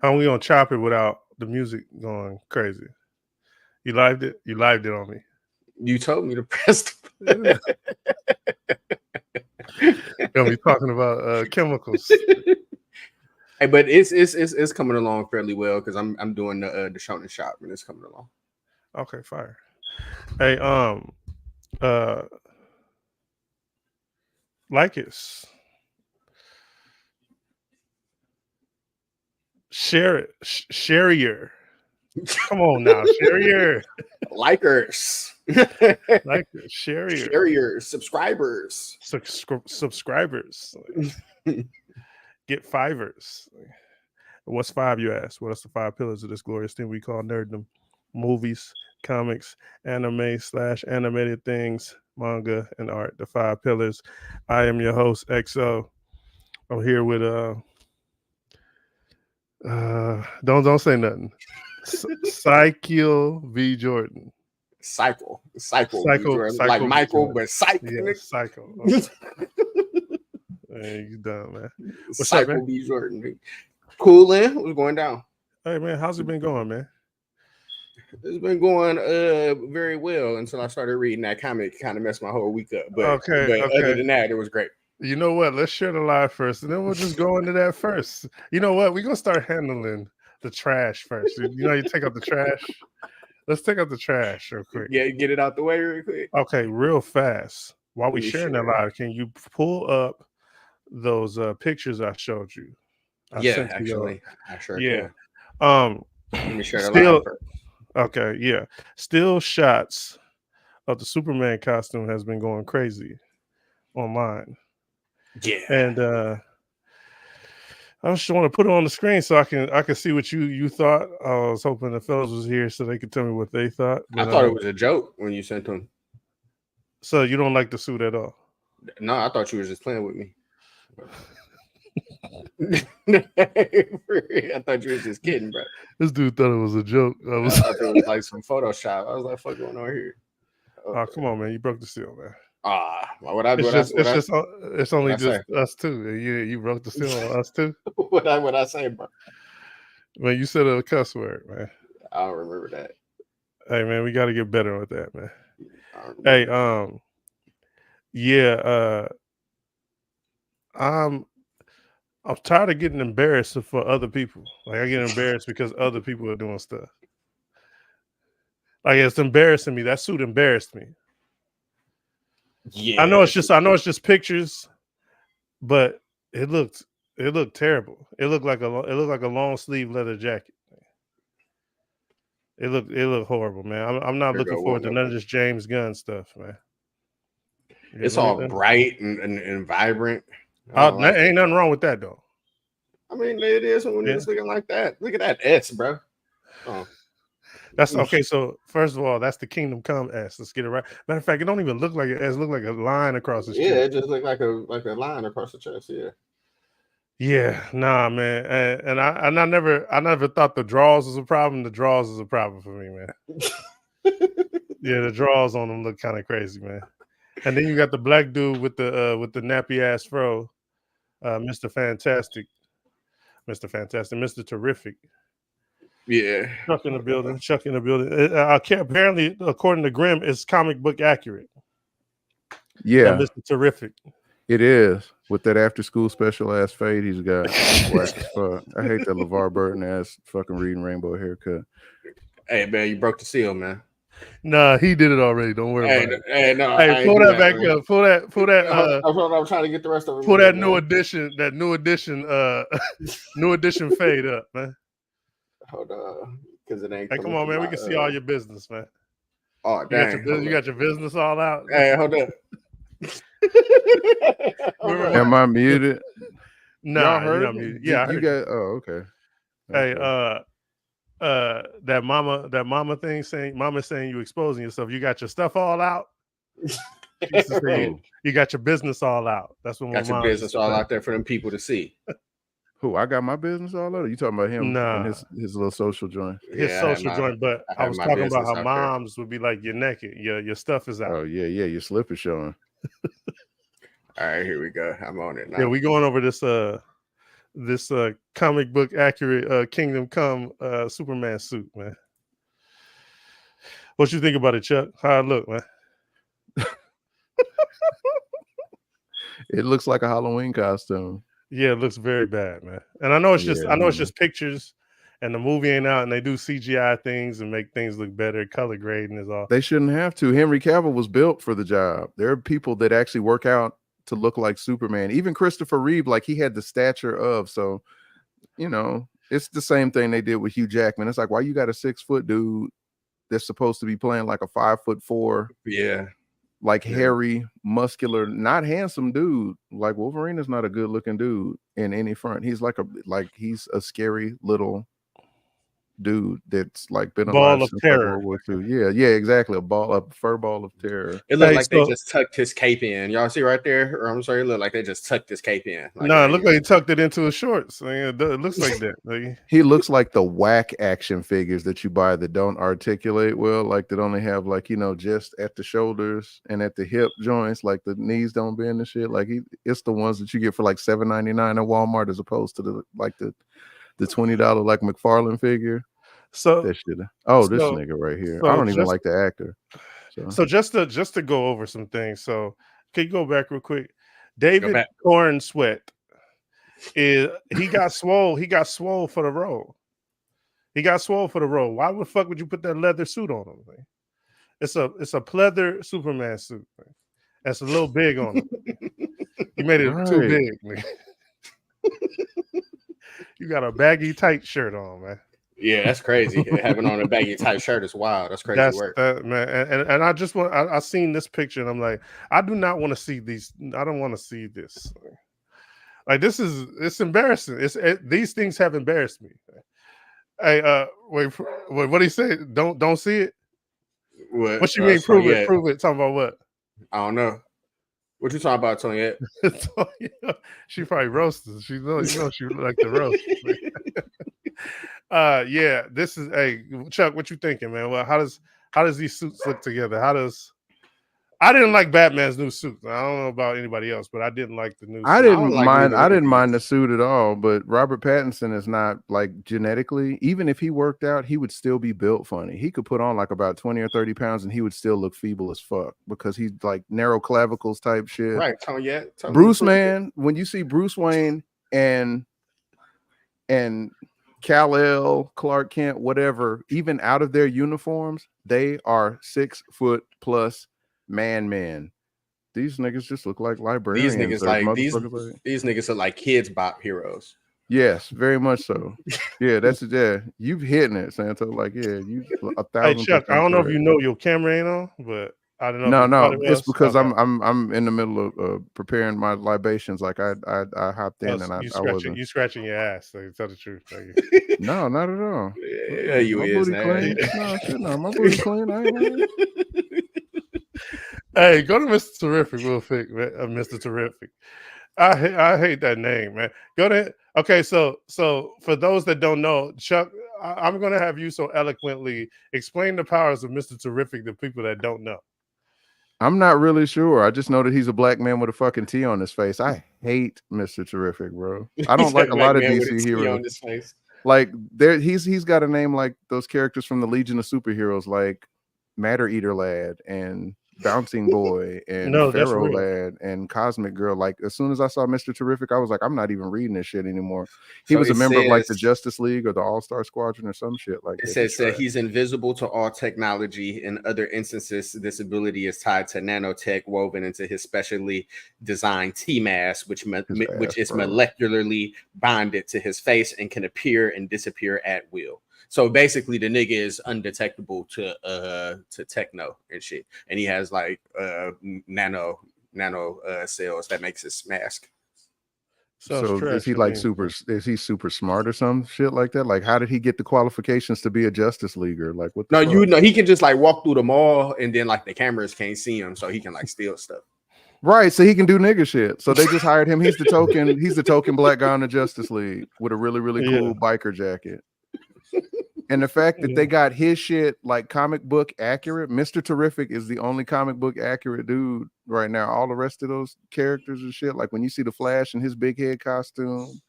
How we gonna chop it without the music going crazy? You lived it. You lived it on me. You told me to press the Gonna be talking about chemicals. Hey, but it's coming along fairly well because I'm doing the Shonen shop and it's coming along. Okay, fire. Hey, uh, like it, share it, share. Come on now, share. Likers, Like it, share. sharers, subscribers. Subscribers. Get fivers. What's five, you ask? What are the five pillars of this glorious thing we call Nerdom? Movies, comics, anime/animated things, manga, and art. The five pillars. I am your host, XO. I'm here with don't say nothing. Psycho V Jordan. Cycle, Psycho, like Psycho V Michael, Jordan. but Psycho. Yeah, Psycho. Okay. Hey, you done, man. What's Psycho up, man? B Jordan. Cooling. What's going down? Hey, man, how's it been going, man? It's been going very well until I started reading that comic. Kind of messed my whole week up, but Okay. other than that, it was great. You know what? Let's share the live first, and then we'll just go into that first. You know what? We're gonna start handling the trash first. You know, you take out the trash. Let's take out the trash real quick. Yeah, get it out the way real quick. Okay, real fast. While we Let me sharing that share. live, can you pull up those pictures I showed you? I Yeah, sent you. actually, I sure Yeah. can. Let me share the live Still. first. Okay. Yeah. Still shots of the Superman costume has been going crazy online, Yeah. and I just want to put it on the screen so I can see what you thought. I was hoping the fellas was here so they could tell me what they thought. I But thought it was a joke when you sent them. so you don't like the suit at all? No, I thought you were just playing with me. I thought you was just kidding, bro. This dude thought it was a joke. I thought it was like some Photoshop. I was like, "Fuck going on here?" Oh, come on, man! You broke the seal, man. It's only just us two. You broke the seal on us too. What I say, bro? Man, you said a cuss word, man. I don't remember that. Hey, man, we got to get better with that, man. Hey, yeah, I'm tired of getting embarrassed for other people. Like I get embarrassed because other people are doing stuff. Like it's embarrassing me. That suit embarrassed me. Yeah, I know it's just pictures, but it looked terrible. It looked like a long sleeve leather jacket. It looked horrible, man. I'm not looking forward to none of this James Gunn stuff, man. It's all bright and vibrant. Ain't nothing wrong with that though. I mean, it is when it's looking like that. Look at that S, bro. Oh. That's okay. So first of all, that's the Kingdom Come S. Let's get it right. Matter of fact, it don't even look like an S. It look like a line across his chest. Yeah, it just looked like a line across the chest. Yeah. Yeah, nah, man. And I never thought the draws was a problem. The draws is a problem for me, man. Yeah, the draws on them look kind of crazy, man. And then you got the black dude with the nappy ass fro, Mr. Fantastic, Mr. Terrific. Yeah, Chuck in the building. Apparently, according to Grimm, it's comic book accurate. Yeah, Mr. Terrific. It is with that after school special ass fade he's got. Whack as fuck. I hate that LeVar Burton ass fucking Reading Rainbow haircut. Hey man, you broke the seal, man. Nah, he did it already. Don't worry about it. Hey, no. Hey, pull that back up. Pull that. I'm trying to get the rest of it. Pull that new edition. New edition fade up, man. Hold on, because it ain't. Hey, come on, man. We can see all your business, man. Oh, dang. You got your business all out. Hey, hold up. Am I muted? Nah, you're not muted. Yeah, you got. Oh, okay. Hey, that mama thing saying, mama saying you exposing yourself. You got your stuff all out. You got your business all out. That's what got your business all out there for them people to see. Who? I got my business all out. You talking about him? Nah, and his little social joint. His social joint. But I was talking about how moms would be like, "You're naked. Your stuff is out." Oh yeah, your slip is showing. All right, here we go. I'm on it now. Yeah, we going over this this comic book accurate Kingdom Come Superman suit, man. What you think about it, Chuck? How it look, man? It looks like a Halloween costume. Yeah, it looks very bad, man. And I know it's Yeah, just pictures, and the movie ain't out, and they do CGI things and make things look better. Color grading is all. They shouldn't have to. Henry Cavill was built for the job. There are people that actually work out to look like Superman. Even Christopher Reeve, like he had the stature of. So, you know, it's the same thing they did with Hugh Jackman. It's like, why you got a 6-foot dude that's supposed to be playing like a 5'4", Yeah, like hairy, muscular, not handsome dude. Like Wolverine is not a good looking dude in any front. He's he's a scary little dude that's like been Ball alive of since like terror. World War II. Yeah, exactly. A fur ball of terror. it looked Hey, like they just tucked his cape in. Y'all see right there? Or I'm sorry, it looked like they just tucked his cape in. Like, no, it looked like he tucked it into his shorts. I mean, it looks like that. Like, He looks like the whack action figures that you buy that don't articulate well, like that only have like, you know, just at the shoulders and at the hip joints, like the knees don't bend and shit. Like it's the ones that you get for like $7.99 at Walmart as opposed to the $20 like McFarlane figure. so That shit. This nigga right here. I don't even like the actor. So just to go over some things. So can you go back real quick? David Corn Sweat he got swole. He got swole for the role. Why the fuck would you put that leather suit on him? Man? It's a pleather Superman suit. Man. That's a little big on him. You made it too big, man. You got a baggy tight shirt on, man. Yeah, that's crazy. Having on a baggy tight shirt is wild. That's crazy work. Man. And I just want I seen this picture and I'm like, I do not want to see these. I don't want to see this. Like it's embarrassing. These things have embarrassed me. Hey, wait, what do you say? Don't see it. What you mean? Prove it. Prove it. Talking about what? I don't know. What you talking about, Tony? She probably roasted. She know she like the roast. Yeah, this is Chuck, what you thinking, man? Well, how does these suits look together? I didn't like Batman's new suit. I don't know about anybody else, but I didn't like the new suit. I didn't mind the suit at all, but Robert Pattinson is not like genetically, even if he worked out, he would still be built funny. He could put on like about 20 or 30 pounds and he would still look feeble as fuck because he's like narrow clavicles type shit. Right, Bruce, man, when you see Bruce Wayne and Kal-El, Clark Kent, whatever, even out of their uniforms, they are 6 foot plus men. These niggas just look like librarians. These niggas are like kids bop heroes. Yes, very much so. Yeah, you've hitting it, Santo. Like, yeah, you 1,000%. Hey Chuck, I don't know if you know your camera ain't on, but I don't know. No, it's because I'm in the middle of preparing my libations. Like I hopped in and I wasn't. You scratching your ass. Like, tell the truth. No, not at all. Yeah, you my is booty clean. No, shit, no, my booty clean. I ain't lying. Hey, go to Mr. Terrific real quick, man. Mr. Terrific. I hate that name, man. Go to okay. So for those that don't know, Chuck, I'm gonna have you so eloquently explain the powers of Mr. Terrific to people that don't know. I'm not really sure. I just know that he's a black man with a fucking T on his face. I hate Mr. Terrific, bro. I don't like a lot of DC heroes. Like he's got a name like those characters from the Legion of Superheroes, like Matter Eater Lad and Bouncing Boy and Pharaoh Lad and Cosmic Girl. Like as soon as I saw Mr. Terrific, I was like, I'm not even reading this shit anymore. He was a member of like the Justice League or the All-Star Squadron or some shit like that. It says that he's invisible to all technology. In other instances, this ability is tied to nanotech woven into his specially designed T-mask, which is molecularly bonded to his face and can appear and disappear at will. So basically, the nigga is undetectable to techno and shit, and he has like nano cells that makes his mask. So is he like super? Is he super smart or some shit like that? Like, how did he get the qualifications to be a Justice Leaguer? Like, what? He can just like walk through the mall, and then like the cameras can't see him, so he can like steal stuff. Right, so he can do nigga shit. So they just hired him. He's the token. He's the token black guy in the Justice League with a really cool biker jacket. And the fact that they got his shit like comic book accurate, Mr. Terrific is the only comic book accurate dude right now. All the rest of those characters and shit, like when you see the Flash in his big head costume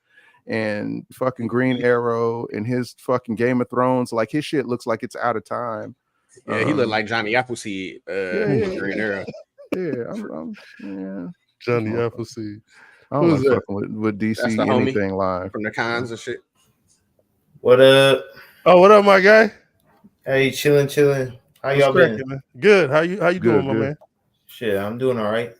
and fucking Green Arrow and his fucking Game of Thrones. Like his shit looks like it's out of time. Yeah, he looked like Johnny Appleseed. Green Arrow. Yeah, Johnny Appleseed. I don't like fucking with DC anything live from the cons and shit. What up? Oh, what up, my guy? Hey, chilling. How y'all been? Man? Good. How you doing, my man? Shit, I'm doing all right.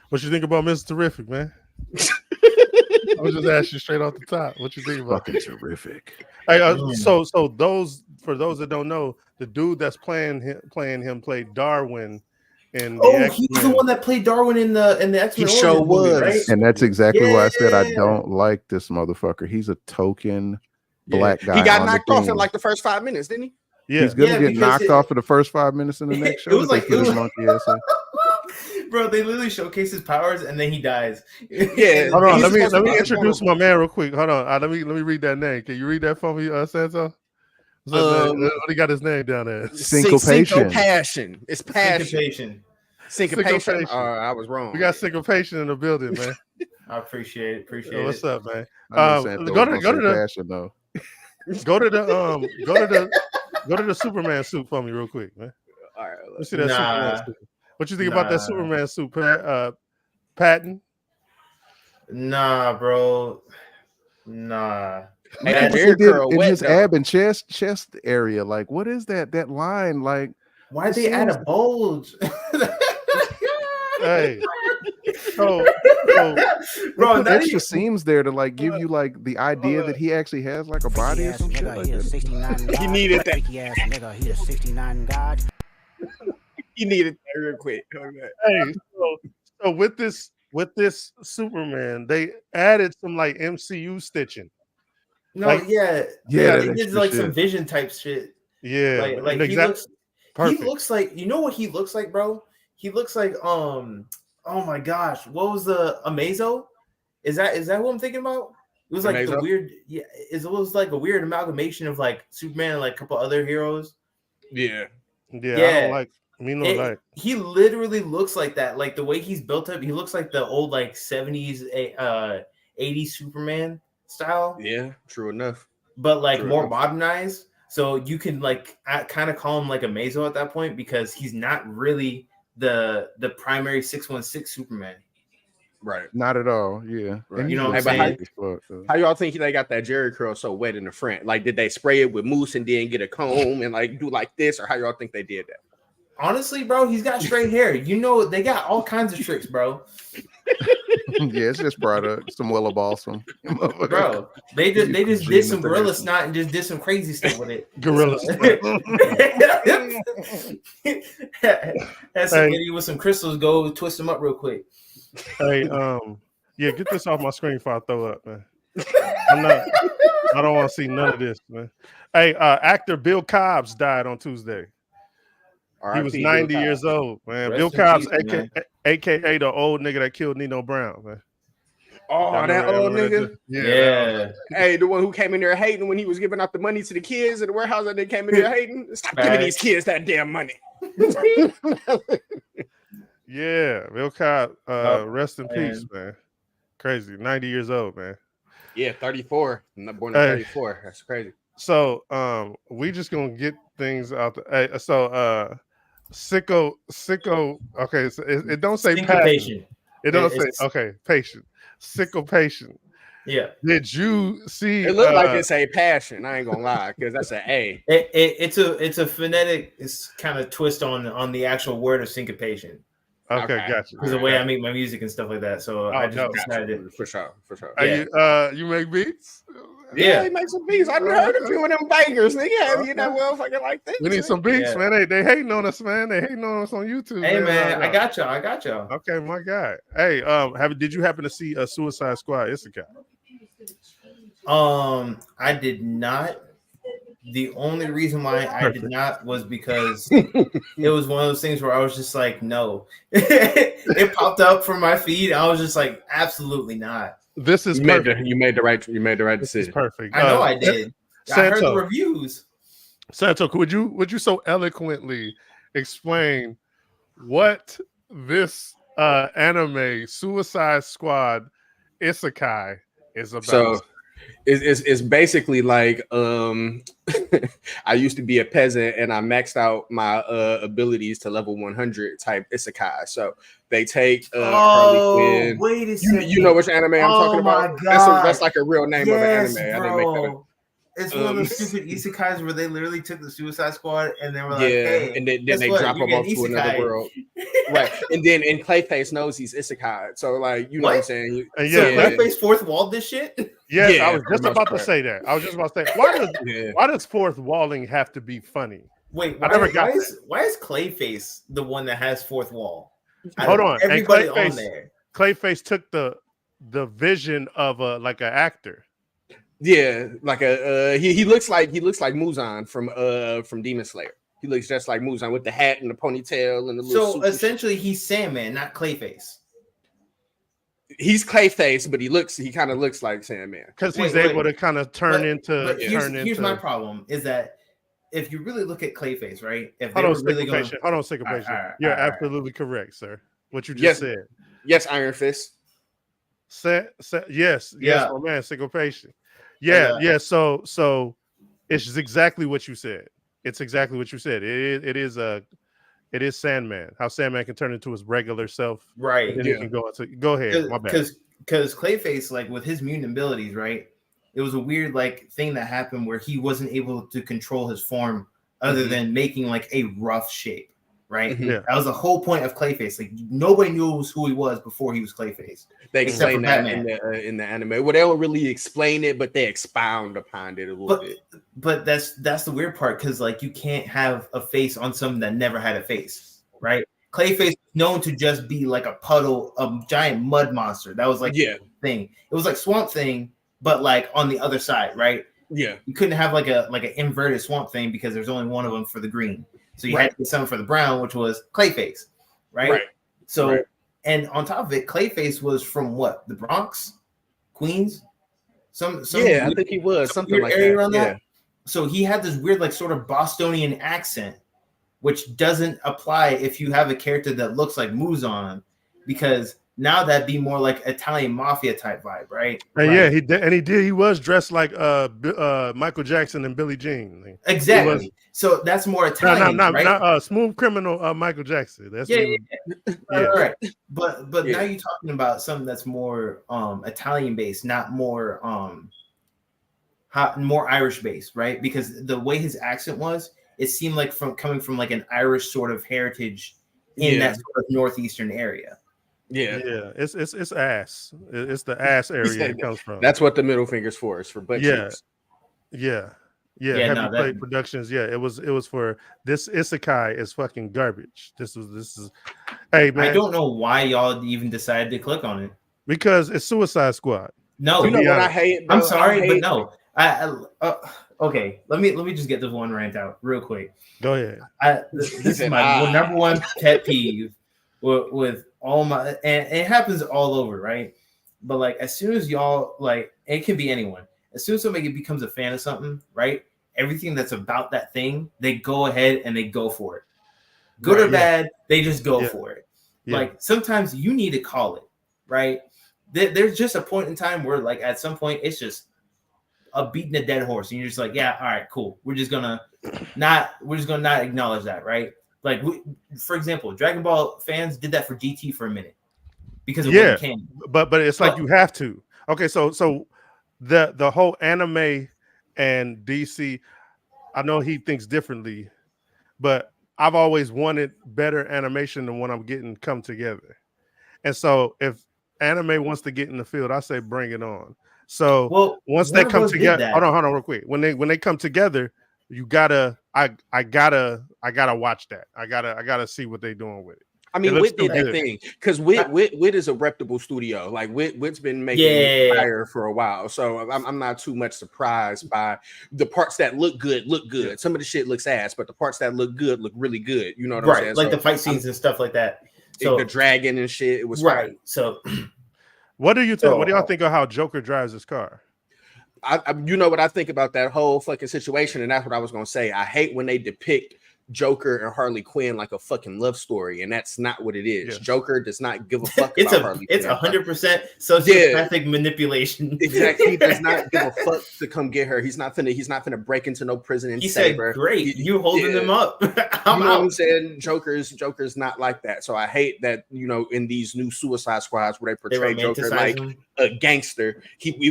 What you think about Mr. Terrific, man? I was just asking straight off the top. What you think about? Fucking terrific. Hey, so those that don't know, the dude that's playing him played Darwin in the X-Men. He's the one that played Darwin in the X-Men. He sure was, right? And that's exactly why I said I don't like this motherfucker. He's a token black guy. He got knocked off in like the first 5 minutes, didn't he? Yeah, he's gonna get knocked off for the first 5 minutes in the next show. It was like bro, they literally showcase his powers and then he dies. Yeah, hold on. Let me introduce my man real quick. Hold on. Let me read that name. Can you read that for me, Santo? What he got his name down there? Syncopation. It's passion. Syncopation. I was wrong. We got syncopation in the building, man. I appreciate it. What's up, man? Go to the Superman suit for me real quick, man. All right, let's see that Superman suit. What you think about that Superman suit, Patton? Nah, bro. Nah. Man, in his ab and chest area, like what is that line? Like why they add a bulge? Hey, so bro, extra seams there to like give you like the idea that he actually has like a body or some shit like that. He needed that. Nigga, he a 69 god. He needed that real quick. Hey, so with this Superman, they added some like MCU stitching. No, like, they did like some Vision type shit. Yeah, like he looks like, you know what he looks like, bro? He looks like oh my gosh, what was the Amazo? Is that who I'm thinking about? It was like Amazo? The weird, it was like a weird amalgamation of like Superman and like a couple other heroes. Yeah. I don't like he literally looks like that. Like the way he's built up, he looks like the old like 70s 80s Superman style. Yeah, true enough. But like more modernized. So you can like kind of call him like a Amazo at that point because he's not really the primary 616 Superman. Right. Not at all. Yeah. Right. And you know what I'm saying? How y'all think they got that Jerry curl so wet in the front? Like, did they spray it with mousse and then get a comb and like do like this, or how y'all think they did that? Honestly, bro, he's got straight hair. You know, they got all kinds of tricks, bro. Yeah, it's just product, some willow balsam. Bro, they just did some gorilla snot and just did some crazy stuff with it. Gorilla snot. Had some idiot with some crystals go twist them up real quick. Hey, get this off my screen before I throw up, man. I don't want to see none of this, man. Hey, actor Bill Cobbs died on Tuesday. He was 90 years old, man. Bill Cobbs, aka the old nigga that killed Nino Brown, man. Oh, that old nigga? Yeah. Hey, the one who came in there hating when he was giving out the money to the kids in the warehouse, and they came in there hating. Stop giving these kids that damn money. Yeah, Bill Cobbs, rest in peace, man. Crazy, 90 years old, man. Yeah, 34. I'm not born in 34. That's crazy. So, we just gonna get things out. Sicko. Okay, so it don't say patient. It don't say patient. Syncopation. Yeah. Did you see? It looked like it's a passion. I ain't gonna lie, because that's an A. It's a phonetic. It's kind of twist on the actual word of syncopation. Okay, gotcha. Because the way I make my music and stuff like that, so I just decided for sure. You make beats? Yeah, he makes some beats. I heard a few of them bangers, nigga. Have you that motherfucker like that? We need some beats, man. They hating on us, man. They hating on us on YouTube. Hey, man, I got y'all. Okay, my guy. Hey, did you happen to see a Suicide Squad Isekai? I did not. The only reason why I did not was because it was one of those things where I was just like, no. It popped up from my feed. I was just like, absolutely not. This is you made the right decision. Perfect. I know I did. I heard the reviews. Santo, would you so eloquently explain what this anime Suicide Squad Isekai is about? So It's basically like I used to be a peasant and I maxed out my abilities to level 100 type isekai. So they take Harley Quinn. Wait a second. You know which anime I'm talking about? My God. That's like a real name of an anime. Bro. I didn't make that up. It's one of those stupid isekais where they literally took the Suicide Squad and they were like, hey, and then they drop them off to another world. Right. And Clayface knows he's isekai. So like, you know what I'm saying? So Clayface fourth walled this shit? Yes, I was just about to say that. Why does fourth walling have to be funny? Wait, why is Clayface the one that has fourth wall? Hold on. Everybody on there. Clayface took the vision of like an actor. Yeah, like he looks like Muzan from Demon Slayer. He looks just like Muzan with the hat and the ponytail and the little So essentially he's Sandman, not Clayface. He's Clayface, but he kind of looks like Sandman. Because he's able to kind of turn into. Here's my problem is that if you really look at Clayface, right? If hold on, syncopation. You're absolutely correct, sir. What you just said. Yes, Iron Fist. Yes, my man, syncopation. Yeah. So it's exactly what you said. It's exactly what you said. It is Sandman. How Sandman can turn into his regular self, right? And then he can go ahead. My bad. Because Clayface, like with his mutant abilities, right? It was a weird like thing that happened where he wasn't able to control his form other than making like a rough shape, right? Yeah. That was the whole point of Clayface. Like nobody knew who he was before he was Clayface. They explain that in the anime. Well, they don't really explain it, but they expound upon it a little bit. But that's the weird part because like you can't have a face on something that never had a face, right? Clayface is known to just be like a puddle, a giant mud monster. That was like the thing. It was like Swamp Thing, but like on the other side, right? Yeah. You couldn't have like an inverted Swamp Thing because there's only one of them for the green. So you had to get something for the brown, which was Clayface, right? So and on top of it, Clayface was from what? The Bronx, Queens, some I think he was something like that. Around that. So he had this weird like sort of Bostonian accent, which doesn't apply if you have a character that looks like Muzan, because now that'd be more like Italian mafia type vibe, right? And he was dressed like Michael Jackson and Billie Jean. Exactly. So that's more Italian, right? Not Smooth Criminal Michael Jackson. That's right. But now you're talking about something that's more Italian based, not more more Irish based, right? Because the way his accent was, it seemed like coming from like an Irish sort of heritage in that sort of northeastern area. It's ass. It's the ass area it comes from. That's what the middle finger's for. Is for butt cheeks. Heavy Plate Productions. Yeah, it was for this isekai is fucking garbage. This is. Hey man, I don't know why y'all even decided to click on it. Because it's Suicide Squad. No, you know what I hate. I'm sorry, but no. Okay, let me just get this one rant out real quick. Go ahead. This is my number one pet peeve with all my, and it happens all over, right? But like as soon as y'all like, it can be anyone. As soon as somebody becomes a fan of something, right? Everything that's about that thing, they go ahead and they go for it. Good or bad, they just go for it. Like sometimes you need to call it, right? There's just a point in time where like at some point it's just a beating a dead horse, and you're just like, yeah, all right, cool. We're just gonna not acknowledge that, right? Like, for example, Dragon Ball fans did that for GT for a minute because it wasn't canon. But it's like you have to. Okay, so the whole anime and DC, I know he thinks differently, but I've always wanted better animation than what I'm getting come together. And so if anime wants to get in the field, I say bring it on. So once they come together, hold on real quick. When they come together, you gotta I gotta watch that. I gotta see what they're doing with it. I mean, Wit did that thing because Wit is a reputable studio. Like Wit's been making fire for a while, so I'm not too much surprised by the parts that look good. Yeah. Some of the shit looks ass, but the parts that look good look really good. You know what I'm saying? Like the fight scenes and stuff like that. So the dragon and shit. It was right. Fun. So. What do you think? What do y'all think of how Joker drives his car? You know what I think about that whole fucking situation, and that's what I was gonna say. I hate when they depict Joker and Harley Quinn like a fucking love story, and that's not what it is. Joker does not give a fuck about Harley Quinn. It's 100% sociopathic manipulation. Exactly. He does not give a fuck to come get her. He's not finna break into no prison and save her. Great, you holding them up. You know what I'm saying? Joker's not like that. So I hate that, in these new Suicide Squads where they portray Joker like a gangster,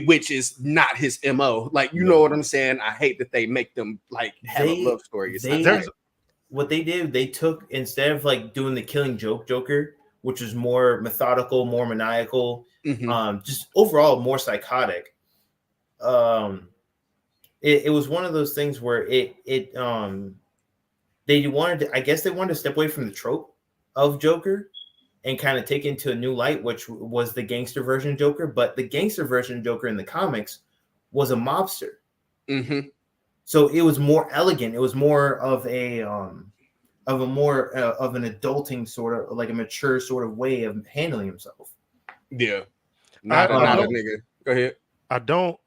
which is not his MO. Like, you know what I'm saying? I hate that they make them like have a love story. What they did, they took, instead of like doing the Killing Joke Joker, which was more methodical, more maniacal, just overall more psychotic. It was one of those things where they wanted to step away from the trope of Joker and kind of take it into a new light, which was the gangster version of Joker. But the gangster version of Joker in the comics was a mobster. So it was more elegant. It was more of an adulting sort of, like a mature sort of way of handling himself. Yeah. Not a nigga. Go ahead. I don't.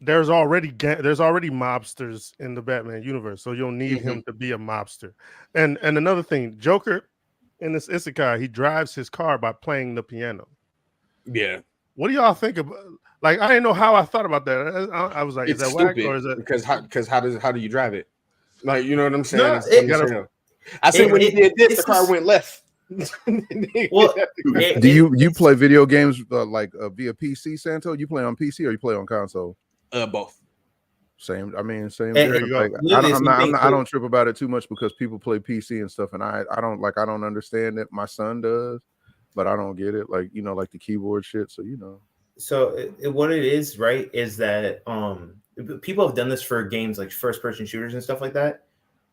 There's already mobsters in the Batman universe, so you'll need him to be a mobster. And another thing, Joker in this isekai, he drives his car by playing the piano. Yeah. What do y'all think about? Like, I didn't know how I thought about that. I was like, it's is that stupid, whack, or is that because how do you drive it? Like, you know what I'm saying? I said when he did this, the car went left. Well, do you play video games via PC, Santo? You play on PC or you play on console? Both. Same. I mean, same. Like, I don't trip about it too much because people play PC and stuff, and I don't understand it. My son does, but I don't get it. Like, like the keyboard shit. So So what it is, right, is that people have done this for games like first-person shooters and stuff like that,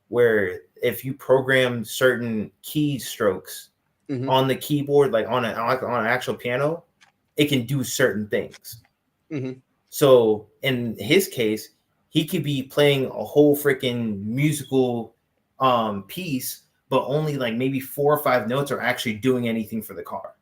where if you program certain keystrokes on the keyboard, like on an actual piano, it can do certain things. So in his case, he could be playing a whole freaking musical piece, but only like maybe 4 or 5 notes are actually doing anything for the car.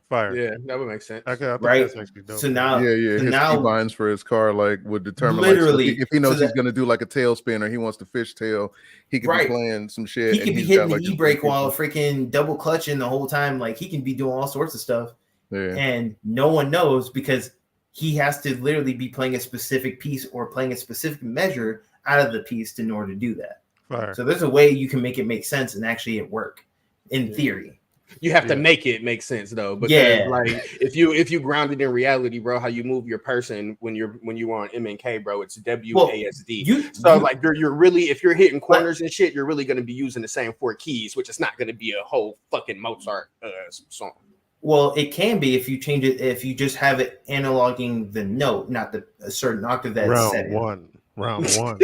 Fire. Yeah, that would make sense. Okay, I think right? That's actually dope. So now, his keybinds for his car would determine literally if he knows he's going to do like a tailspin or he wants to fishtail, he could be playing some shit. He could be hitting the e-brake while freaking double clutching the whole time. Like, he can be doing all sorts of stuff, and no one knows because he has to literally be playing a specific piece or playing a specific measure out of the piece in order to do that. Fire. So there's a way you can make it make sense and actually it work in theory. You have to make it make sense though, because like if you ground it in reality, bro, how you move your person when you on MNK, bro, it's WASD. You're really, if you're hitting corners and shit, you're really going to be using the same 4 keys, which is not going to be a whole fucking Mozart song. Well, it can be if you change it, if you just have it analoging the note, not a certain octave that's set in. Round one.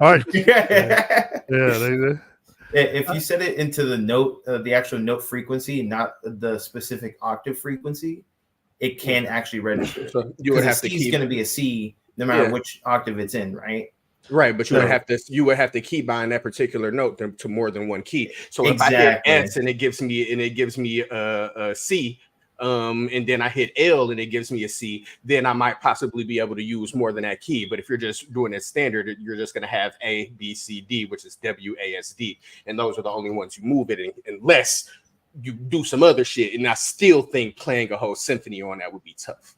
All right. If you set it into the note, the actual note frequency, not the specific octave frequency, it can actually register. So you would have to keep. It's going to be a C, no matter which octave it's in, right? Right, but you would have to key bind that particular note to more than one key. So if I hit S and it gives me a C, and then I hit L and it gives me a C, then I might possibly be able to use more than that key. But if you're just doing it standard, you're just going to have A, B, C, D, which is WASD, and those are the only ones you move it in, unless you do some other shit. And I still think playing a whole symphony on that would be tough.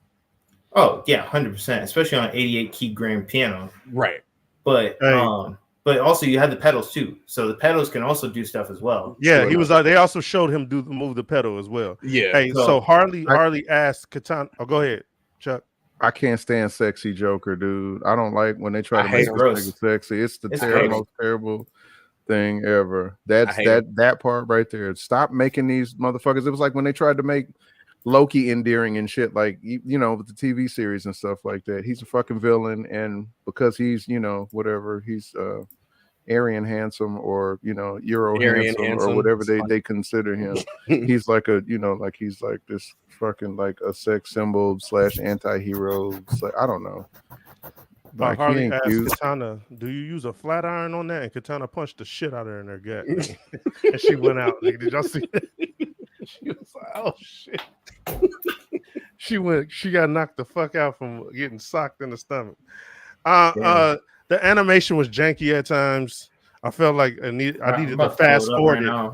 Oh yeah, 100%, especially on 88 key grand piano. Right. But also you have the pedals too, so the pedals can also do stuff as well. Yeah, he was. They also showed him move the pedal as well. Yeah. Hey, so Harley asked Katana. Oh, go ahead, Chuck. I can't stand sexy Joker, dude. I don't like when they try to make him sexy. It's the most terrible thing ever. That part right there. Stop making these motherfuckers. It was like when they tried to make Loki endearing and shit, like, with the TV series and stuff like that. He's a fucking villain, and because he's whatever, he's Aryan handsome or Euro handsome or whatever they consider him. He's like he's like this fucking like a sex symbol / anti-hero. Like, I don't know. Like, Harley asked Katana, "Do you use a flat iron on that?" And Katana punched the shit out of her in her gut, and she went out. Like, did y'all see that? She was like, "Oh shit." She got knocked the fuck out from getting socked in the stomach. The animation was janky at times. I felt like I needed to fast forward it. Right,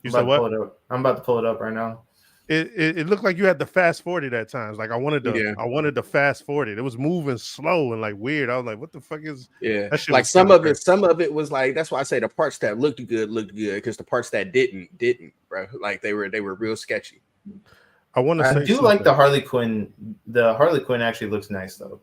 you said what? I'm about to pull it up right now. It looked like you had to fast forward it at times. Like I wanted to fast forward it. It was moving slow and like weird. I was like, what the fuck is that shit? Like some of it was like, that's why I say the parts that looked good because the parts that didn't, bro. Like they were real sketchy. I like the Harley Quinn. The Harley Quinn actually looks nice though.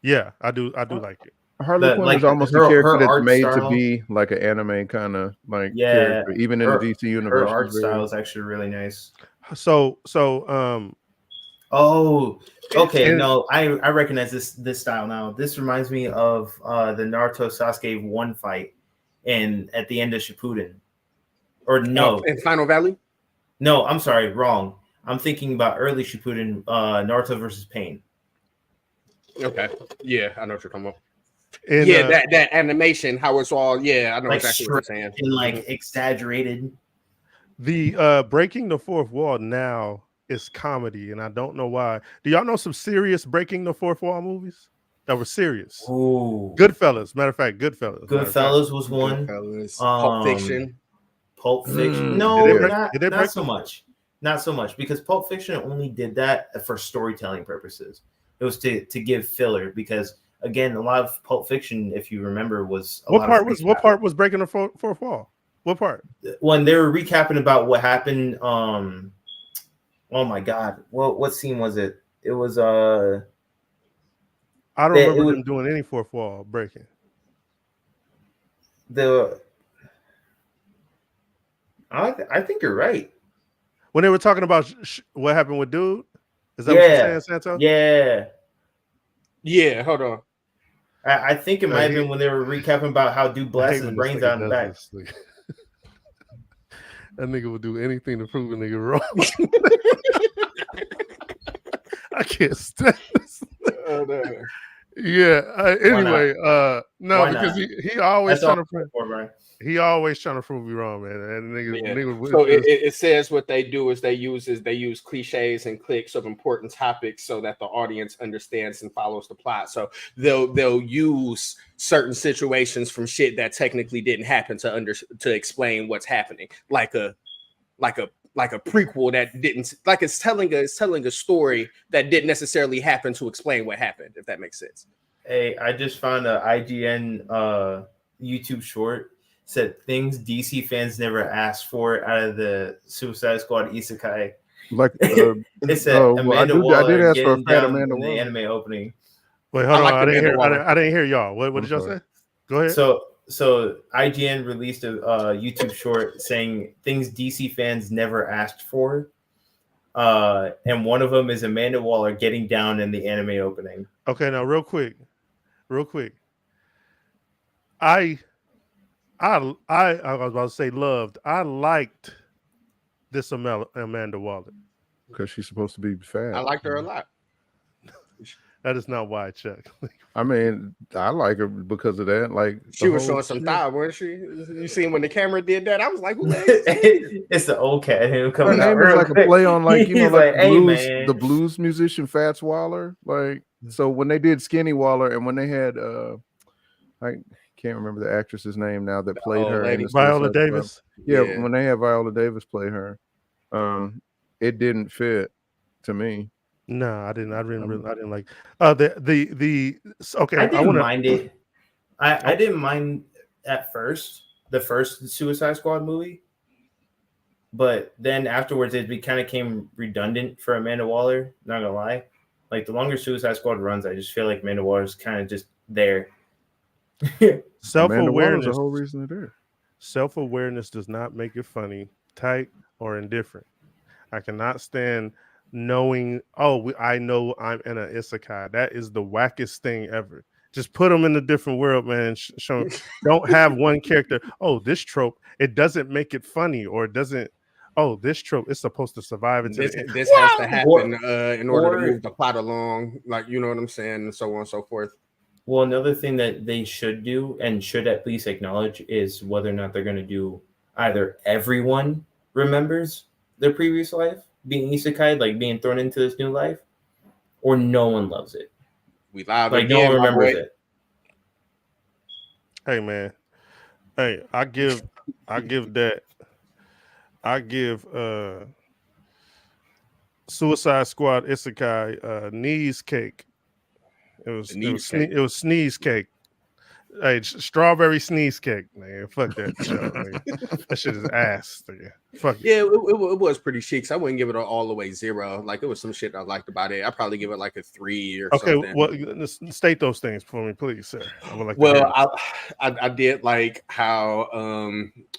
Yeah, I do like it. Harley Quinn is almost a character that's made to be like an anime kind of like character, even in the DC universe. Her art style is actually really nice. So okay. No, I recognize this style now. This reminds me of the Naruto Sasuke 1 fight and at the end of Shippuden. Or no. In Final Valley? No, I'm sorry, wrong. I'm thinking about early Shippuden, Naruto versus Pain. Okay. Yeah, I know what you're talking about. And, that animation, how it's all, I know like exactly what you're saying. And like exaggerated. The breaking the fourth wall now is comedy, and I don't know why. Do y'all know some serious breaking the fourth wall movies that were serious? Ooh. Goodfellas. Matter of fact, Goodfellas. Goodfellas was one. Pulp Fiction. Pulp Fiction. No, not so much. Not so much, because Pulp Fiction only did that for storytelling purposes. It was to give filler, because again, a lot of Pulp Fiction, if you remember, was what part was breaking the fourth wall? What part? When they were recapping about what happened. Oh my god, what scene was it? It was I don't remember them doing any fourth wall breaking. I think you're right. When they were talking about what happened with Dude, is that what you're saying, Santo? Yeah. Hold on. I think it might have been when they were recapping about how Dude blasts his brains out in the back. That nigga will do anything to prove a nigga wrong. I can't stand this. Anyway, no, because he always trying to prove. He always trying to prove you wrong, man. And nigga, so it says what they do is they use cliches and cliques of important topics so that the audience understands and follows the plot. So they'll use certain situations from shit that technically didn't happen to explain what's happening, like a prequel that didn't, like it's telling a story that didn't necessarily happen to explain what happened, if that makes sense. Hey, I just found a IGN YouTube short. Said things DC fans never asked for out of the Suicide Squad isekai. Like it said Amanda Waller I did ask for a fat Amanda Waller in the anime opening. Wait, hold on. I didn't hear y'all. What did y'all say? Go ahead. So IGN released a YouTube short saying things DC fans never asked for. And one of them is Amanda Waller getting down in the anime opening. Okay, now real quick. I was about to say loved. I liked this Amanda Waller because she's supposed to be fat. I liked her a lot. That is not why I checked. I mean, I like her because of that. Like she was showing some thigh, wasn't she? You seen when the camera did that? I was like, "Who that?" It's the old cat who coming out. Her name is like a play on like the blues musician Fats Waller. Like so when they did Skinny Waller and when they had I can't remember the actress's name now that played her. Viola Davis. Yeah, when they had Viola Davis play her, it didn't fit to me. No, I didn't like okay. I didn't mind it. I didn't mind at first the first Suicide Squad movie, but then afterwards it kind of came redundant for Amanda Waller. Not gonna lie, like the longer Suicide Squad runs, I just feel like Amanda Waller's kind of just there. Self-awareness, the whole reason they're there. Self-awareness does not make it funny, tight, or indifferent. I cannot stand knowing, I know I'm in an isekai. That is the wackest thing ever. Just put them in a different world, man. Don't have one character. Oh, this trope, it doesn't make it funny, or it doesn't. Oh, this trope is supposed to survive until this has to happen in order to move the plot along. Like, you know what I'm saying, and so on and so forth. Well, another thing that they should do and should at least acknowledge is whether or not they're going to do either everyone remembers their previous life being isekai, like being thrown into this new life, or no one loves it. We live like again, no one remembers it. Hey man. Hey, I give Suicide Squad Isekai knees cake. It was sneeze cake. Hey, strawberry sneeze cake, man. Fuck that show, man. That shit is ass, nigga. Fuck it. Yeah, it was pretty chic. So I wouldn't give it an all the way 0. Like it was some shit I liked about it. I'd probably give it like a 3 or something. Well, state those things for me, please, sir. I would like to hear I did like how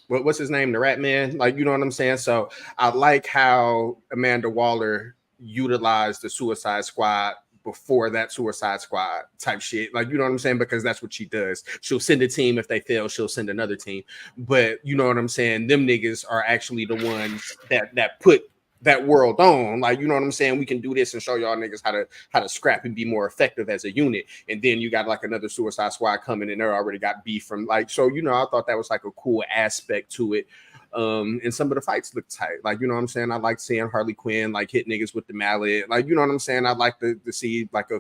what's his name, the Rat Man? Like, you know what I'm saying? So I like how Amanda Waller utilized the Suicide Squad before that Suicide Squad type shit. Like, you know what I'm saying? Because that's what she does. She'll send a team. If they fail, she'll send another team. But you know what I'm saying? Them niggas are actually the ones that put that world on. Like, you know what I'm saying? We can do this and show y'all niggas how to scrap and be more effective as a unit. And then you got like another Suicide Squad coming and they already got beef from like, so, you know, I thought that was like a cool aspect to it. And some of the fights look tight. Like, you know what I'm saying? I like seeing Harley Quinn like hit niggas with the mallet. Like, you know what I'm saying? I'd like to see like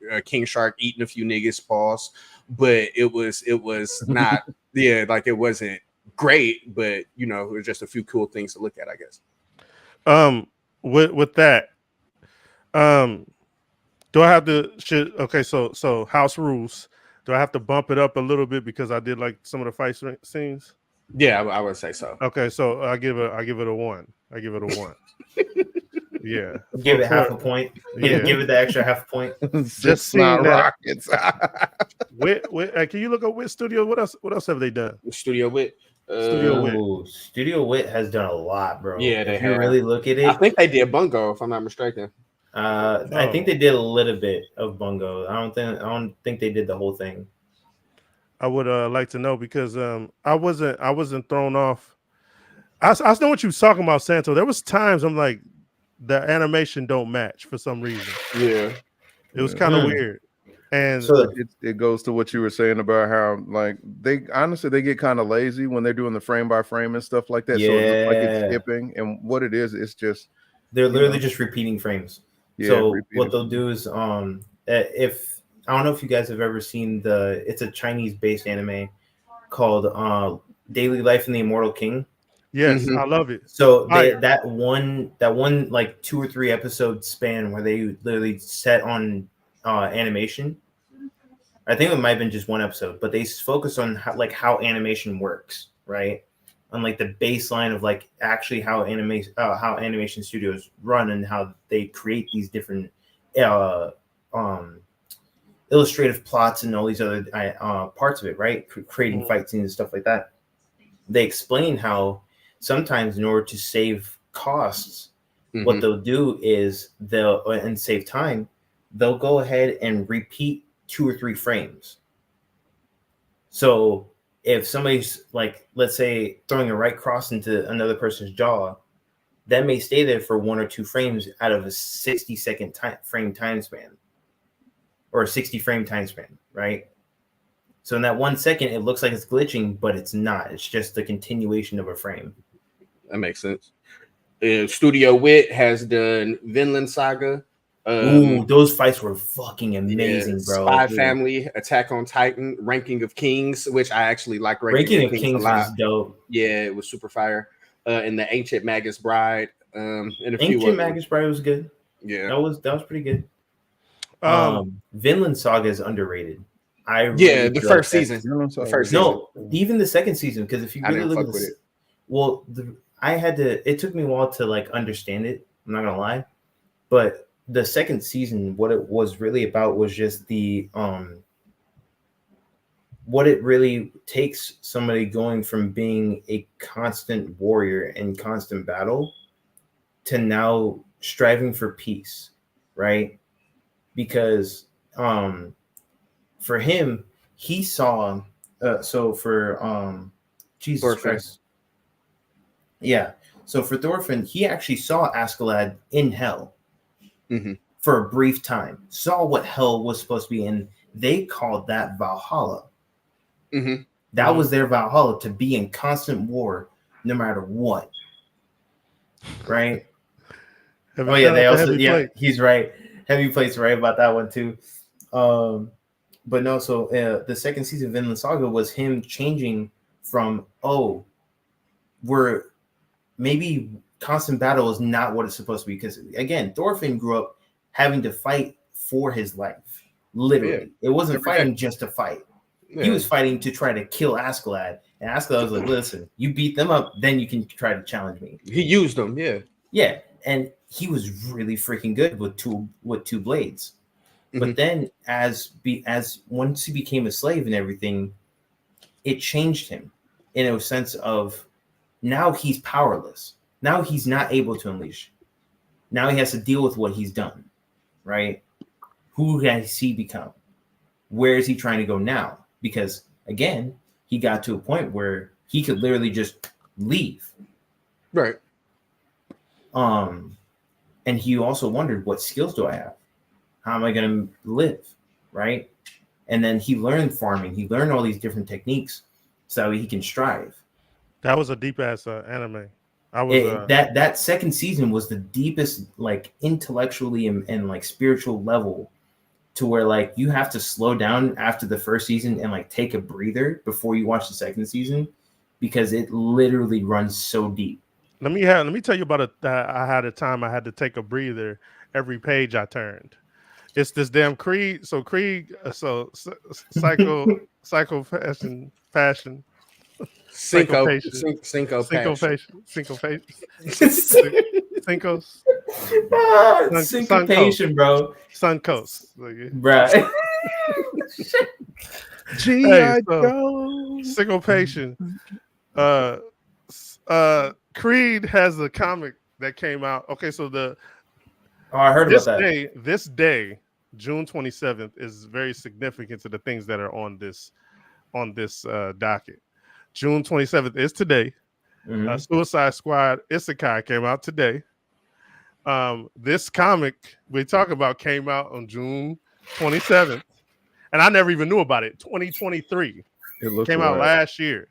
a King Shark eating a few niggas, pause. But it was not, yeah, like it wasn't great, but you know, it was just a few cool things to look at, I guess. With that, do I have to okay, so house rules. Do I have to bump it up a little bit because I did like some of the fight scenes? Yeah, I would say so. Okay, so I give it a 1. I give it a 1. Yeah. Give it half a point. Yeah, give it the extra half a point. Just seeing that. Rockets. Can you look up Wit Studio? What else have they done? Studio Wit. Studio Wit has done a lot, bro. Yeah, if you really look at it, I think they did Bungo, if I'm not mistaken. I think they did a little bit of Bungo. I don't think they did the whole thing. I would like to know because I wasn't thrown off. I know what you was talking about, Santo. There was times I'm like, the animation don't match for some reason. Yeah, it was kind of weird. And so it goes to what you were saying about how like they get kind of lazy when they're doing the frame by frame and stuff like that. Yeah. So it looks like it's skipping, and what it is, it's just they're literally just repeating frames. Yeah, so what they'll do is if I don't know if you guys have ever seen it's a Chinese based anime called Daily Life in the Immortal King. Yes, I love it. So that one like 2 or 3 episode span where they literally set on animation. I think it might have been just 1 episode, but they focus on how animation works, right? On like the baseline of like actually how animation studios run and how they create these different illustrative plots and all these other parts of it, right? Creating fight scenes and stuff like that. They explain how sometimes in order to save costs, what they'll do is and save time, they'll go ahead and repeat 2 or 3 frames. So if somebody's like, let's say, throwing a right cross into another person's jaw, that may stay there for 1 or 2 frames out of a 60-second frame time span, or a 60 frame time span, right? So in that 1 second, it looks like it's glitching, but it's not. It's just the continuation of a frame. That makes sense. Studio Wit has done Vinland Saga. Those fights were fucking amazing, bro. Spy Family, Attack on Titan, Ranking of Kings, which I actually like. Ranking of Kings was dope. Yeah, it was super fire. And the Ancient Magus Bride. And a few Ancient Magus Bride was good. Yeah, that was pretty good. Vinland Saga is underrated. The first season. No, even the second season, because if you really look at it, well, it took me a while to like understand it. I'm not gonna lie, but the second season, what it was really about was just the what it really takes somebody going from being a constant warrior in constant battle to now striving for peace, right? Because for him, he saw Jesus Thorfinn. Christ. Yeah. So for Thorfinn, he actually saw Askeladd in hell for a brief time, saw what hell was supposed to be, and they called that Valhalla. That was their Valhalla, to be in constant war no matter what. Right? They also, he's right. Heavy Plate's right about that one too. But no, so the second season of Vinland Saga was him changing from, we're maybe constant battle is not what it's supposed to be. Because again, Thorfinn grew up having to fight for his life. Literally. It wasn't fighting just to fight. Yeah. He was fighting to try to kill Askeladd. And Askeladd was like, listen, you beat them up, then you can try to challenge me. He used them, yeah. Yeah. And he was really freaking good with two blades. But then as once he became a slave and everything, it changed him in a sense of now he's powerless. Now he's not able to unleash. Now he has to deal with what he's done, right? Who has he become? Where is he trying to go now? Because again, he got to a point where he could literally just leave. Right. And he also wondered, what skills do I have? How am I going to live? Right. And then he learned farming. He learned all these different techniques so he can strive. That was a deep ass anime. That second season was the deepest, like intellectually and like spiritual level, to where like you have to slow down after the first season and like take a breather before you watch the second season, because it literally runs so deep. Let me tell you about I had a time I had to take a breather every page I turned. It's this damn Creed. So Creed, psycho fashion. Syncopation. Syncopation. Syncopation, bro. Suncoast. Right. G.I. Joe. Syncopation. Creed has a comic that came out. Okay, so I heard about that. This day, June 27th, is very significant to the things that are on this docket. June 27th is today. Suicide Squad Isekai came out today. This comic we talk about came out on June 27th, and I never even knew about it. 2023. It came out last year.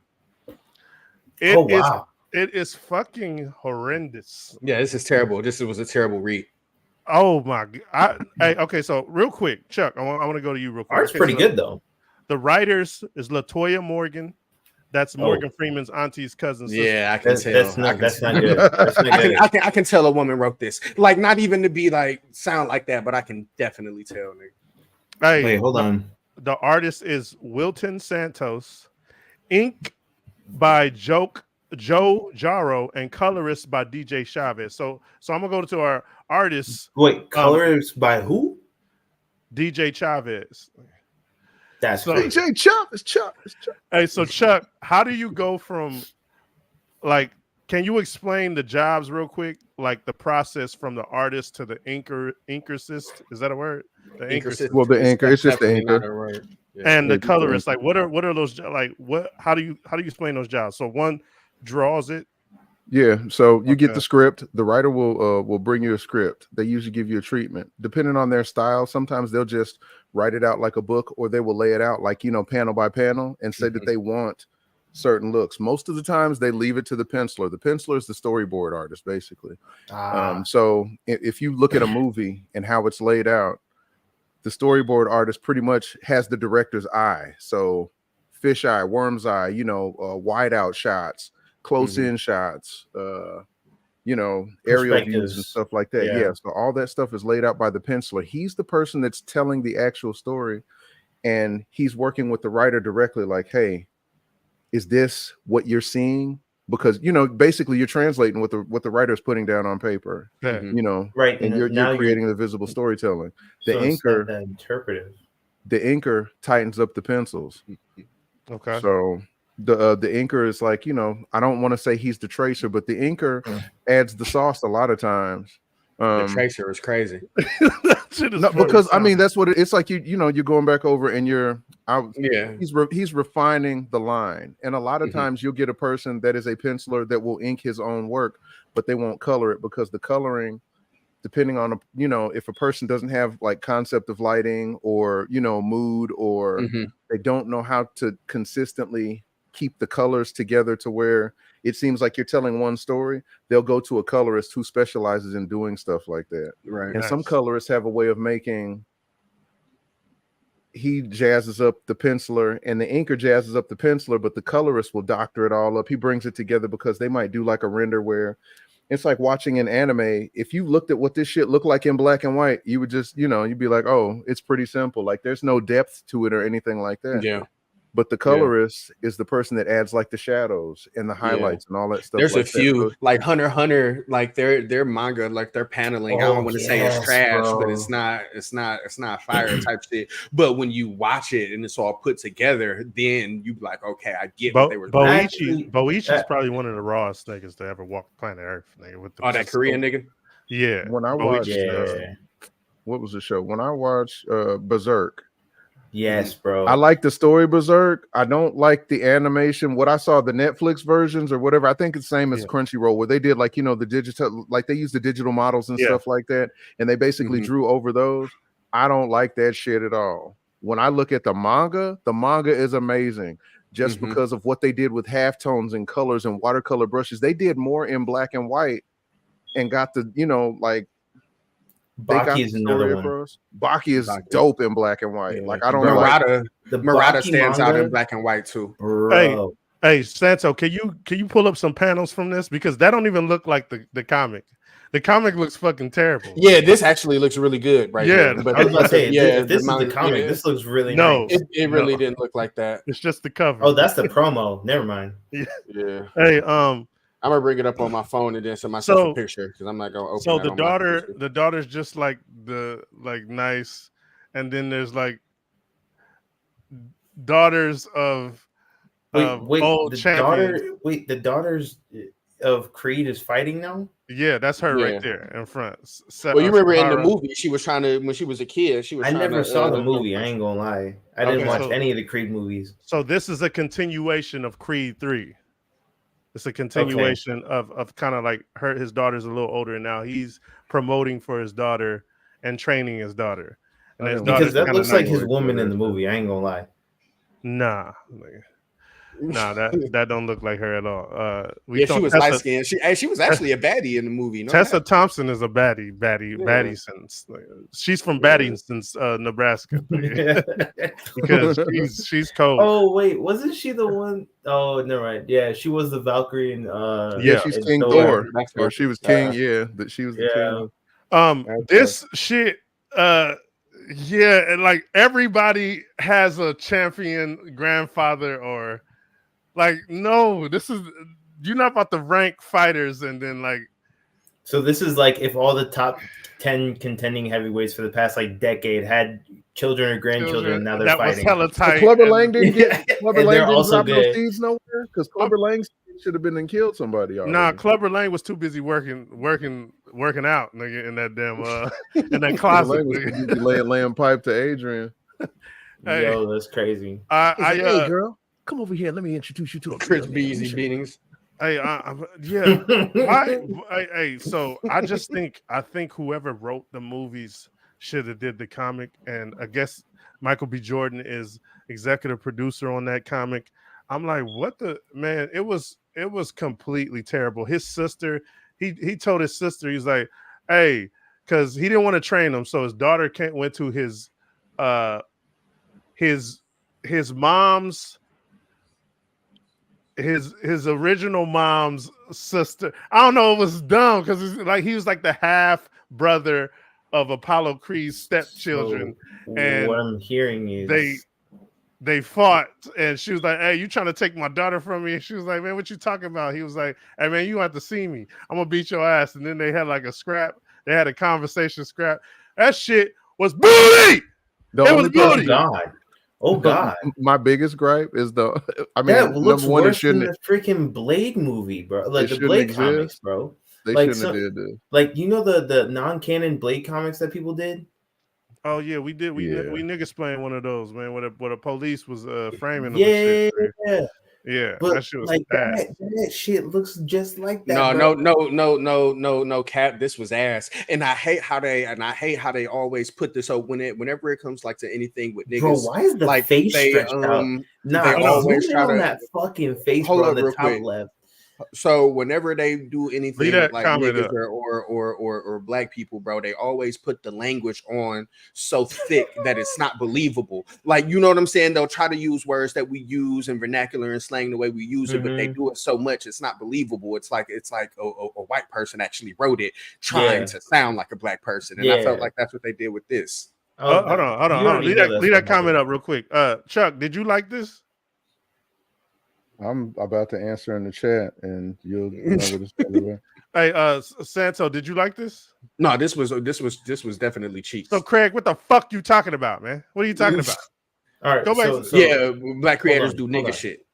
It is fucking horrendous. Yeah, this is terrible. This was a terrible read. Oh my god! Okay, so real quick, Chuck, I want to go to you real quick. Art's pretty good though. The writers is Latoya Morgan. That's Morgan Freeman's auntie's cousin. Sister. Yeah, I can tell. That's not good. That's not good. I can tell a woman wrote this. Like, not even to be like sound like that, but I can definitely tell. Hey, wait, hold on. The artist is Wilton Santos. Ink by Joe Jarro, and colorist by DJ Chavez. So I'm gonna go to our artists. Wait, colorist by who? DJ Chavez. That's DJ Chavez. Hey, so Chuck, how do you go from like? Can you explain the jobs real quick? Like the process from the artist to the inkercist. Is that a word? The inkercist. Well, the anchor. It's just the anchor. Yeah. And the colorist. Like, what are those? Like, what? How do you explain those jobs? So one draws it. Yeah. So you get the script. The writer will bring you a script. They usually give you a treatment depending on their style. Sometimes they'll just write it out like a book, or they will lay it out like, panel by panel and say that they want certain looks. Most of the times they leave it to the penciler. The penciler is the storyboard artist, basically. So if you look at a movie and how it's laid out, the storyboard artist pretty much has the director's eye. So fisheye, worm's eye, wide out shots, close in shots, aerial views and stuff like that. Yeah. So all that stuff is laid out by the penciler. He's the person that's telling the actual story, and he's working with the writer directly. Like, hey, is this what you're seeing? Because basically you're translating what the writer is putting down on paper. Right, and you're creating the visible storytelling. The inker, interpretive. The inker tightens up the pencils. Okay. So the inker is like, I don't want to say he's the tracer, but the inker adds the sauce a lot of times. The tracer is crazy. Because I mean, that's what it's like. You're going back over and he's refining the line, and a lot of times you'll get a person that is a penciler that will ink his own work, but they won't color it, because the coloring, depending on if a person doesn't have like concept of lighting or mood, or they don't know how to consistently keep the colors together to where it seems like you're telling one story, they'll go to a colorist who specializes in doing stuff like that. Right. And some colorists have a way of making he jazzes up the penciler and the inker jazzes up the penciler, but the colorist will doctor it all up. He brings it together because they might do like a render where it's like watching an anime. If you looked at what this shit looked like in black and white, you would just, you'd be like, oh, it's pretty simple. Like there's no depth to it or anything like that. Yeah. But the colorist is the person that adds like the shadows and the highlights and all that stuff. There's like a few that. like Hunter x Hunter, like their manga, like their paneling. I don't want to say it's trash, but it's not fire type shit. But when you watch it and it's all put together, then you be like, okay, I get what they were doing. Boichi's probably one of the rawest niggas to ever walk planet Earth, nigga. With the that Korean nigga. Yeah. When I watched, what was the show? When I watched Berserk. Yes, bro. I like the story Berserk. I don't like the animation. What I saw, the Netflix versions or whatever, I think it's the same as Crunchyroll, where they did like, the digital, like they use the digital models and stuff like that. And they basically drew over those. I don't like that shit at all. When I look at the manga is amazing just because of what they did with halftones and colors and watercolor brushes. They did more in black and white and got the, like, Baki is another one. Baki is dope in black and white. Like I don't Murata, know. Murata stands out in black and white too. Bro. Hey, Santo, can you pull up some panels from this because that don't even look like the comic. The comic looks fucking terrible. Yeah, this actually looks really good, right? Yeah, here. But I was about to say, if this is the comic, this looks really nice. It really didn't look like that. It's just the cover. Oh, that's the promo. Never mind. Yeah. Hey, I'm gonna bring it up on my phone and then send myself a picture because I'm not gonna open. So the daughter's just like nice, and then there's like daughters of old champions. The daughters of Creed is fighting now. Yeah, that's her right there in front. Well, you remember in the movie she was trying to when she was a kid. I never saw the movie. I ain't gonna lie. I didn't watch any of the Creed movies. So this is a continuation of Creed 3. It's a continuation of kind of like his daughter's a little older now. He's promoting for his daughter and training his daughter. And his because that looks like his woman in the movie. I ain't gonna lie. Nah, that don't look like her at all. She was light skinned. She was actually a baddie in the movie. Tessa Thompson is a baddie since she's from since Nebraska. Because she's cold. Oh wait, wasn't she the one? Oh, never mind. Yeah, she was the Valkyrie and she's King Thor. Or she was King. That she was the King. This shit. And like everybody has a champion grandfather or. Like, no, you're not about to rank fighters and then like. So this is like if all the top 10 contending heavyweights for the past like decade had children or grandchildren, and now they're fighting. Was hella tight. Clubber Lang didn't get Clubber Lang didn't drop no seeds nowhere because Clubber Lang should have been and killed somebody already. Nah, Clubber Lang was too busy working out, nigga, in that damn in that closet. Was busy laying pipe to Adrian. Hey, yo, that's crazy. Hey, girl. Come over here. Let me introduce you to a Chris Beasley beatings. Hey, so I think whoever wrote the movies should have did the comic, and I guess Michael B. Jordan is executive producer on that comic. I'm like, what the man? It was completely terrible. His sister, he told his sister, he's like, hey, because he didn't want to train him, so his daughter went to his mom's. His original mom's sister. I don't know. It was dumb because he was like the half brother of Apollo Creed's stepchildren. So and what I'm hearing is they fought, and she was like, "Hey, you trying to take my daughter from me?" And she was like, "Man, what you talking about?" He was like, "Hey, man, you have to see me. I'm gonna beat your ass." And then they had like a scrap. They had a conversation scrap. That shit was booty. It was booty. God. Oh God! My biggest gripe is that looks worse than the freaking Blade movie, bro. Like the Blade comics, bro. They shouldn't have did this. Like the non-canon Blade comics that people did. Oh yeah, we did. We niggas playing one of those, man. Where the police was framing them. Yeah, but that shit was ass. That shit looks just like that. No, Cap. This was ass, and I hate how they always put this. So whenever it comes like to anything with niggas, bro, why is the face stretched out? Nah, they always try to that fucking face on the top left. So whenever they do anything with like niggas up. or black people, bro, they always put the language on so thick that it's not believable. Like, you know what I'm saying? They'll try to use words that we use in vernacular and slang the way we use it, but they do it so much it's not believable. It's like a white person actually wrote it trying to sound like a black person, and I felt like that's what they did with this. Hold on. Leave that comment up real quick. Chuck, did you like this? I'm about to answer in the chat, and you'll know what it's about. Hey, Santo, did you like this? No, this was definitely cheap. So, Craig, what the fuck you talking about, man? What are you talking about? All right, go back. So, black creators do nigga shit.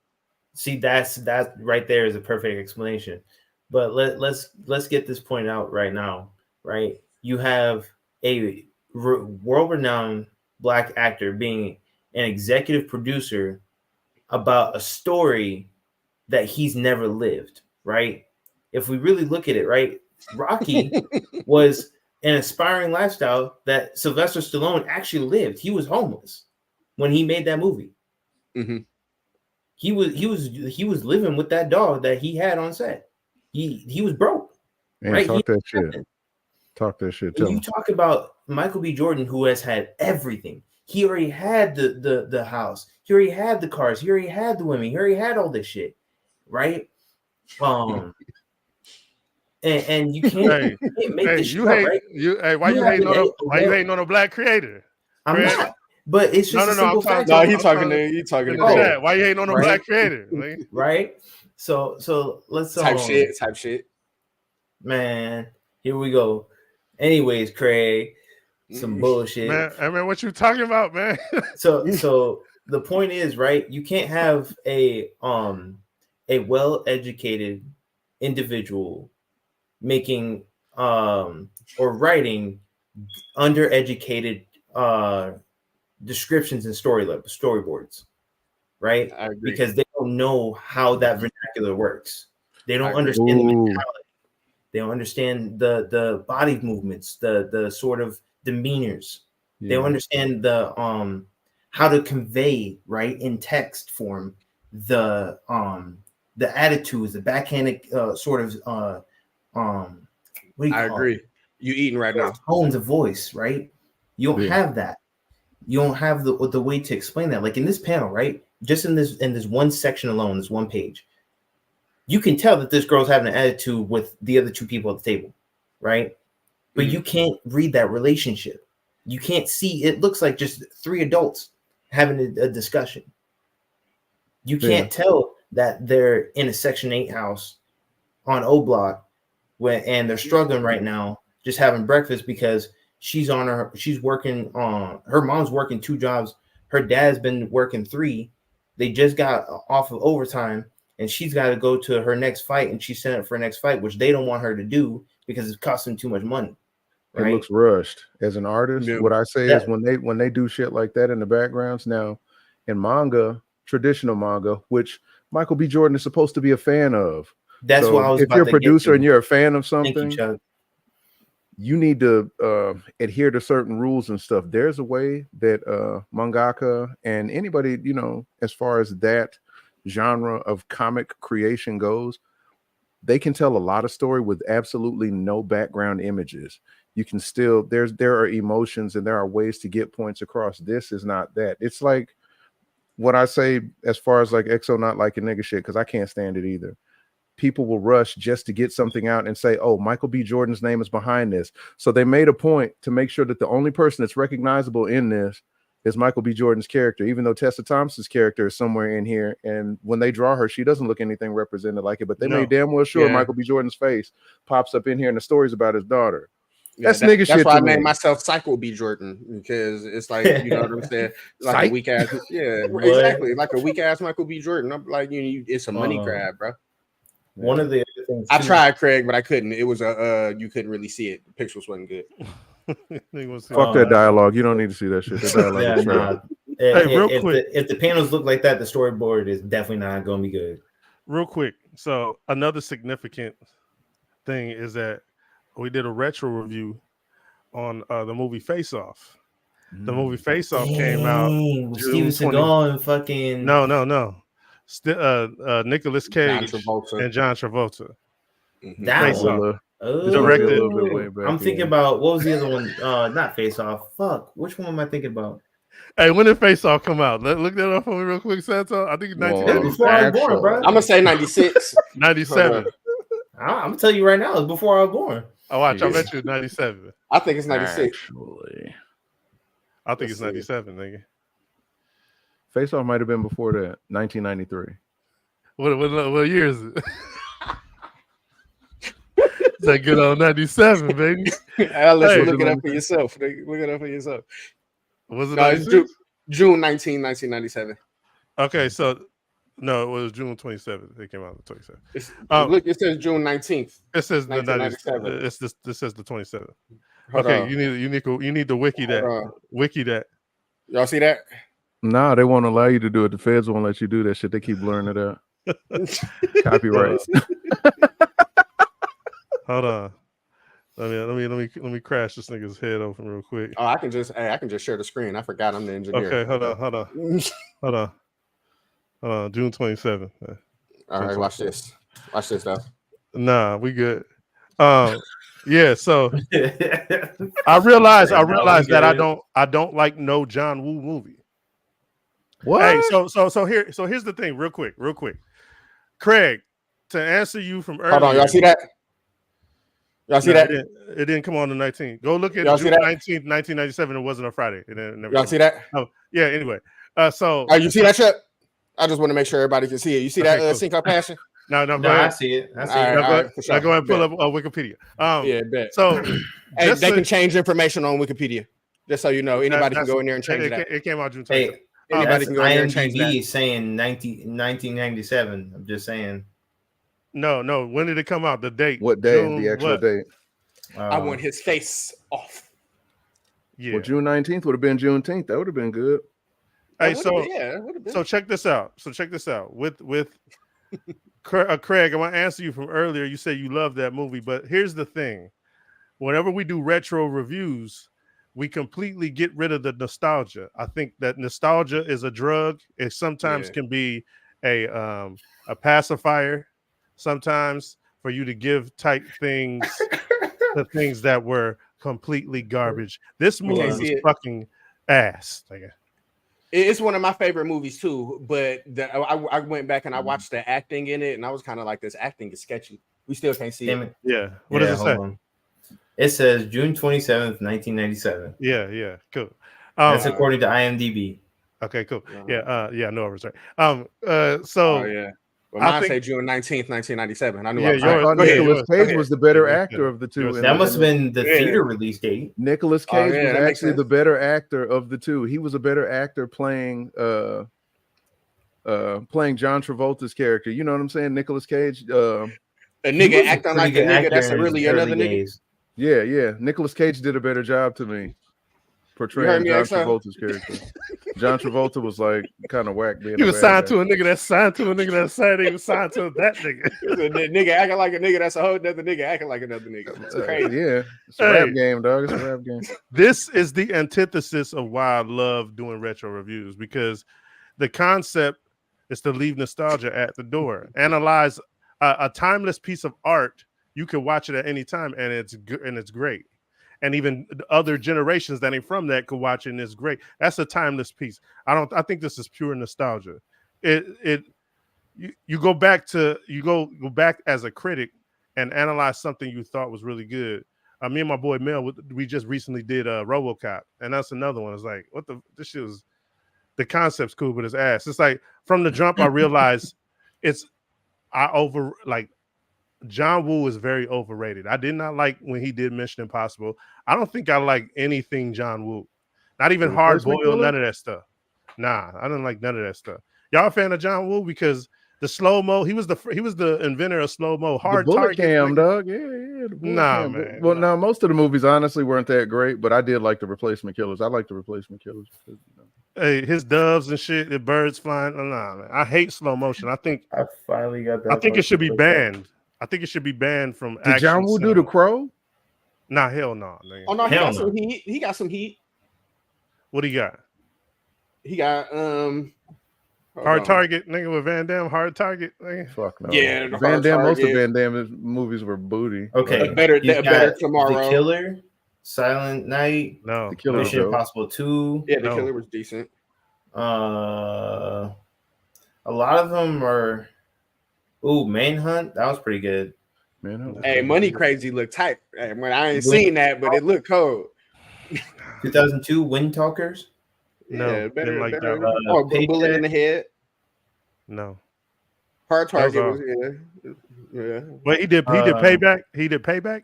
See, that right there is a perfect explanation. But let's get this point out right now. Right, you have a world-renowned black actor being an executive producer about a story that he's never lived, right? If we really look at it, right, Rocky was an aspiring lifestyle that Sylvester Stallone actually lived. He was homeless when he made that movie. Mm-hmm. He was living with that dog that he had on set. He was broke. Man, right? Talk that shit. Talk that shit. You talk about Michael B. Jordan, who has had everything. He already had the house. He already had the cars. He already had the women. He already had all this shit, right? And you can't, make this shit up, right? Why you hating on a black creator? I'm not. But it's just no. He's talking to why you hating on a black creator? Right. So let's type shit. Man, here we go. Anyways, Craig. Some bullshit, man. I mean, what you talking about, man? so the point is, right? You can't have a well-educated individual making or writing undereducated descriptions and storyboards, right? I agree. Because they don't know how that vernacular works. They don't understand the mentality. They don't understand the body movements, the sort of demeanors. They don't understand the how to convey, right, in text form the attitudes, the backhanded sort of what do you call I agree. You eating right now. Tones of voice, right? You don't have that. You don't have the way to explain that. Like in this panel, right? Just in this one section alone, this one page, you can tell that this girl's having an attitude with the other two people at the table, right? But you can't read that relationship. You can't see. It looks like just three adults having a discussion. You can't tell that they're in a Section 8 house on O Block, and they're struggling right now, just having breakfast because she's working on her mom's working 2 jobs. Her dad's been working 3. They just got off of overtime, and she's got to go to her next fight, and she's set up for her next fight, which they don't want her to do because it's costing too much money. Right? It looks rushed. As an artist, what I say is when they do shit like that in the backgrounds now, in manga, traditional manga, which Michael B. Jordan is supposed to be a fan of. That's why I was. If you're a producer and you're a fan of something, you need to adhere to certain rules and stuff. There's a way that mangaka and anybody, you know, as far as that genre of comic creation goes, they can tell a lot of story with absolutely no background images. You can still, there are emotions and there are ways to get points across. This is not that. It's like what I say as far as like EXO not liking nigga shit, because I can't stand it either. People will rush just to get something out and say, oh, Michael B. Jordan's name is behind this. So they made a point to make sure that the only person that's recognizable in this is Michael B. Jordan's character, even though Tessa Thompson's character is somewhere in here. And when they draw her, she doesn't look anything represented like it, but they made damn well sure Michael B. Jordan's face pops up in here and the story's about his daughter. That's nigga shit. That's why I named myself Psycho B. Jordan, because it's like, you know what I'm saying? Like a weak ass, exactly. Like a weak ass Michael B. Jordan. I'm like, it's a money grab, bro. One of the other things I tried, Craig, but I couldn't. It was you couldn't really see it. The pixels wasn't good. Fuck that dialogue. You don't need to see that shit. That dialogue if the panels look like that, the storyboard is definitely not going to be good. Real quick. So another significant thing is that we did a retro review on the movie Face Off. The movie Face Off came out Steven Seagal and fucking no. Nicolas Cage and John Travolta. That one. Directed. I'm thinking about what was the other one? Not Face Off. Fuck. Which one am I thinking about? Hey, when did Face Off come out? Look that up for me real quick, Santo. I think it's 1990. Before I was born, bro. I'm gonna say 96. 97. I'm gonna tell you right now, it's before I was born. Oh, watch. I bet you it's 97. I think it's 96. Actually, I think it's 97, nigga. Face Off might have been before that, 1993. What year is it? It's that good old 97, baby. Let's look it up for yourself. Look it up for yourself. Was it June 19, 1997? Okay, so no, it was June 27th. It came out on the 27th. Look, it says June 19th. It says the 97th. This says the 27th. Okay, you need to wiki that. Wiki that. Y'all see that? Nah, they won't allow you to do it. The feds won't let you do that shit. They keep blurring it out. Copyrights. Hold on. Let me crash this nigga's head open real quick. Oh, I can just share the screen. I forgot I'm the engineer. Okay, hold on. June 27th. All right, watch this. Watch this though. Nah, we good. Yeah, so I realized that I don't like no John Woo movie. What? Hey, so here's the thing, real quick. Craig, to answer you from earlier. Hold on, y'all see that? Y'all see that? It didn't come on the 19th. Go look at June 19th, 1997. It wasn't a Friday. Y'all see that? Oh, yeah, anyway. You see that shit? I just want to make sure everybody can see it. You see that cool. Sync Up Passion? No, I see it. Go ahead and pull up Wikipedia. Bet. So hey, they can change information on Wikipedia. Just so you know, anybody can go in there and change that. It came out June 20th. Anybody can go in there and change that. IMDb saying 1997. I'm just saying. No. When did it come out? The date? What day? The actual date? I want his face off. Yeah. Well, June 19th would have been Juneteenth. That would have been good. Hey, so check this out. With Craig, I want to answer you from earlier. You said you love that movie, but here's the thing: whenever we do retro reviews, we completely get rid of the nostalgia. I think that nostalgia is a drug. It sometimes can be a pacifier. Sometimes for you to give type things the things that were completely garbage. This movie was fucking ass. It's one of my favorite movies too, but I went back and I watched the acting in it, and I was kind of like, this acting is sketchy. We still can't see it. Yeah. What does it say? It says June 27th, 1997. Yeah, cool. That's according to IMDb. Okay, cool. Yeah, no, I was right. Well, mine say June 19th, 1997. I knew Nicolas Cage was the better actor of the two. That must have been the theater release date. Nicolas Cage was actually the better actor of the two. He was a better actor playing John Travolta's character. You know what I'm saying? Nicolas Cage. A nigga acting like a nigga that's really another nigga. Yeah. Nicolas Cage did a better job to me portraying John Travolta's character. John Travolta was like kind of whack. He was signed to a nigga that's signed to a nigga that's signed. He was signed to that nigga. Nigga acting like a nigga that's a whole other nigga acting like another nigga. It's crazy. It's a rap game, dog. It's a rap game. This is the antithesis of why I love doing retro reviews, because the concept is to leave nostalgia at the door. Analyze a timeless piece of art. You can watch it at any time, and it's great. And even other generations that ain't from that could watch it, and it's great. That's a timeless piece. I think this is pure nostalgia. You go back as a critic and analyze something you thought was really good. Me and my boy Mel, we just recently did RoboCop, and that's another one. It's like, this shit was, the concept's cool, but it's ass. It's like from the jump I realized John Woo is very overrated. I did not like when he did Mission Impossible. I don't think I like anything John Woo. Not even Hard Boiled, none of that stuff. Nah, I didn't like none of that stuff. Y'all a fan of John Woo? Because the slow-mo, he was the inventor of slow-mo. Hard bullet cam, dog. Yeah. Nah, man. Well, no, most of the movies honestly weren't that great, but I did like the Replacement Killers. I like the Replacement Killers. Hey, his doves and shit, the birds flying. Nah, man. I hate slow motion. I think I finally got that. I think it should be banned. I think it should be banned from. Did John Woo do The Crow? Nah, hell no. Oh no, he got some heat. He got some heat. What he got? He got Hard Target, nigga, with Van Damme. Hard Target, nigga. Fuck no. Yeah, Van Damme. Most of Van Damme's movies were booty. Okay, better tomorrow. The Killer, Silent Night. No, The Killer, Mission Impossible 2. Yeah, The Killer was decent. A lot of them are. Ooh, Manhunt. That was pretty good. Manhunt. Hey, Money Crazy looked tight. Hey, when I ain't seen that, but it looked cold. 2002, Wind Talkers. No, yeah, better. like better. that. Bullet in the head. No. Hard Target was yeah. Well, he did Payback. He did Payback.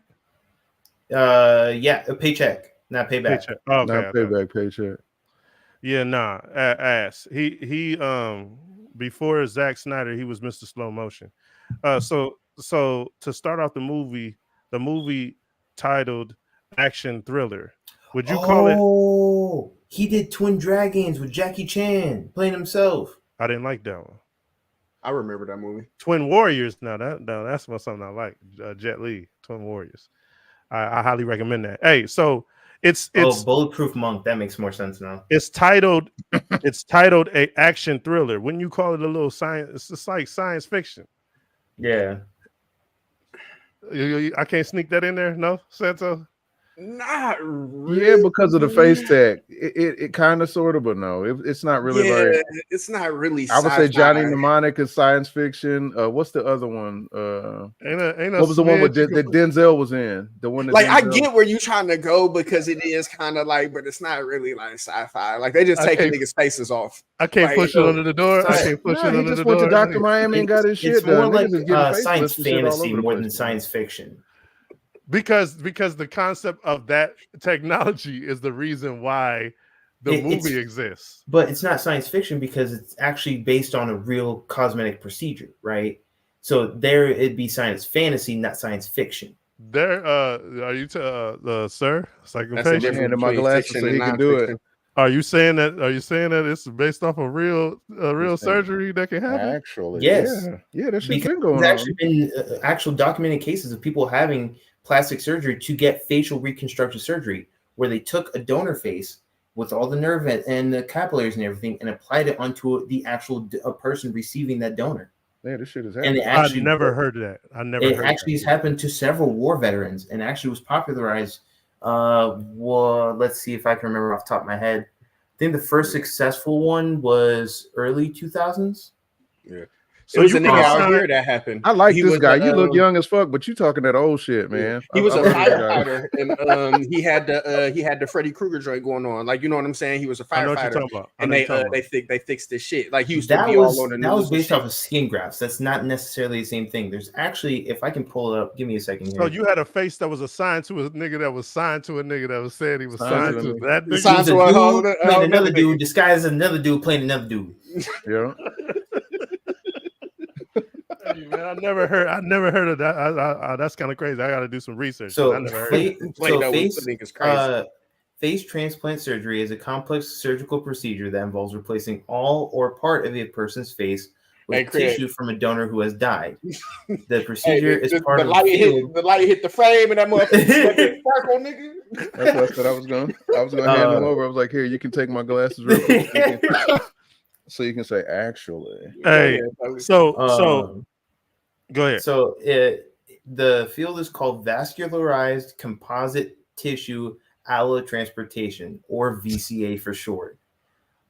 Yeah, a Paycheck, not Payback. Paycheck. Oh, okay, not Payback. Paycheck. Yeah, nah, ass. He before Zack Snyder, he was Mr. Slow Motion. So to start off the movie titled Action Thriller. Would you call it? Oh, he did Twin Dragons with Jackie Chan playing himself. I didn't like that one. I remember that movie. Twin Warriors. That's something I like. Jet Li, Twin Warriors. I highly recommend that. Hey, so it's Bulletproof Monk. That makes more sense now. It's titled a action thriller. Wouldn't you call it a little science? It's just like science fiction. Yeah. I can't sneak that in there. No, Santo. Not really. Yeah, because of the face tag. It kind of sort of, but no, it's not really like. It's not really. I would say Johnny Mnemonic is science fiction. What's the other one? What was the one with that Denzel was in? The one that I get where you're trying to go because it is kind of like, but it's not really like sci-fi. Like they just take niggas' faces off. I can't push it under the door. I can't push it under the door. He just went to Dr. Miami and got his shit done. It's more like science fantasy more than science fiction. Because the concept of that technology is the reason why the movie exists. But it's not science fiction because it's actually based on a real cosmetic procedure, right? So there it'd be science fantasy, not science fiction. There, are you sir? That's handing my glasses so he can do it. Are you saying that it's based off a real surgery that can happen? Actually, yes, yeah, that shit's been going on. There's actually been actual documented cases of people having plastic surgery to get facial reconstructive surgery, where they took a donor face with all the nerve and the capillaries and everything, and applied it onto the actual person receiving that donor. Yeah, this shit is happening. And I've never heard of that. It actually has happened to several war veterans, and actually was popularized. Well, let's see if I can remember off the top of my head. I think the first successful one was early 2000s. Yeah. So it was a nigga out here that happened. I like this guy. You look young as fuck, but you talking that old shit, man. He was a firefighter, and he had the Freddy Krueger joint going on. Like, you know what I'm saying? He was a firefighter, and they fixed this shit. Like he used to be all on the news. That was based off of skin grafts. That's not necessarily the same thing. There's actually, if I can pull it up, give me a second here. So you had a face that was assigned to a nigga that was signed to a nigga that was said he was signed to that nigga. Signed to another dude, disguised as another dude playing another dude. Yeah. Man, I never heard of that. That's kind of crazy. I got to do some research. So, I never heard face transplant surgery is a complex surgical procedure that involves replacing all or part of a person's face with tissue from a donor who has died. The procedure is part of the field. The light hit the frame and that motherfucker sparkle, nigga. That's what I said I was going to hand him over. I was like, here, you can take my glasses real quick. So you can say, actually. Hey, so go ahead. So the field is called vascularized composite tissue allotransplantation, or VCA for short.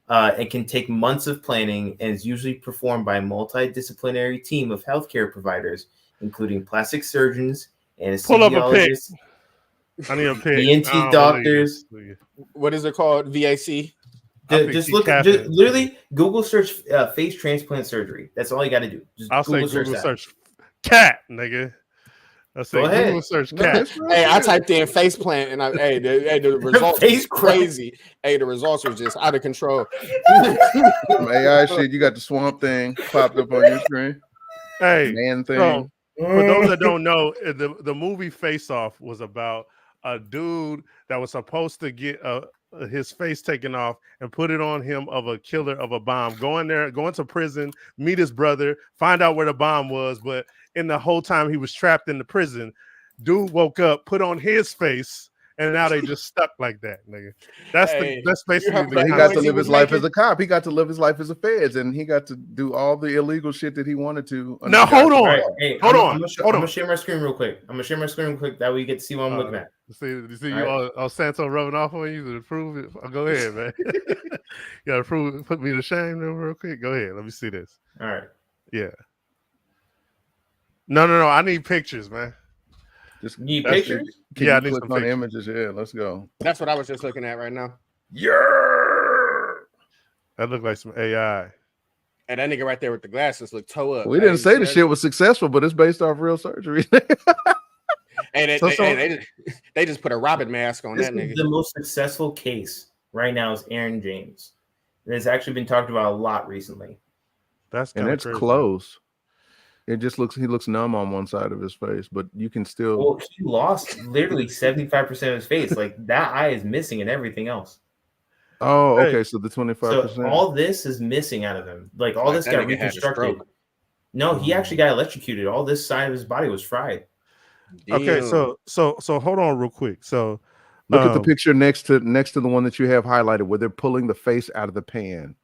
It can take months of planning and is usually performed by a multidisciplinary team of healthcare providers, including plastic surgeons, anesthesiologists, ENT doctors. What is it called? VAC? Just literally Google search face transplant surgery. That's all you got to do. I'll say Google search cat, nigga. I say Google search cat. Hey, I typed in face plant and the results is crazy. Hey, the results are just out of control. Some AI shit. You got the swamp thing popped up on your screen. Hey, man thing. For those that don't know, the movie Face Off was about a dude that was supposed to get his face taken off and put it on him of a killer of a bomb. Going to prison, meet his brother, find out where the bomb was, but in the whole time he was trapped in the prison, dude woke up, put on his face, and now they just stuck like that, nigga. That's basically the he got to live his life as a cop. He got to live his life as a feds, and he got to do all the illegal shit that he wanted to. Now hold on, hold on. I'm gonna share my screen real quick. That way you get to see what I'm looking at. You see all Santo rubbing off on you to prove it. Go ahead, man. You gotta put me to shame real quick. Go ahead. Let me see this. All right. Yeah. No. I need pictures, man. Just need pictures? Yeah, I need some on images. Yeah, let's go. That's what I was just looking at right now. Yeah. That looked like some AI. And that nigga right there with the glasses looked toe up. We didn't say the shit was successful, but it's based off real surgery. And they just put a Robin mask on that nigga. The most successful case right now is Aaron James. And it's actually been talked about a lot recently. That's close. It just he looks numb on one side of his face, but you can still. Well, he lost literally 75% of his face. Like that eye is missing and everything else. Oh, okay. So the 25%. So all this is missing out of him. Like all this got reconstructed. No, he actually got electrocuted. All this side of his body was fried. Damn. Okay, so hold on real quick. So look at the picture next to the one that you have highlighted where they're pulling the face out of the pan.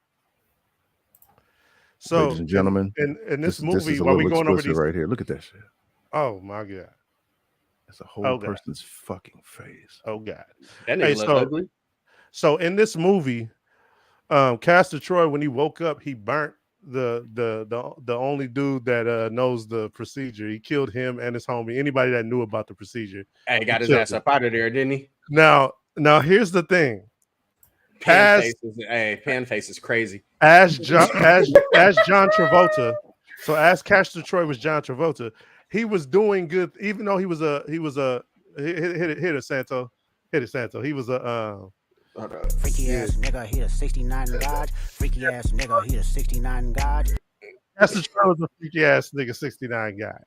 So, ladies and gentlemen, in this movie, while we going over these right here, look at that shit. Oh my god, it's a whole person's fucking face. Oh god, that nigga look ugly. So in this movie, Castor Troy, when he woke up, he burnt the only dude that knows the procedure. He killed him and his homie. Anybody that knew about the procedure. Hey, got his ass up out of there, didn't he? Now here's the thing. Pan face is crazy. As John Travolta, so as Castor Troy was John Travolta, he was doing good, even though he was a hit it Santo. He was a freaky ass nigga, he a 69 God. Freaky ass nigga, he a 69 God. Castor Troy was a freaky ass nigga, 69 guy.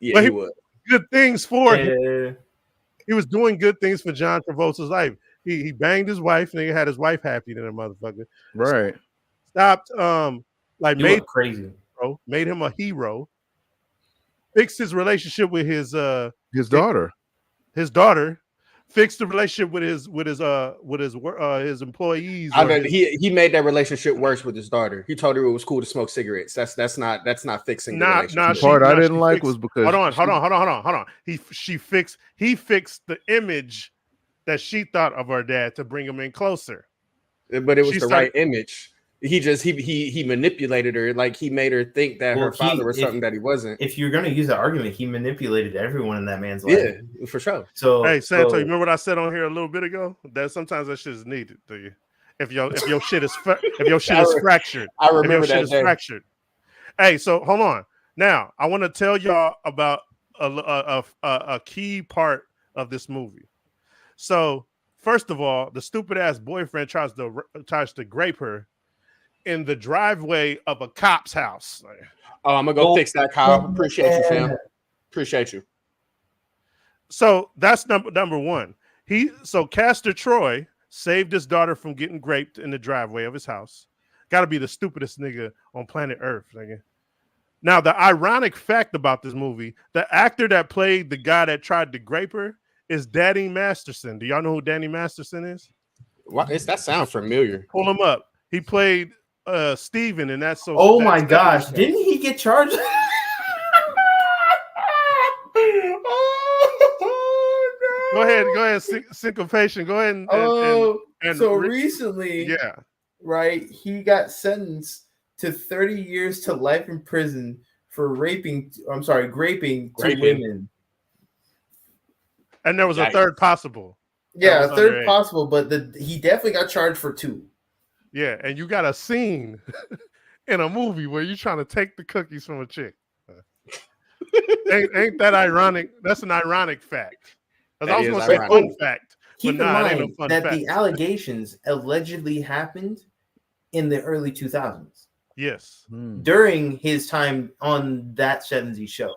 Yeah, but he was good things for him. He was doing good things for John Travolta's life. He banged his wife, nigga, had his wife happy than a motherfucker. Right. Stopped made crazy, bro, made him a hero. Fixed his relationship with his daughter. His daughter fixed the relationship with his employees. He made that relationship worse with his daughter. He told her it was cool to smoke cigarettes. That's not fixing the relationship. The part I didn't like was because hold on. He fixed the image that she thought of her dad to bring him in closer. But it was right image. He manipulated her, like he made her think that her father was something that he wasn't. If you're gonna use the argument, he manipulated everyone in that man's life. Yeah, for sure. So hey, Santo, you remember what I said on here a little bit ago? That sometimes that shit is needed, do you? If your shit is fractured. I remember that day. Fractured. Hey, so hold on. Now I want to tell y'all about a key part of this movie. So first of all, the stupid ass boyfriend tries to grape her in the driveway of a cop's house. Oh, I'm gonna go fix that, Kyle. Appreciate you, fam. Appreciate you. So that's number one. So Castor Troy saved his daughter from getting raped in the driveway of his house. Got to be the stupidest nigga on planet Earth, nigga. Now, the ironic fact about this movie, the actor that played the guy that tried to grape her is Danny Masterson. Do y'all know who Danny Masterson is? That sounds familiar. Pull him up. He played Steven, and that's so. Oh my gosh! Didn't he get charged? Go ahead, syncopation. Go ahead and recently, yeah, right. He got sentenced to 30 years to life in prison for graping two women. And there was a third possible. Yeah, a third possible, but he definitely got charged for 2. Yeah, and you got a scene in a movie where you're trying to take the cookies from a chick. ain't that ironic? That's an ironic fact. I was going to say fun fact. Keep in mind that the allegations allegedly happened in the early 2000s. Yes. During his time on that 70s show.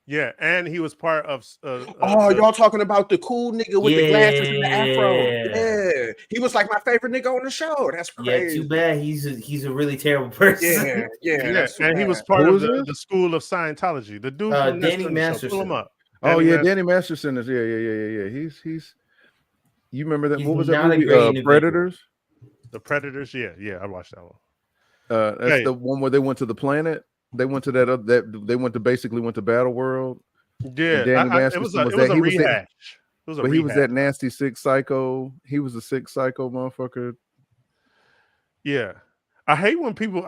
Yeah, and he was part of. Y'all talking about the cool nigga with the glasses and the afro? Yeah, he was like my favorite nigga on the show. That's crazy. Yeah, too bad he's a really terrible person. Yeah. And he was part of the school of Scientology. The dude, Danny Masterson. Pull him up. Danny Masterson is yeah. You remember that? What was that movie? Predators. The Predators. Yeah, I watched that one. That's the one where they went to the planet. They went to that they went to Battle World. Yeah, Danny Masterson it was a rehash. He was that nasty sick psycho. He was a sick psycho motherfucker. Yeah. I hate when people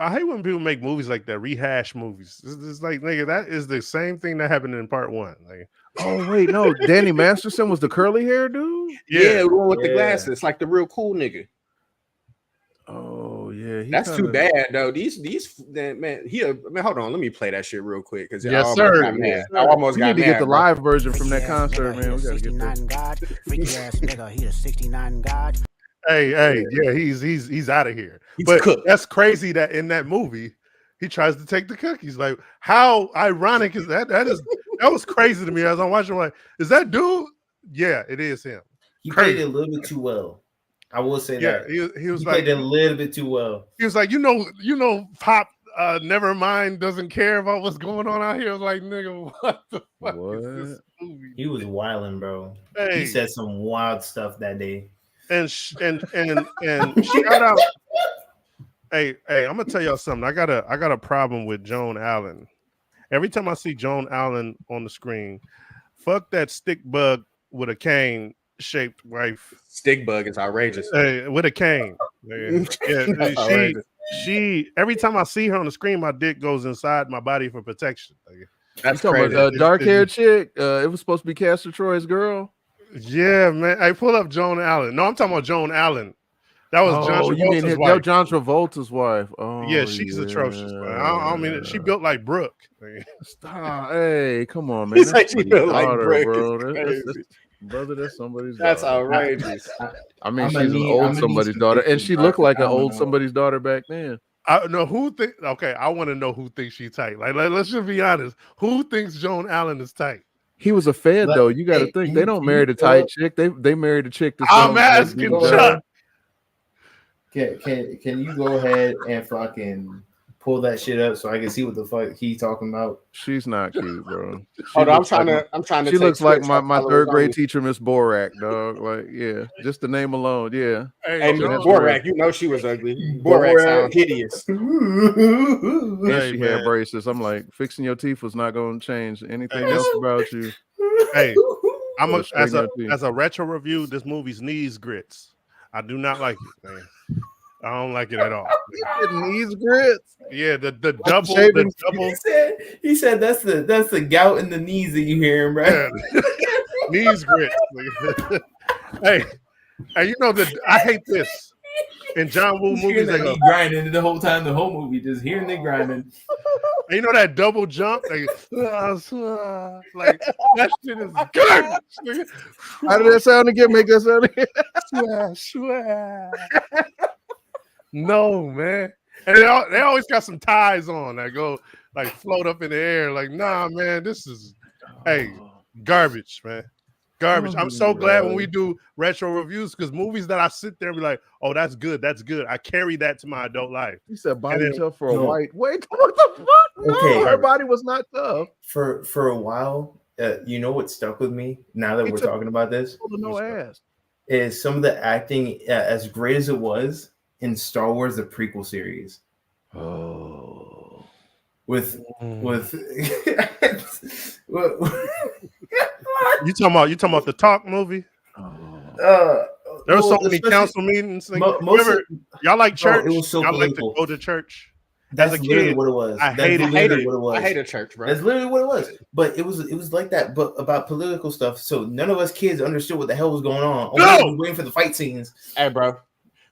make movies like that, rehash movies. It's like, nigga, that is the same thing that happened in part 1. Like, oh wait, no, Danny Masterson was the curly hair dude. Yeah, the one with the glasses, like the real cool nigga. Oh yeah, that's too bad though. These man, hold on, let me play that shit real quick because yes, sir. I almost got mad. We need to get the live version from that concert, man. We gotta get God, freaky ass nigga, he a 69 God. Hey, yeah, he's out of here. But that's crazy that in that movie he tries to take the cookies. Like, how ironic is that? That was crazy to me as I'm watching. I'm like, is that dude? Yeah, it is him. He played it a little bit too well. I will say that. He was he like, played it a little bit too well. He was like, you know, Pop. Never mind, doesn't care about what's going on out here. I was like, nigga, what the fuck is this movie? He was wilding, bro. Hey. He said some wild stuff that day. And shout out. Hey, I'm gonna tell y'all something. I got a problem with Joan Allen. Every time I see Joan Allen on the screen, fuck that stick bug with a cane shaped wife. Stick bug is outrageous. Hey, with a cane. Yeah, she every time I see her on the screen, my dick goes inside my body for protection. That's crazy. Dark haired chick. It was supposed to be Castor Troy's girl. Yeah, man. I pull up Joan Allen. No, I'm talking about Joan Allen. That was John Travolta's wife. John Travolta's wife. Oh, yeah, she's atrocious. Man. I don't mean it. She built like Brooke. Stop. Hey, come on, man. He's like she built like Brooke, bro. Brother, that's somebody's daughter. That's outrageous. I mean, she's an old somebody's daughter, and she looked like an old somebody's daughter back then. I know who think. Okay, I want to know who thinks she's tight. Like, let's just be honest. Who thinks Joan Allen is tight? He was a Fed though. You got to think they don't marry the tight chick. They married a chick. I'm asking Chuck. Can you go ahead and fucking pull that shit up so I can see what the fuck he's talking about? She's not cute, bro. Hold on, I'm trying to. She looks like my third grade teacher, Miss Borak, dog. Like, yeah, just the name alone, yeah. Hey, Borak, you know she was ugly. Borak sounds hideous. And she had braces. I'm like, fixing your teeth was not going to change anything else about you. Hey, as a retro review, this movie's knees grits. I do not like it, man. I don't like it at all. Knees grits. Yeah, the double. He said that's the gout in the knees that you hear him, right? Yeah. Knees grits. Hey, you know that I hate this. In John Woo movies, they go grinding the whole time. The whole movie just hearing they grinding. And you know that double jump, like that shit is good. How did that sound again? Make that sound again. No, man. And they always got some ties on that go like float up in the air. Like, nah, man, this is garbage, man. Garbage. I'm so glad when we do retro reviews because movies that I sit there and be like, oh, that's good. That's good. I carry that to my adult life. You said body tough for a white. Wait, what the fuck? No, okay, her body was not tough. For a while, you know what stuck with me now that we're talking about this? No ass. Is some of the acting as great as it was in Star Wars, the prequel series. Oh. With You talking about the Talk movie? There were so many council meetings. Y'all like church? Bro, it was so y'all political. Like to go to church? That's literally what it was. I hated what it was. I hated church, bro. That's literally what it was. But it was like that, but about political stuff. So none of us kids understood what the hell was going on. We were waiting for the fight scenes. Hey, bro.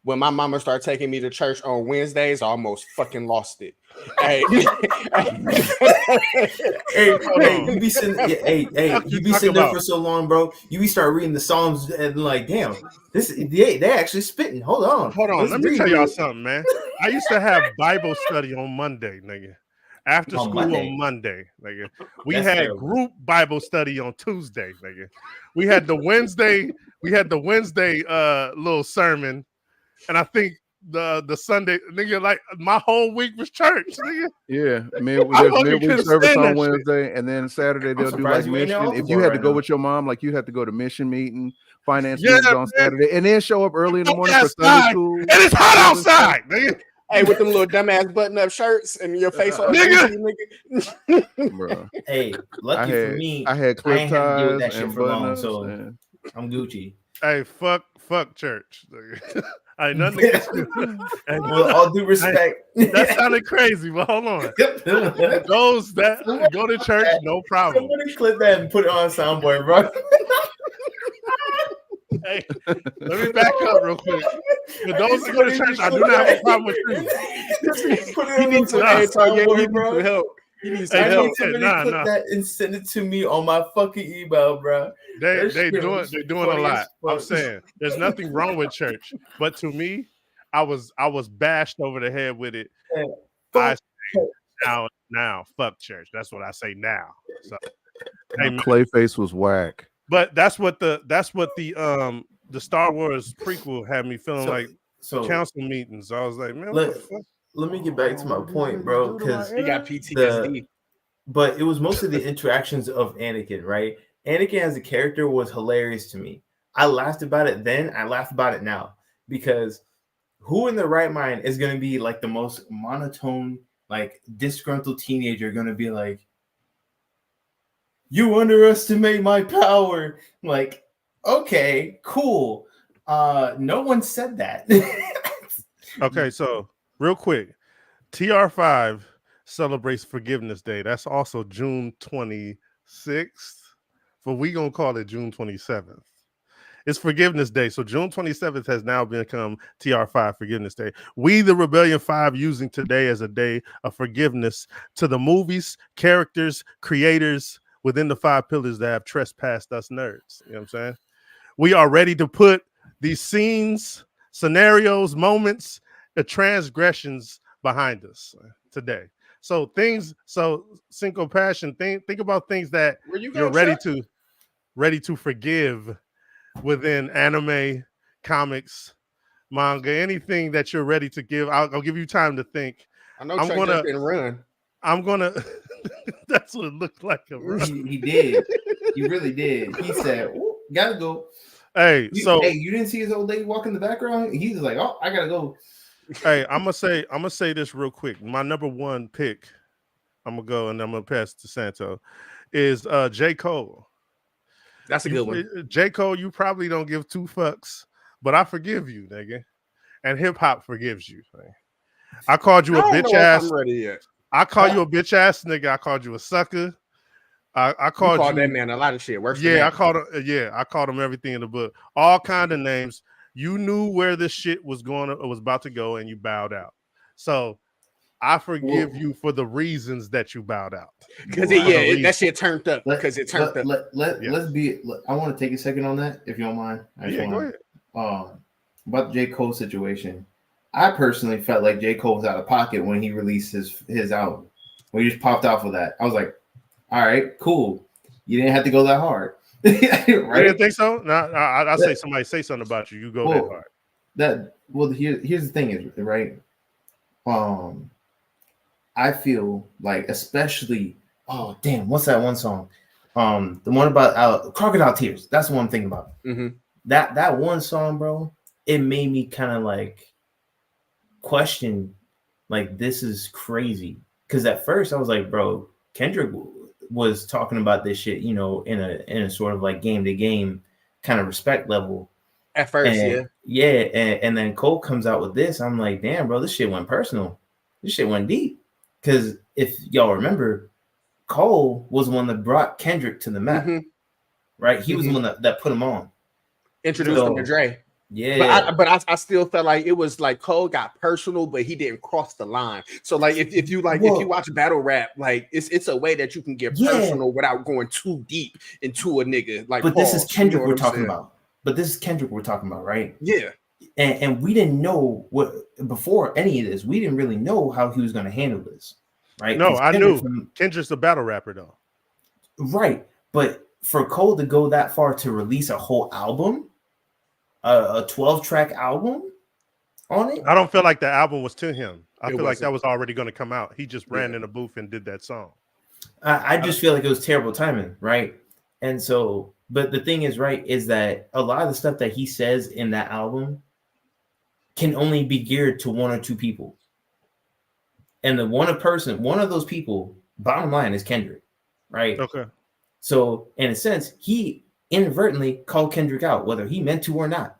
When my mama started taking me to church on Wednesdays, I almost fucking lost it. Hey, you be sitting there for so long, bro. You be start reading the Psalms and like, damn, they actually spitting. Hold on. Let me tell y'all something, man. I used to have Bible study on Monday, nigga. After school on Monday, nigga. We had group Bible study on Tuesday, nigga. We had the Wednesday little sermon. And I think the Sunday, nigga. Like my whole week was church, nigga. Yeah, there's midweek service on Wednesday, and then Saturday they'll do like mission. If you had to go with your mom, like you had to go to mission meeting, finance meetings on Saturday, and then show up erbly in the morning for Sunday school. And it's hot outside, nigga. Hey, with them little dumbass button-up shirts and your face all nigga. Bro. Hey, lucky for me, I had clip ties that shit and for long, so and... I'm Gucci. Hey, fuck church. I ain't nothing against you. With all due respect, that sounded crazy, but hold on. Those that go to church, no problem. Somebody clip that and put it on soundboard, bro. Hey, let me back up real quick. For those that go to church, I do not have a problem with you. He needs some help. He needs some help. Somebody clip that and send it to me on my fucking email, bro. They're doing a lot. I'm saying there's nothing wrong with church, but to me, I was bashed over the head with it. I say now, fuck church. That's what I say now. So, hey, Clayface was whack. But that's what the Star Wars prequel had me feeling like. So council meetings. I was like, man, what the fuck? Let me get back to my point, bro, because he got PTSD. But it was mostly the interactions of Anakin, right? Anakin as a character was hilarious to me. I laughed about it then. I laugh about it now because who in their right mind is going to be like the most monotone, like disgruntled teenager going to be like, you underestimate my power. Like, okay, cool. No one said that. Okay, so real quick, TR5 celebrates Forgiveness Day. That's also June 26th, but we gonna call it June 27th. It's Forgiveness Day, so June 27th has now become TR5 Forgiveness Day. We, the Rebellion 5, using today as a day of forgiveness to the movies, characters, creators within the 5 pillars that have trespassed us nerds. You know what I'm saying? We are ready to put these scenes, scenarios, moments, the transgressions behind us today. So Cinco Passion, think about things that you're ready to forgive within anime, comics, manga, anything that you're ready to give. I'll give you time to think. I know Chuck just didn't run. I'm gonna that's what it looked like. He did. He really did. He said, gotta go. Hey, you didn't see his old lady walk in the background? He's like, oh, I gotta go. Hey, I'm gonna say this real quick. My number one pick, I'm gonna go and I'm gonna pass to Santo, is J. Cole. That's a good one. J. Cole, you probably don't give 2 fucks, but I forgive you, nigga. And hip hop forgives you. I called you a bitch ass. I'm ready yet. I call you a bitch ass nigga. I called you a sucker. I called you that man a lot of shit. I called him everything in the book. All kind of names. You knew where this shit was about to go, and you bowed out. So I forgive you for the reasons that you bowed out. Because that shit turned up. Because it turned up. Let's be. I want to take a second on that, if you don't mind. Go ahead. About the J. Cole situation, I personally felt like J. Cole was out of pocket when he released his album. When he just popped off of that, I was like, all right, cool. You didn't have to go that hard. Right? You didn't think so? No, I say somebody say something about you. You go that hard. Here's the thing is, right? I feel like, especially, oh damn, what's that one song? The one about Crocodile Tears. That's the one I'm thinking about. Mm-hmm. That one song, bro, it made me kind of like question, like, this is crazy. Because at first I was like, bro, Kendrick was talking about this shit, in a sort of like game to game kind of respect level. At first, and then Cole comes out with this. I'm like, damn, bro, this shit went personal. This shit went deep. Because if y'all remember, Cole was the one that brought Kendrick to the map, right? He was the one that put him on, introduced him to Dre. Yeah, but I still felt like it was like Cole got personal, but he didn't cross the line. So like if you watch battle rap, like it's a way that you can get personal without going too deep into a nigga. Like, but this is Kendrick we're talking about. But this is Kendrick we're talking about, right? Yeah. And we didn't know before any of this. We didn't really know how he was going to handle this, right? No, I knew Kendrick's a battle rapper though, right? But for Cole to go that far to release a whole album, a 12-track album, on it. I don't feel like the album was to him. I feel like that was already going to come out. He just ran in a booth and did that song. I just feel like it was terrible timing, right? And so, but the thing is, right, is that a lot of the stuff that he says in that album can only be geared to one or two people. And one of those people, bottom line, is Kendrick, right? Okay. So in a sense, he inadvertently called Kendrick out, whether he meant to or not.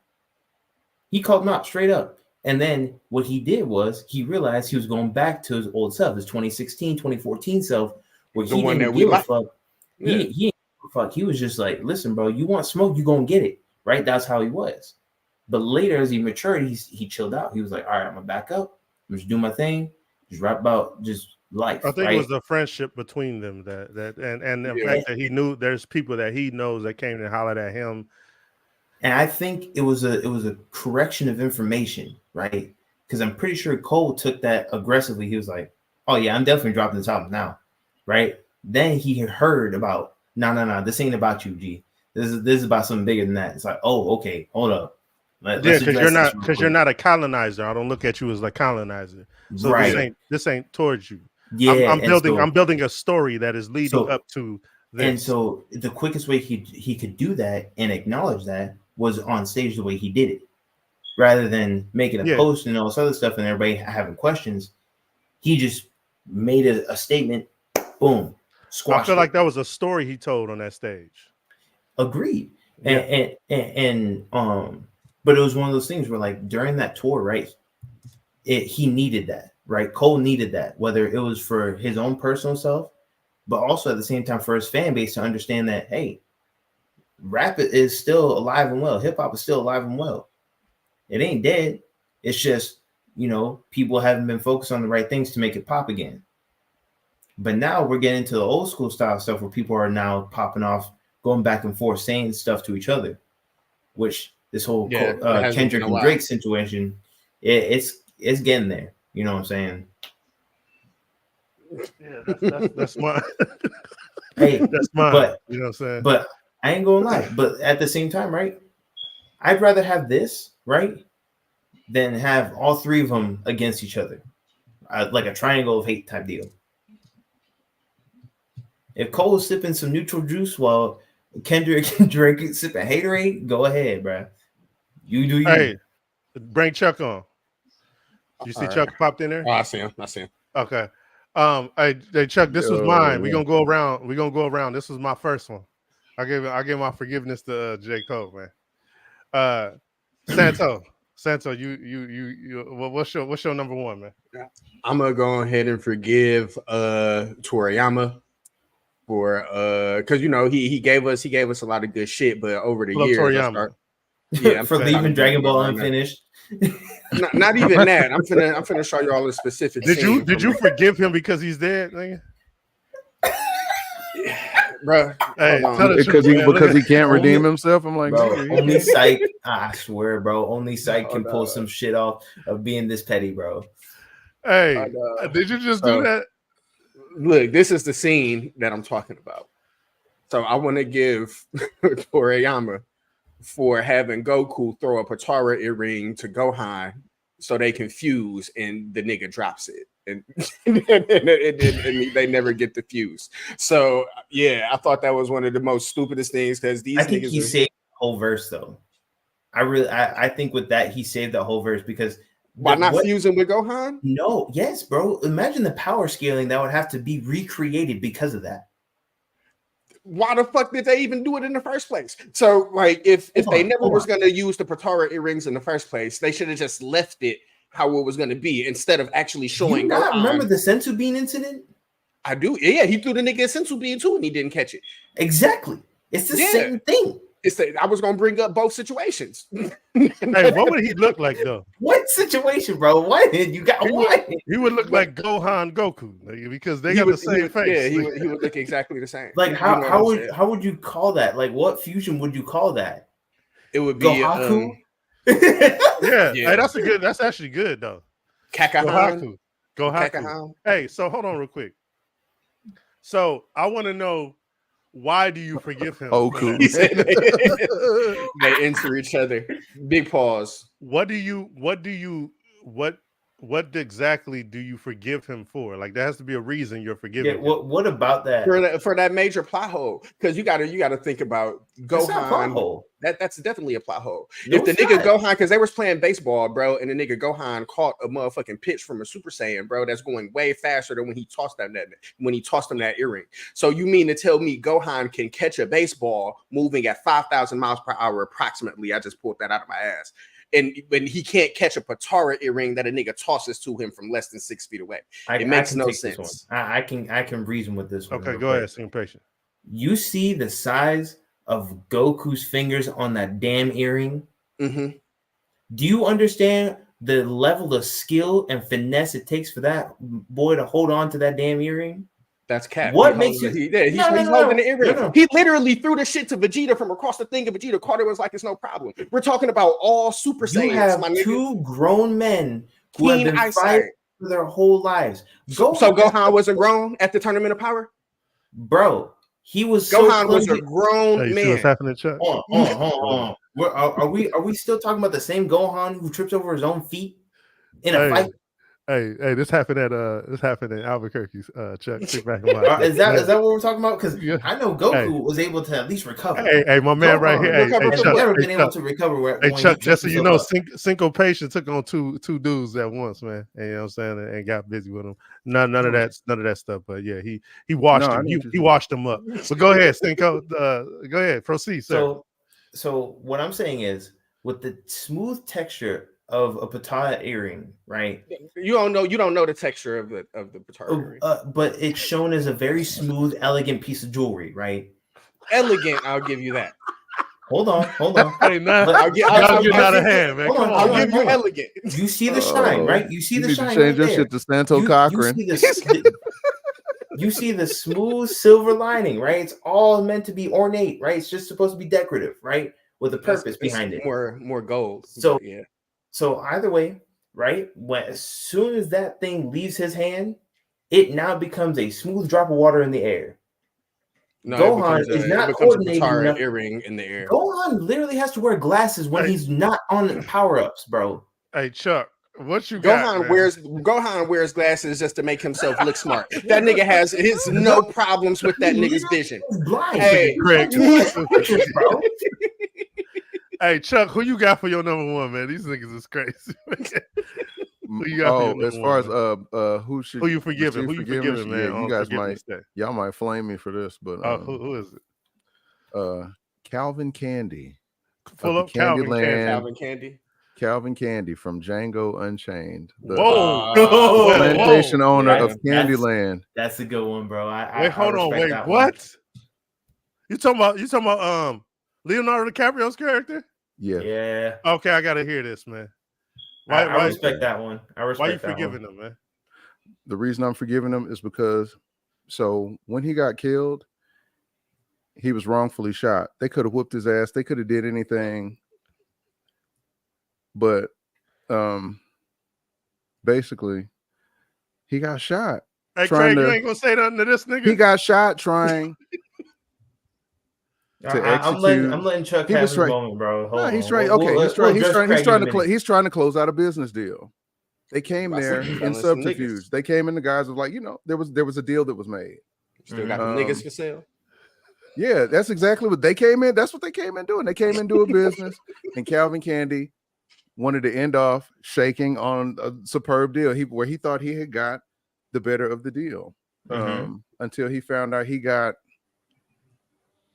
He called him out straight up. And then what he did was he realized he was going back to his old self, his 2016, 2014 self, where he didn't give a fuck. Yeah. He didn't give a fuck. He was just like, listen, bro, you want smoke, you gonna get it, right? That's how he was. But later, as he matured, he chilled out. He was like, all right, I'm gonna back up. I'm just do my thing. Just rap about just life. I think it was the friendship between them that and the fact that he knew there's people that he knows that came and hollered at him. And I think it was a correction of information, right? Because I'm pretty sure Cole took that aggressively. He was like, oh yeah, I'm definitely dropping this album now, right? Then he heard about no, this ain't about you, G. This is about something bigger than that. It's like, oh, okay, hold up. Because you're not a colonizer. I don't look at you as a colonizer. So right. this ain't towards you. Yeah, I'm building a story that is leading up to this. And so the quickest way he could do that and acknowledge that was on stage the way he did it, rather than making a post and all this other stuff and everybody having questions. He just made a statement. Boom. I feel like that was a story he told on that stage. Agreed. Yeah. And but it was one of those things where, like, during that tour, right, he needed that, right? Cole needed that, whether it was for his own personal self, but also at the same time for his fan base to understand that, hey, rap is still alive and well. Hip hop is still alive and well. It ain't dead. It's just, people haven't been focused on the right things to make it pop again. But now we're getting into the old school style stuff where people are now popping off, going back and forth, saying stuff to each other, which this whole Kendrick and Drake situation, it's getting there. You know what I'm saying? Yeah, that's mine. Hey, that's mine. But you know what I'm saying? But I ain't gonna lie. But at the same time, right? I'd rather have this, right, than have all three of them against each other, like a triangle of hate type deal. If Cole is sipping some neutral juice while Kendrick and Drake sipping haterade, go ahead, bro. You do you. Hey, bring Chuck on. You see Chuck popped in there? Oh, I see him. Okay. Hey Chuck, this was mine. We're gonna go around. This was my first one. I gave my forgiveness to J. Cole, man. Santo, you what's your number one, man? I'm gonna go ahead and forgive Toriyama for because he gave us a lot of good shit, but over the years for leaving Dragon Ball unfinished. Not even that. I'm finna show you all the specifics. Did you forgive him because he's dead, nigga? Bro, because he can't redeem himself. I'm like, bro, only Psych. I swear, bro, only Psych can pull some shit off of being this petty, bro. Hey, did you just do that? Look, this is the scene that I'm talking about. So I want to give Toriyama for having Goku throw a Potara earring to Gohan so they can fuse, and the nigga drops it. And they never get the fuse. So yeah, I thought that was one of the most stupidest things because I think he saved the whole verse though. I think with that he saved the whole verse because why not fusing with Gohan? No, yes, bro. Imagine the power scaling that would have to be recreated because of that. Why the fuck did they even do it in the first place? So like if they never was going to use the Potara earrings in the first place, they should have just left it how it was going to be instead of actually showing. You remember the Sensu Bean incident? I do. Yeah, he threw the nigga a Sensu Bean too and he didn't catch it. Exactly. It's the same thing. I was going to bring up both situations. Hey, what would he look like though? What situation, bro? What? You got what? He would look like Gohan Goku because they got the same face. Yeah, he would look exactly the same. Like how would you call that? Like what fusion would you call that? It would be Gohaku. Yeah. Hey, that's actually good though. Kakahan. Gohaku. Hey, so hold on real quick. So I want to know Why do you forgive him? Oh, cool. They enter each other. Big pause. What exactly do you forgive him for? Like, there has to be a reason you're forgiving him. What about that? For that major plot hole? Because you gotta think about Gohan. That's definitely a plot hole. No, if the nigga Gohan, because they was playing baseball, bro, and the nigga Gohan caught a motherfucking pitch from a Super Saiyan, bro, that's going way faster than when he tossed him that earring. So you mean to tell me Gohan can catch a baseball moving at 5,000 miles per hour approximately? I just pulled that out of my ass. And when he can't catch a Patara earring that a nigga tosses to him from less than 6 feet away, it makes no sense. I can reason with this one. Okay, go ahead. Seem patient. You see the size of Goku's fingers on that damn earring? Mm-hmm. Do you understand the level of skill and finesse it takes for that boy to hold on to that damn earring? That's cap. What makes you? He's holding the earring. No. He literally threw the shit to Vegeta from across the thing, and Vegeta caught it. Was like, it's no problem. We're talking about all Super Saiyans. You have two grown men who have been fighting for their whole lives. So Gohan wasn't grown at the Tournament of Power, bro. He was. Gohan was a grown man. See what's happening, Chuck? Hold on. Are we still talking about the same Gohan who trips over his own feet in a fight? Hey, this happened in Albuquerque, Chuck. Stick back in mind. Is that what we're talking about? Because I know Goku was able to at least recover. Hey, my man, right here. Chuck, never been able to recover. Hey, Chuck, just so you know, syncopation took on two dudes at once, man. And, you know what I'm saying, and got busy with them. None of that stuff. But yeah, he washed him. He washed him up. But go ahead, Cinco. Go ahead, proceed, sir. So what I'm saying is, with the smooth texture of a Patara earring, right? You don't know the texture of the Patara earring. But it's shown as a very smooth, elegant piece of jewelry, right? Elegant, I'll give you that. Hold on. Hey, I'll give not a hand, man. I'll give you elegant. You see the shine, right? You see the shine. Change your shit to Santo Cochran. You see the smooth silver lining, right? It's all meant to be ornate, right? It's just supposed to be decorative, right? With a purpose behind it. More gold. So yeah. So either way, right? As soon as that thing leaves his hand, it now becomes a smooth drop of water in the air. No, Gohan is not coordinating enough. Earring in the air. Gohan literally has to wear glasses when he's not on power-ups, bro. Hey, Chuck, what you got? Gohan wears glasses just to make himself look smart. That nigga has no problems with that nigga's vision. He's blind. Hey, bro. Hey, Chuck, who you got for your number one, man? These niggas is crazy. Who you got as far as who you forgiving? Who you forgiving, man? Yeah, you guys might flame me for this, but who is it? Calvin Candy. Full up Calvin Candy. Calvin Candy from Django Unchained. The plantation owner of Candyland. That's a good one, bro. Hold on. Wait, what? You talking about Leonardo DiCaprio's character? Yeah. Okay, I gotta hear this, man. I respect that one. Why you forgiving him, man? The reason I'm forgiving him is because when he got killed, he was wrongfully shot. They could have whooped his ass. They could have did anything. But basically, he got shot. Hey, Craig, you ain't gonna say nothing to this nigga? He got shot trying to execute. I'm letting Chuck have his moment, bro. He's right. Okay, he's trying to close out a business deal. They came there in subterfuge. They came in the guise of there was a deal that was made. Still got the niggas for sale. Yeah, that's exactly what they came in. That's what they came in doing. They came in doing business, and Calvin Candy wanted to end off shaking on a superb deal where he thought he had got the better of the deal until he found out he got.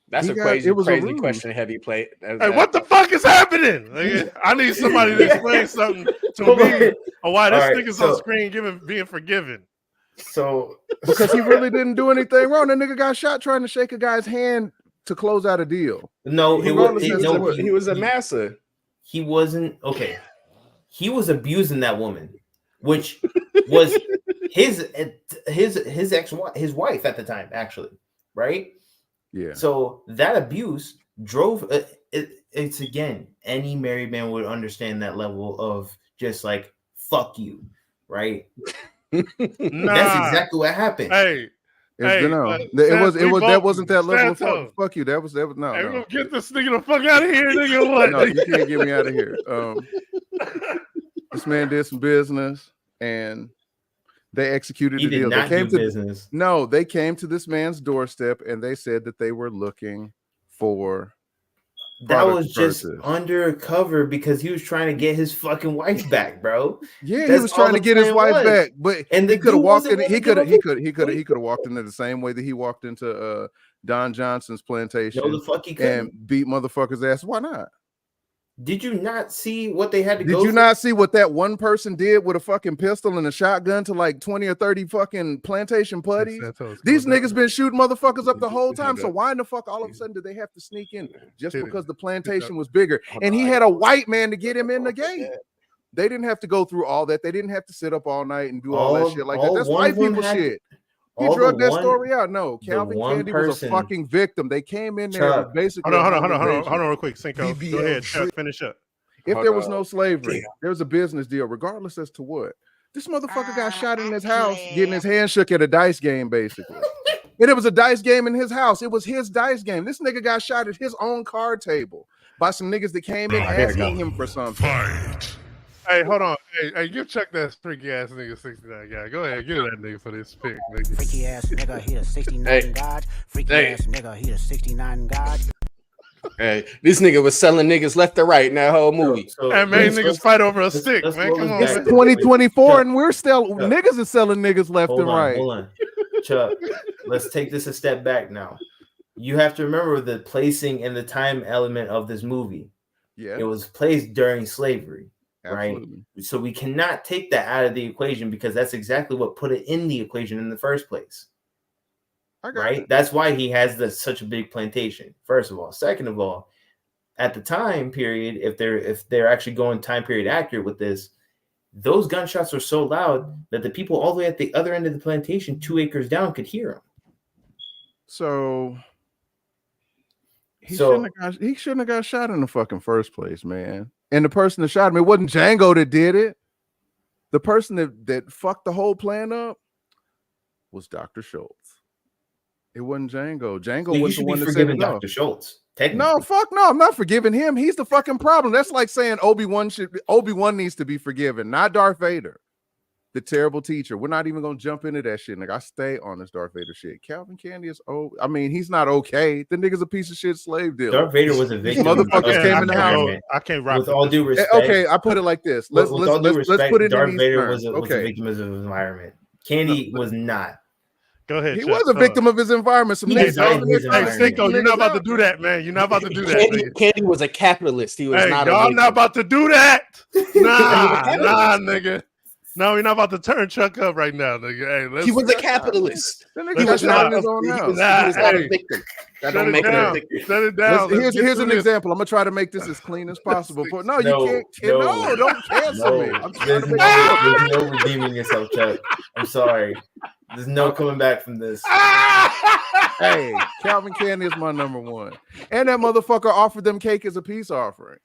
That's a crazy question. Heavy plate. Hey, what the fuck is happening? I need somebody to explain something to me or why this nigga's on screen being forgiven. So because he really didn't do anything wrong. That nigga got shot trying to shake a guy's hand to close out a deal. No, he was a massa. He wasn't okay. He was abusing that woman, which was his ex-wife, his wife at the time, actually, right? Yeah. So that abuse drove it's again, any married man would understand that level of just like fuck you, right? Nah. That's exactly what happened. Hey, That wasn't that level of fuck you. That was no. Hey, no. Get this nigga the fuck out of here, nigga. What? No, you can't get me out of here. This man did some business and they executed the deal. They came to business. No, they came to this man's doorstep and they said that they were looking for. That was just undercover because he was trying to get his fucking wife back, bro. Yeah, he was trying to get his wife back, but he could have walked in. He could have walked into the same way that he walked into Don Johnson's plantation. No, the fuck he couldn't. And beat motherfuckers' ass. Why not? Did you not see what they had to go through? Did you not see what that one person did with a fucking pistol and a shotgun to like 20 or 30 fucking plantation putties? These niggas been shooting motherfuckers up the whole time. So why in the fuck all of a sudden did they have to sneak in just because the plantation was bigger? And he had a white man to get him in the gate. They didn't have to go through all that. They didn't have to sit up all night and do all that shit like that. That's white people shit. He drug that story out. No, Calvin Candy was a fucking victim. They came in there basically. Hold on, real quick. Cinco, go ahead, Chuck, finish up. If there was no slavery, there was a business deal, regardless as to what. This motherfucker got shot in his house, getting his hand shook at a dice game, basically. And it was a dice game in his house. It was his dice game. This nigga got shot at his own card table by some niggas that came in asking him for something. Fight. Hey, hold on. Hey, give Chuck that freaky ass nigga 69 guy. Go ahead, give that nigga for this pick, nigga. Freaky ass nigga, he a 69 God. Freaky ass nigga, he a 69 God. Hey, this nigga was selling niggas left to right in that whole movie. And made niggas fight over a stick, man. Come on. It's 2024 and we're still niggas are selling niggas left and right. Hold on. Chuck, let's take this a step back now. You have to remember the placing and the time element of this movie. Yeah. It was placed during slavery. Absolutely. Right. So we cannot take that out of the equation because that's exactly what put it in the equation in the first place. Right. That's why he has such a big plantation. First of all. Second of all, at the time period, if they're actually going time period accurate with this, those gunshots are so loud that the people all the way at the other end of the plantation, 2 acres down, could hear them. So he shouldn't have got shot in the fucking first place, man. And the person that shot him, it wasn't Django that did it. The person that fucked the whole plan up was Dr. Schultz. It wasn't Django. Django was the one that said Dr. Schultz. No, fuck no. I'm not forgiving him. He's the fucking problem. That's like saying Obi-Wan needs to be forgiven, not Darth Vader, the terrible teacher. We're not even gonna jump into that shit. Like I stay on this Darth Vader shit. Calvin Candy is he's not okay. The nigga's a piece of shit slave dealer. Darth Vader was a victim. Motherfuckers came in the house. I can't rock with all due respect. Okay, I put it like this. Let's put it Darth in Vader was a victim of his environment. Candy was not. Go ahead. He was a victim of his environment. Some niggas. Hey, Cinco, you're not about to do that, man. You're not about to do that. Candy was a capitalist. He was not. Y'all not about to do that. Nah, nigga. No, we're not about to turn Chuck up right now, nigga. Hey, he was a capitalist. He was not a victim. That don't make it a victim. Shut it down. Here's an example. I'm gonna try to make this as clean as possible. But no, you can't. No, don't cancel me. There's no redeeming yourself, Chuck. I'm sorry. There's no coming back from this. Hey, Calvin Candy is my number one. And that motherfucker offered them cake as a peace offering.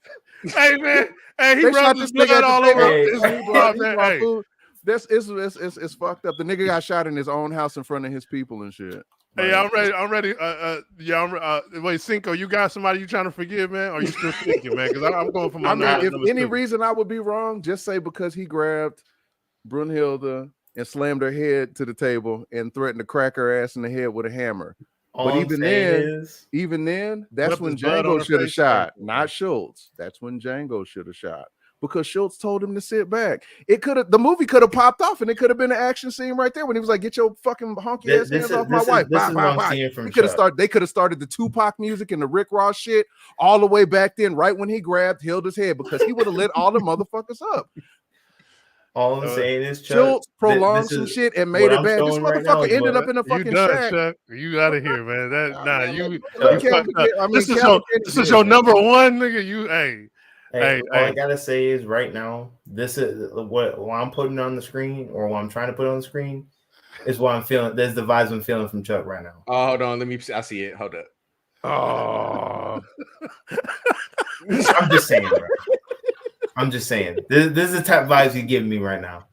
Hey, man. Hey, he rubbed his blood all over his food. It's fucked up. The nigga got shot in his own house in front of his people and shit. Hey, I'm ready. Wait, Cinco, you got somebody you trying to forgive, man? Or you still thinking, man? Because I'm going for my if any reason I would be wrong, just say because he grabbed Brunhilde and slammed her head to the table and threatened to crack her ass in the head with a hammer. But even then, that's when Django should have shot, not Schultz. That's when Django should have shot because Schultz told him to sit back. The movie could have popped off and it could have been an action scene right there when he was like, "Get your fucking honky ass hands off my wife." They could have started the Tupac music and the Rick Ross shit all the way back then, right when he grabbed Hilda's head, because he would have lit all the motherfuckers up. All I'm saying is, Chuck, Schultz prolonged some shit and made it bad. This motherfucker ended up in a fucking shack. Chuck. You out of here, man. This is your number one, nigga. All I gotta say is right now, this is what I'm putting on the screen, or what I'm trying to put on the screen, is what I'm feeling. There's the vibes I'm feeling from Chuck right now. Oh, hold on, I see it. Hold up. Oh, I'm just saying, bro. I'm just saying. This is the type of vibes you're giving me right now.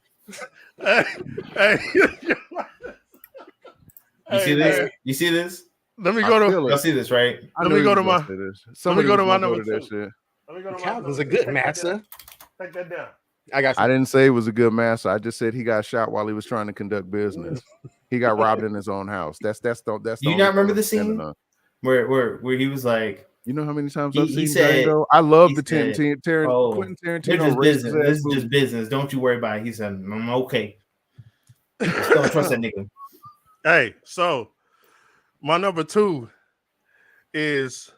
You see this? You see this? Let me go to. Y'all see this, right? Let me go to my. Let me go to my number 2. Let me go to Calvin's a good master. Take that down. I got you. I didn't say it was a good master. I just said he got shot while he was trying to conduct business. He got robbed in his own house. That's. Do you not remember the scene where he was like, you know how many times I've seen said, Django? I love the Quentin Tarantino. This is just business. Don't you worry about it. He said, I'm okay. Just don't trust that nigga. Hey, so my number 2 is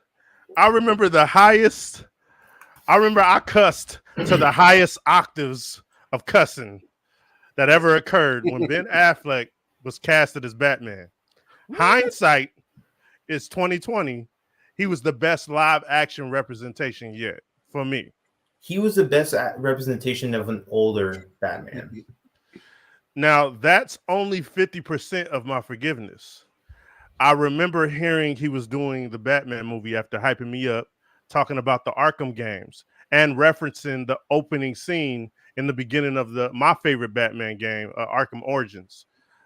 I remember I cussed to the highest octaves of cussing that ever occurred when Ben Affleck was casted as Batman. Hindsight is 2020. He was the best live action representation yet for me. He was the best representation of an older Batman. Now, that's only 50% of my forgiveness. I remember hearing he was doing the Batman movie after hyping me up, talking about the Arkham games and referencing the opening scene in the beginning of my favorite Batman game, Arkham Origins.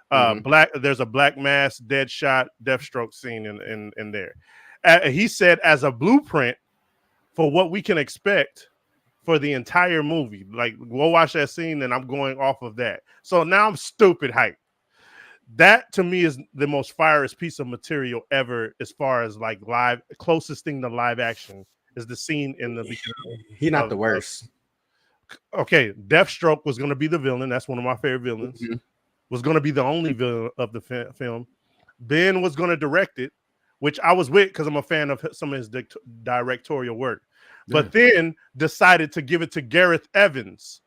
There's a Black Mask, Deadshot, Deathstroke scene in there. He said as a blueprint for what we can expect for the entire movie. Like, go watch that scene, and I'm going off of that. So now I'm stupid hype. That to me is the most fireest piece of material ever, as far as like closest thing to live action is the scene in the beginning. He's not the worst. Okay, Deathstroke was going to be the villain. That's one of my favorite villains. Was going to be the only villain of the film. Ben was going to direct it, which I was with because I'm a fan of some of his directorial work. But then decided to give it to Gareth Evans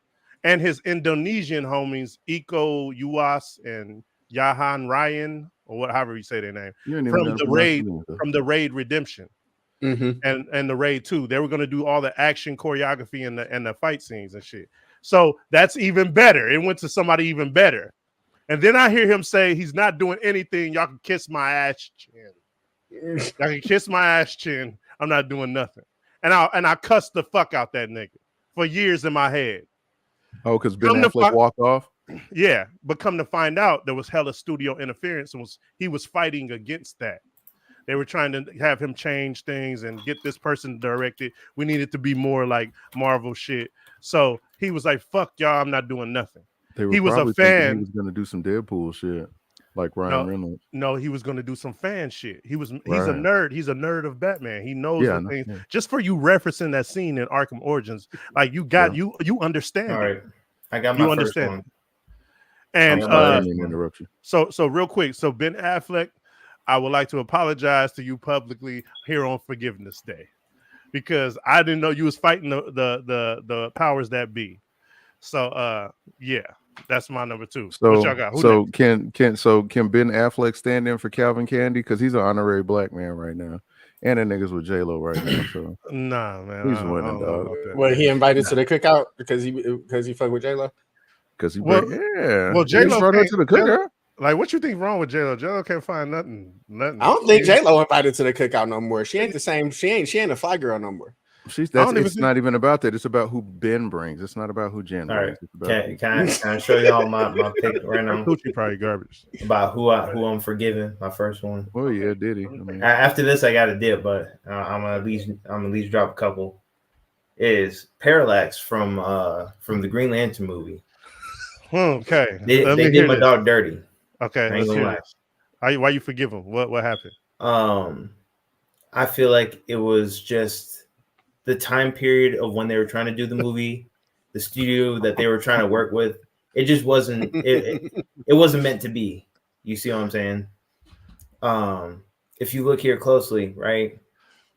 and his Indonesian homies, Iko Uwais and Yahan Ryan, or however you say their name, from the Raid Redemption and the Raid 2. They were going to do all the action choreography and the fight scenes and shit. So that's even better. It went to somebody even better. And then I hear him say he's not doing anything. Y'all can kiss my ass chin. Y'all can kiss my ass chin. I'm not doing nothing. And I cussed the fuck out that nigga for years in my head. Oh, because Ben Affleck walked off? Yeah, but come to find out, there was hella studio interference, and he was fighting against that. They were trying to have him change things and get this person directed. We needed to be more like Marvel shit. So he was like, fuck y'all, I'm not doing nothing. He was a fan. He was going to do some Deadpool shit. Like Ryan Reynolds. No, he was going to do some fan shit. He's a nerd. He's a nerd of Batman. He knows the things. Yeah. Just for you referencing that scene in Arkham Origins, like you understand. All right, I got my first one. And interrupt you. So real quick, so Ben Affleck, I would like to apologize to you publicly here on Forgiveness Day, because I didn't know you was fighting the powers that be. So yeah. That's my number 2. So, what y'all got? Can Ben Affleck stand in for Calvin Candy? Because he's an honerary black man right now, and the niggas with J-Lo right now. So nah, man, he's winning, dog. Well, he invited to the cookout because he fuck with J-Lo. Because Well, J-Lo brought her to the cookout. Like, what you think wrong with J-Lo? J-Lo can't find nothing. I don't think J-Lo invited to the cookout no more. She ain't the same. She ain't a fly girl no more. It's not even about that. It's about who Ben brings. It's not about who Jen brings. Right. Can I show y'all my pick right now? Gucci probably garbage. About who I'm forgiving. My first one. Oh yeah, did he? I mean, after this, I got a dip, but I'm gonna at least drop a couple. Is Parallax from the Green Lantern movie? Okay, they did my dog dirty. Okay, why you forgive him? What happened? I feel like it was just the time period of when they were trying to do the movie, the studio that they were trying to work with. It just wasn't. It wasn't meant to be. You see what I'm saying? If you look here closely, right,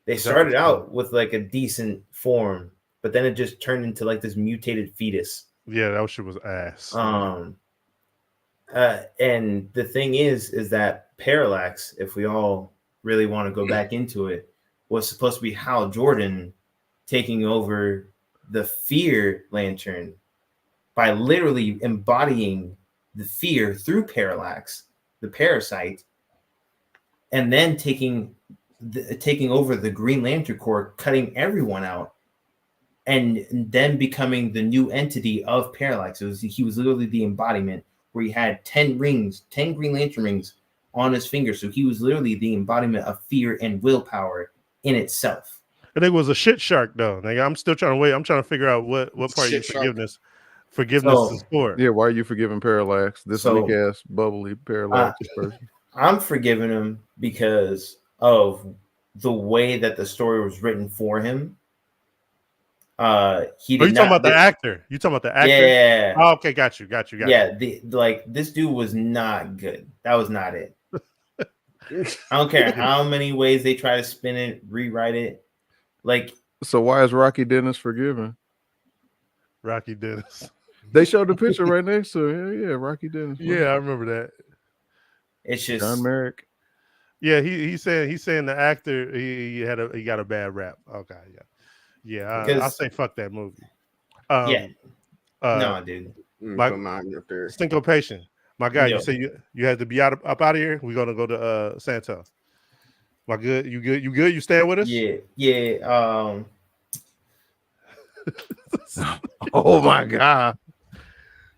they started out with like a decent form, but then it just turned into like this mutated fetus. Yeah, that shit was ass. And the thing is that Parallax, if we all really want to go back into it, was supposed to be Hal Jordan taking over the fear lantern by literally embodying the fear through Parallax, the parasite, and then taking over the Green Lantern Corps, cutting everyone out, and then becoming the new entity of Parallax. He was literally the embodiment, where he had 10 Green Lantern rings on his finger. So he was literally the embodiment of fear and willpower in itself. I think it was a shit shark though. Like, I'm still trying to wait. I'm trying to figure out what part of forgiveness is for. Yeah, why are you forgiving Parallax? This weak ass bubbly Parallax person. I'm forgiving him because of the way that the story was written for him. You talking about the actor? You talking about the actor? Yeah. Oh, okay, got you. Yeah, this dude was not good. That was not it. I don't care how many ways they try to spin it, rewrite it. Like, so why is Rocky Dennis forgiven? Rocky Dennis. They showed the picture right next to him. Yeah, Rocky Dennis. Yeah, I remember that. It's just John Merrick. Yeah, he's saying the actor he got a bad rap. Okay, yeah. I'll say fuck that movie. No, dude. Syncopation. My guy, you say you had to be up out of here. We're gonna go to Santo. My good, you good? You staying with us? Yeah. Oh my God.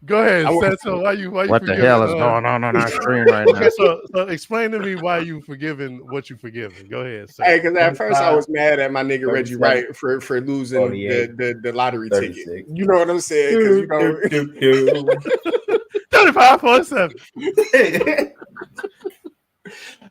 Go ahead, Santo. Why you what the hell is going on our screen right now? So explain to me why you forgiving what you forgiving. Go ahead. Sir. Hey, because at first I was mad at my nigga Reggie Wright for losing the lottery 36. ticket. You know what I'm saying? Because 35.7.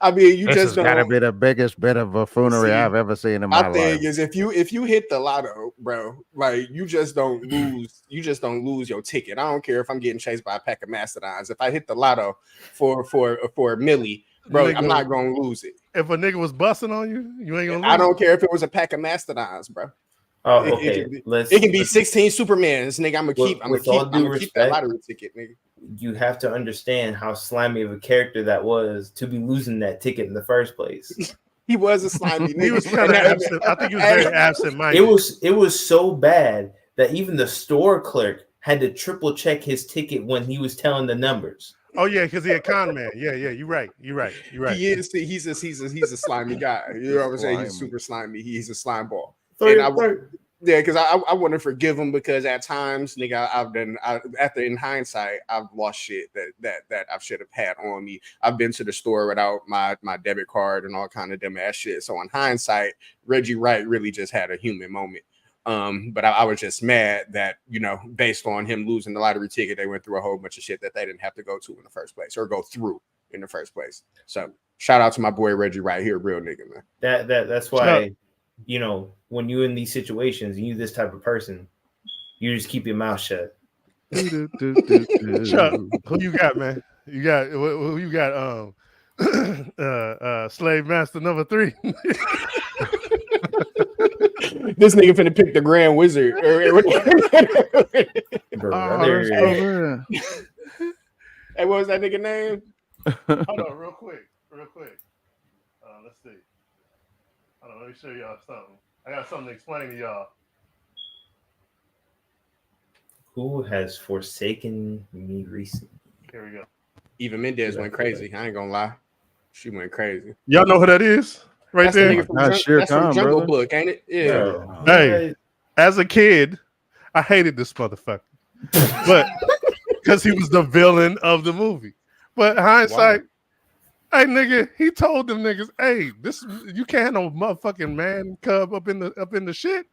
I mean, this has got to be the biggest bit of buffoonery I've ever seen in my life. My thing is, if you hit the lotto, bro, like you just don't lose. You just don't lose your ticket. I don't care if I'm getting chased by a pack of mastodons. If I hit the lotto for a milli, bro, I'm not gonna lose it. If a nigga was busting on you, you ain't gonna lose. I don't care if it was a pack of mastodons, bro. Oh, okay. It can be 16 Supermans, nigga. I'm gonna keep that lottery ticket, nigga. You have to understand how slimy of a character that was to be losing that ticket in the first place. He was a slimy nigga. He was kind of absent. I think he was very absent-minded. It was so bad that even the store clerk had to triple check his ticket when he was telling the numbers. Oh yeah, because he a con man. Yeah, you're right. He is. He's a slimy guy. You know what I'm saying? He's super slimy. He's a slime ball. Yeah, because I want to forgive him because at times, nigga, in hindsight, I've lost shit that I should have had on me. I've been to the store without my debit card and all kind of dumb ass shit. So in hindsight, Reggie Wright really just had a human moment. But I was just mad that, based on him losing the lottery ticket, they went through a whole bunch of shit that they didn't have to go to in the first place or go through in the first place. So shout out to my boy Reggie Wright here, real nigga, man. That's why. When you're in these situations, you this type of person, you just keep your mouth shut. Chuck, who you got, man? You got who you got? Slave Master number 3. This nigga finna pick the Grand Wizard. Hey, what was that nigga name? Hold on, real quick. Let's see. Hold on, let me show y'all something. I got something to explain to y'all. Who has forsaken me recently? Here we go. Eva Mendes went crazy. I ain't gonna lie. She went crazy. Y'all know who that is? Right that's there. That's from Jungle Book, ain't it? Yeah. Bro. Hey, as a kid, I hated this motherfucker. But because he was the villain of the movie. But hindsight, hey nigga, he told them niggas, hey, you can't have no motherfucking man cub up in the shit.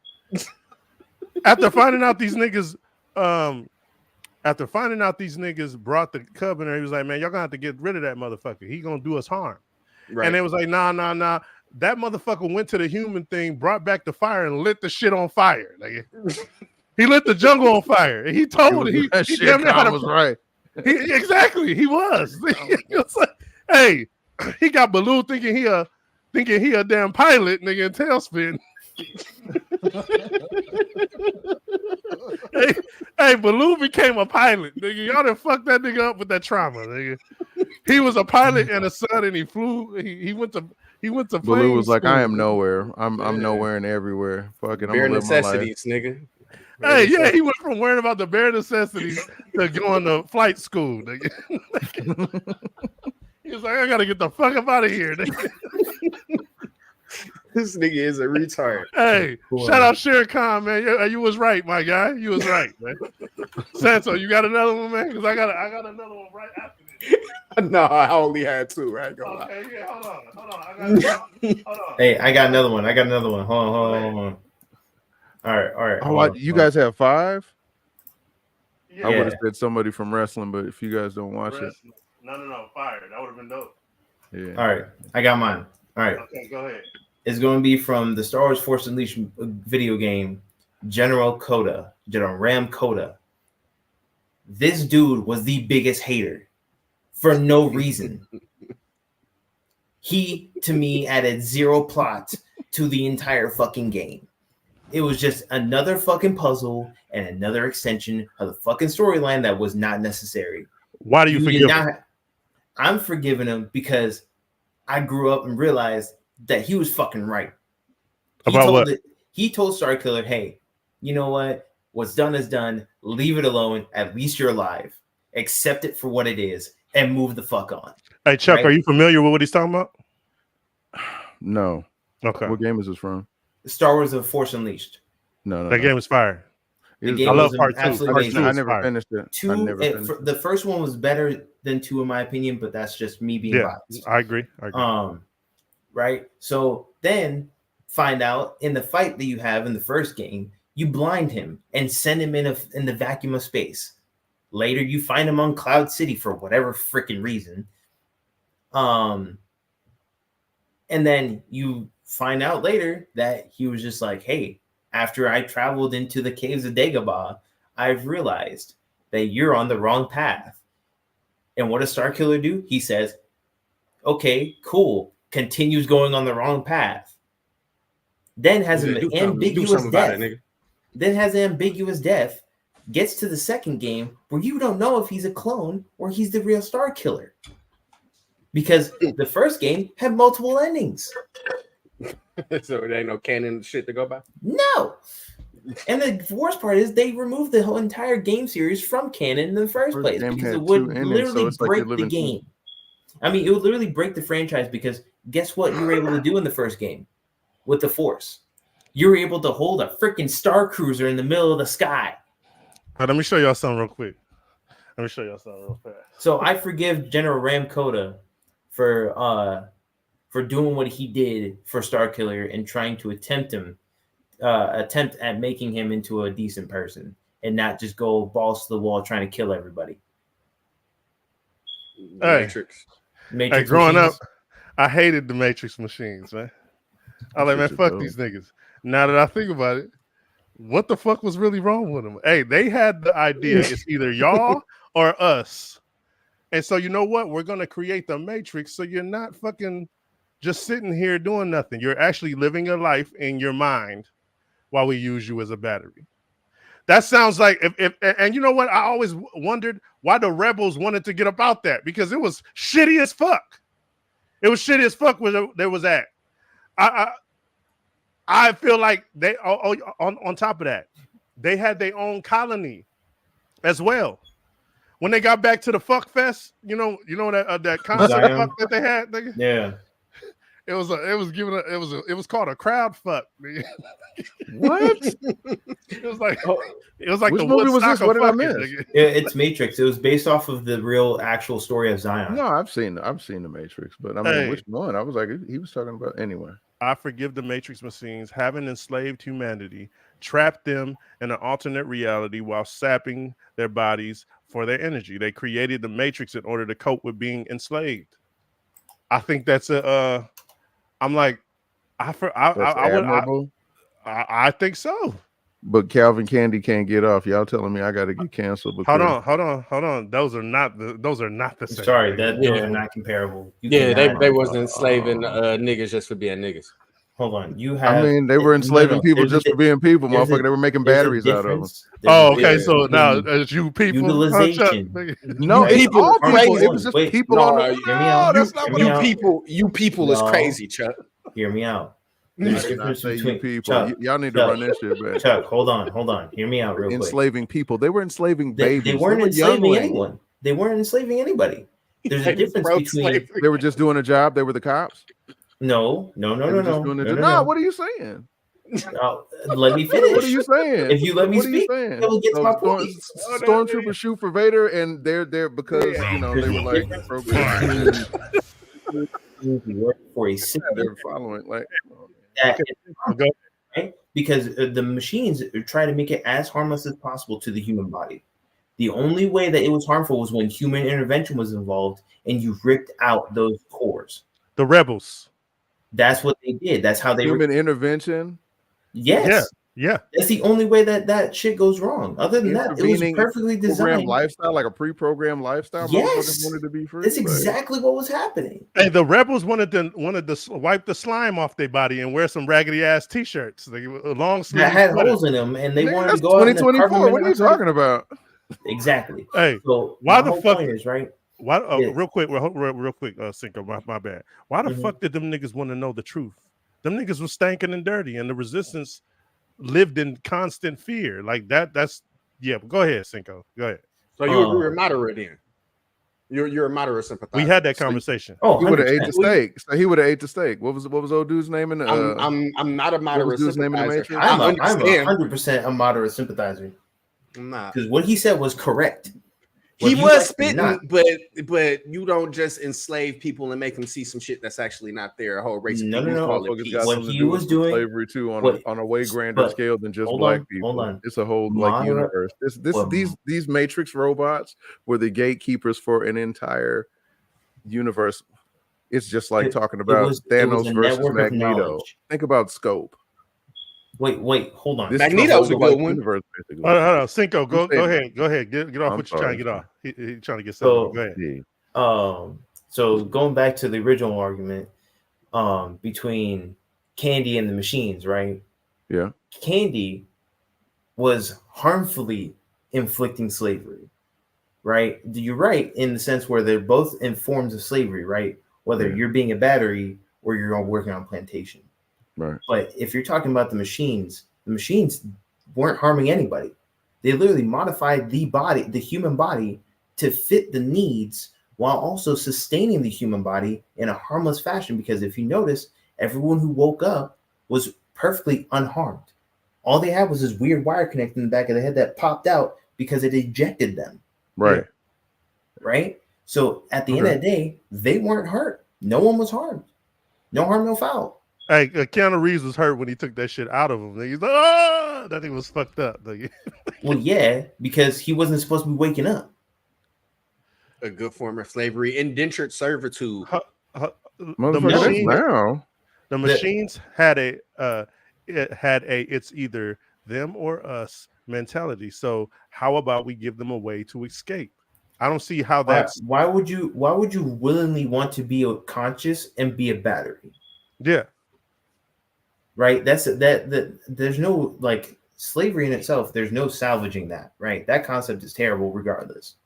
After finding out these niggas brought the cub in there, he was like, man, y'all gonna have to get rid of that motherfucker. He gonna do us harm. Right. And it was like, nah. That motherfucker went to the human thing, brought back the fire, and lit the shit on fire. Like, he lit the jungle on fire. And he told he damn near was right. Exactly, he was. He was like, hey, he got Baloo thinking he a damn pilot, nigga, in Tailspin. hey, Baloo became a pilot, nigga. Y'all done fucked that nigga up with that trauma, nigga. He was a pilot and a son, and he flew. He went to. Baloo was like, I am nowhere. I'm nowhere and everywhere. Fucking bare necessities, nigga. Hey, yeah, he went from worrying about the bare necessities to going to flight school, nigga. He was like, I gotta get the fuck up out of here, nigga. This nigga is a retard. Hey, shout out Shere Khan, man. You was right, my guy. You was right, man. Santo, you got another one, man? Because I got another one right after this. No, I only had 2. Right? Okay, yeah, hold on. Hold on. Hey, I got another one. Hold on. All right. Oh, you guys have 5? Yeah. I would have said somebody from wrestling, but if you guys don't watch it. No, fire. That would have been dope. Yeah. All right, I got mine. All right. Okay, go ahead. It's going to be from the Star Wars Force Unleashed video game, General Ram Coda. This dude was the biggest hater for no reason. He, to me, added 0 plot to the entire fucking game. It was just another fucking puzzle and another extension of the fucking storyline that was not necessary. Why do you forgive him? I'm forgiving him because I grew up and realized that he was fucking right. He told Starkiller, hey, you know what? What's done is done. Leave it alone. At least you're alive. Accept it for what it is and move the fuck on. Hey, Chuck, right? Are you familiar with what he's talking about? No. Okay. What game is this from? Star Wars The Force Unleashed. No. That game is fire. I love part 2. I never finished it. The first one was better than 2 in my opinion, but that's just me being biased. I agree. Right. So then find out in the fight that you have in the first game, you blind him and send him in the vacuum of space. Later, you find him on Cloud City for whatever freaking reason. And then you find out later that he was just like, hey, after I traveled into the caves of Dagobah, I've realized that you're on the wrong path. And what does Starkiller do? He says, okay, cool. Continues going on the wrong path. Then has an ambiguous death. Gets to the second game where you don't know if he's a clone or he's the real Starkiller. Because the first game had multiple endings. So there ain't no canon shit to go by? No. And the worst part is they removed the whole entire game series from canon in the first place because it would literally break the game. I mean, it would literally break the franchise because guess what you were able to do in the first game with the Force? You were able to hold a freaking Star Cruiser in the middle of the sky. Right, let me show y'all something real quick. So I forgive General Ram Coda for doing what he did for Starkiller and trying to attempt at making him into a decent person and not just go balls to the wall trying to kill everybody. Matrix. Hey, growing up, I hated the Matrix machines, man. I was like, man, fuck these niggas. Now that I think about it, what the fuck was really wrong with them? Hey, they had the idea it's either y'all or us. And so you know what? We're going to create the Matrix so you're not fucking just sitting here doing nothing. You're actually living a life in your mind while we use you as a battery. That sounds like and you know what? I always wondered why the rebels wanted to get about that because it was shitty as fuck. It was shitty as fuck where there was at. I feel like they on top of that, they had their own colony as well. When they got back to the fuck fest, you know that concert fuck that they had, nigga? Yeah. It was called a crowd fuck. What? It was like which the movie was this? What did I miss? It's Matrix. It was based off of the real actual story of Zion. No, I've seen the Matrix, but I mean, which one? I was like, he was talking about anyway. I forgive the Matrix machines having enslaved humanity, trapped them in an alternate reality while sapping their bodies for their energy. They created the Matrix in order to cope with being enslaved. I think that's I'm like, I think so. But Calvin Candy can't get off. Y'all telling me I got to get canceled? Hold on. Those are not the same. Sorry, those are not comparable. They wasn't enslaving niggas just for being niggas. Hold on, they were enslaving people just for being people, motherfucker. They were making batteries out of them. Oh, okay. So now it's you people. Utilization. No, it's all people. It was just people on the. No, that's not what you people is crazy, Chuck. Hear me out. There's a difference between people. Chuck, y'all need to run this shit back. Chuck, hold on. Hear me out real quick. Enslaving people. They were enslaving babies. They weren't enslaving anyone. They weren't enslaving anybody. There's a difference between. They were just doing a job. They were the cops. No. What are you saying? Let me finish. What are you saying? If you let me speak, you'll get to my point. Stormtroopers shoot for Vader, and they're there because they were like programmed for a system. They're following like right? Because the machines try to make it as harmless as possible to the human body. The only way that it was harmful was when human intervention was involved and you ripped out those cores. The rebels. That's what they did. That's how they human intervention. Yes. Yeah. That's the only way that shit goes wrong. Other than that, it was perfectly designed. Lifestyle, like a pre-programmed lifestyle. Yes. Wanted to be free. That's exactly what was happening. Hey, the rebels wanted to wipe the slime off their body and wear some raggedy ass t-shirts. They long sleeves that had holes in them, and they wanted to go out. 2024. What are you talking about? Exactly. Hey, so why the fuck is right? Why? Real quick, Cinco. My bad. Why the fuck did them niggas want to know the truth? Them niggas was stanking and dirty, and the resistance lived in constant fear. Like that. That's yeah. Go ahead, Cinco. Go ahead. So you agree with moderate then? You're a moderate sympathizer. We had that conversation. Oh, he would have ate the steak. So he would have ate the steak. What was old dude's name in the? I'm not a moderate sympathizer. I'm 100% a moderate sympathizer. I'm not, because what he said was correct. He was spitting, but you don't just enslave people and make them see some shit that's actually not there. A whole race of people. No. What he was doing slavery too on a way grander scale than just black people. Hold on. It's a whole universe. These Matrix robots were the gatekeepers for an entire universe. It's just like talking about Thanos versus Magneto. Think about scope. Wait, hold on. Magneto's a good one. Hold on, Cinco, go ahead. Get off what you're trying to get off. He's trying to get something. Go ahead. So going back to the original argument, between Candy and the machines, right? Yeah. Candy was harmfully inflicting slavery, right? You're right in the sense where they're both in forms of slavery, right? Whether you're being a battery or you're working on plantation. Right. But if you're talking about the machines weren't harming anybody. They literally modified the human body to fit the needs while also sustaining the human body in a harmless fashion. Because if you notice, everyone who woke up was perfectly unharmed. All they had was this weird wire connecting in the back of the head that popped out because it ejected them. Right. Right. So at the end of the day, they weren't hurt. No one was harmed. No harm, no foul. Hey, Keanu Reeves was hurt when he took that shit out of him. He's like, oh, that thing was fucked up. Well, yeah, because he wasn't supposed to be waking up. A good form of slavery, indentured servitude. The machines had a it's either them or us mentality. So how about we give them a way to escape? I don't see how that's. Why would you willingly want to be conscious and be a battery? Yeah. Right. That there's no like slavery in itself. There's no salvaging that. Right. That concept is terrible regardless.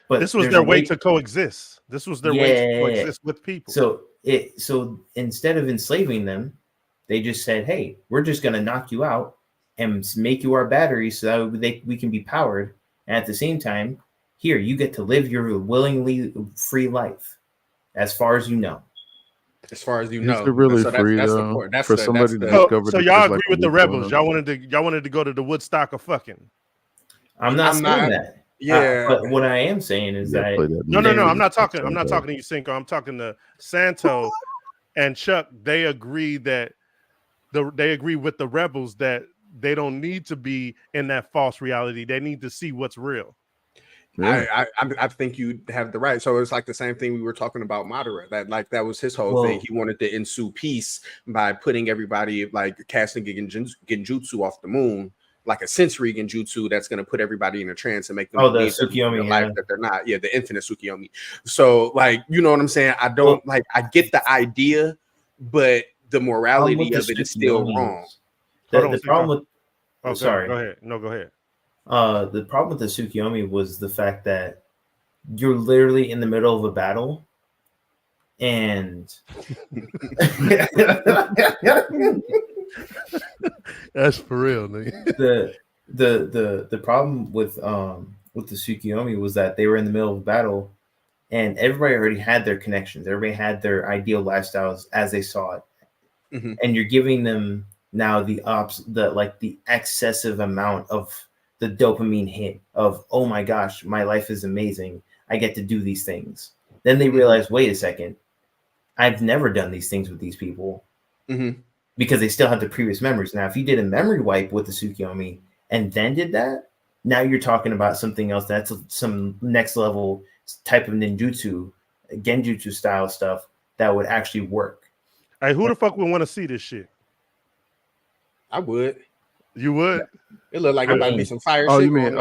But this was their way to coexist. This was their way to coexist with people. So instead of enslaving them, they just said, hey, we're just going to knock you out and make you our battery so that we can be powered. And at the same time, here, you get to live your willingly free life as far as you know. As far as you know, it's really free though. For somebody to discover. So y'all agree with the rebels? Y'all wanted to go to the Woodstock of fucking. I'm not saying that. Yeah, but what I am saying is that no. I'm not talking to you, Cinco. I'm talking to Santo and Chuck. They agree that they agree with the rebels that they don't need to be in that false reality. They need to see what's real. Yeah. I think you have the right. So it's like the same thing we were talking about Madara. That was his whole thing. He wanted to ensue peace by putting everybody like casting genjutsu off the moon, like a sensory genjutsu that's going to put everybody in a trance and make them the Tsukiyomi life that they're not. Yeah, the infinite Tsukiyomi. So like, you know what I'm saying? I don't I get the idea, but the morality of it is still wrong. The problem with sorry. Go ahead. No, go ahead. The problem with the Tsukiyomi was the fact that you're literally in the middle of a battle, and that's for real, nigga. The problem with the Tsukiyomi was that they were in the middle of a battle, and everybody already had their connections. Everybody had their ideal lifestyles as they saw it, and you're giving them now the excessive amount of the dopamine hit of, oh my gosh, my life is amazing, I get to do these things. Then they realize, wait a second, I've never done these things with these people, because they still have the previous memories. Now, if you did a memory wipe with the Tsukiyomi and then did that, now you're talking about something else. That's some next level type of ninjutsu, genjutsu style stuff that would actually work. Hey, who the fuck would want to see this shit? I would. You would? It looked like it might be some fire shit. You mean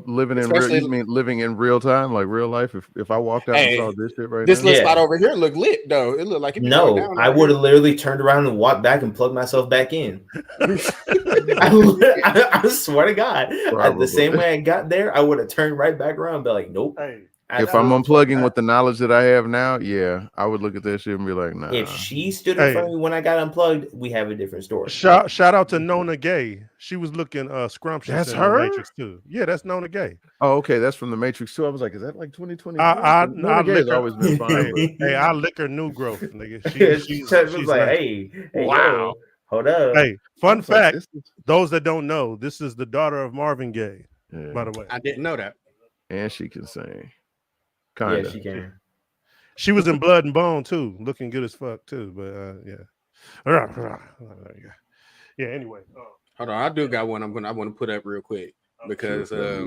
living in real? You mean living in real time, like real life? If I walked out and saw this shit right this now, little spot over here looked lit though. It looked like it. No, I would have literally turned around and walked back and plugged myself back in. I swear to God, the same way I got there, I would have turned right back around and be like, nope. Hey. If I'm unplugging with the knowledge that I have now, yeah, I would look at that shit and be like, nah. If she stood in front of me when I got unplugged, we have a different story. Shout out to Nona Gay. She was looking scrumptious. That's in her? The Matrix 2. Yeah, that's Nona Gay. Oh, okay, that's from the Matrix 2. I was like, is that like 2020? Nona Gay's always been fine. Hey, I lick her new growth, nigga. She's like, hey, wow. Yo, hold up. Hey, fun fact, those that don't know, this is the daughter of Marvin Gaye, by the way. I didn't know that. And she can sing. Kinda. Yeah, she can. She was in Blood and Bone too, looking good as fuck too. But yeah. Anyway, hold on, I do got one. I want to put up real quick because yeah.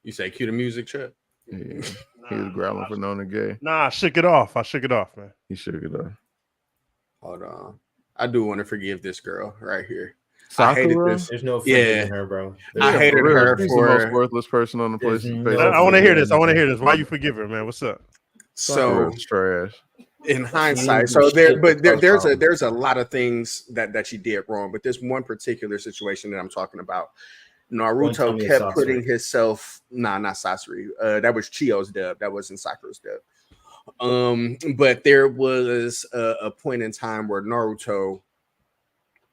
You say cue the music, Chuck? Yeah, he was growling for Nona Gay. Nah, I shook it off, man. He shook it off. Hold on, I do want to forgive this girl right here. Sakura? I hated this. There's no forgiving her, bro. I hated her for the most worthless person on the place. I want to hear this. Why you forgive her, man? What's up? So trash. In hindsight, so there's a lot of things that she did wrong, but there's one particular situation that I'm talking about. Naruto kept putting himself. Not Sasori. That was Chiyo's dub. That wasn't Sakura's dub. But there was a point in time where Naruto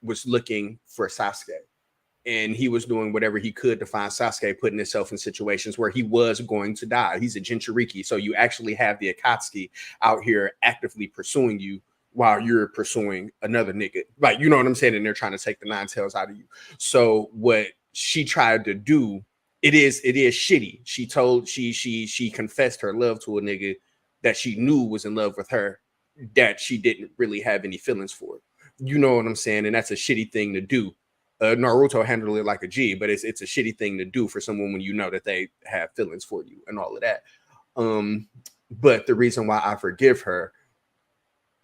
was looking for Sasuke, and he was doing whatever he could to find Sasuke, putting himself in situations where he was going to die. He's a Jinchuriki, so you actually have the Akatsuki out here actively pursuing you while you're pursuing another nigga. Like, you know what I'm saying? And they're trying to take the nine tails out of you. So what she tried to do, it is shitty. She confessed her love to a nigga that she knew was in love with her, that she didn't really have any feelings for. You know what I'm saying? And that's a shitty thing to do. Naruto handled it like a G, but it's a shitty thing to do for someone when you know that they have feelings for you and all of that. But the reason why I forgive her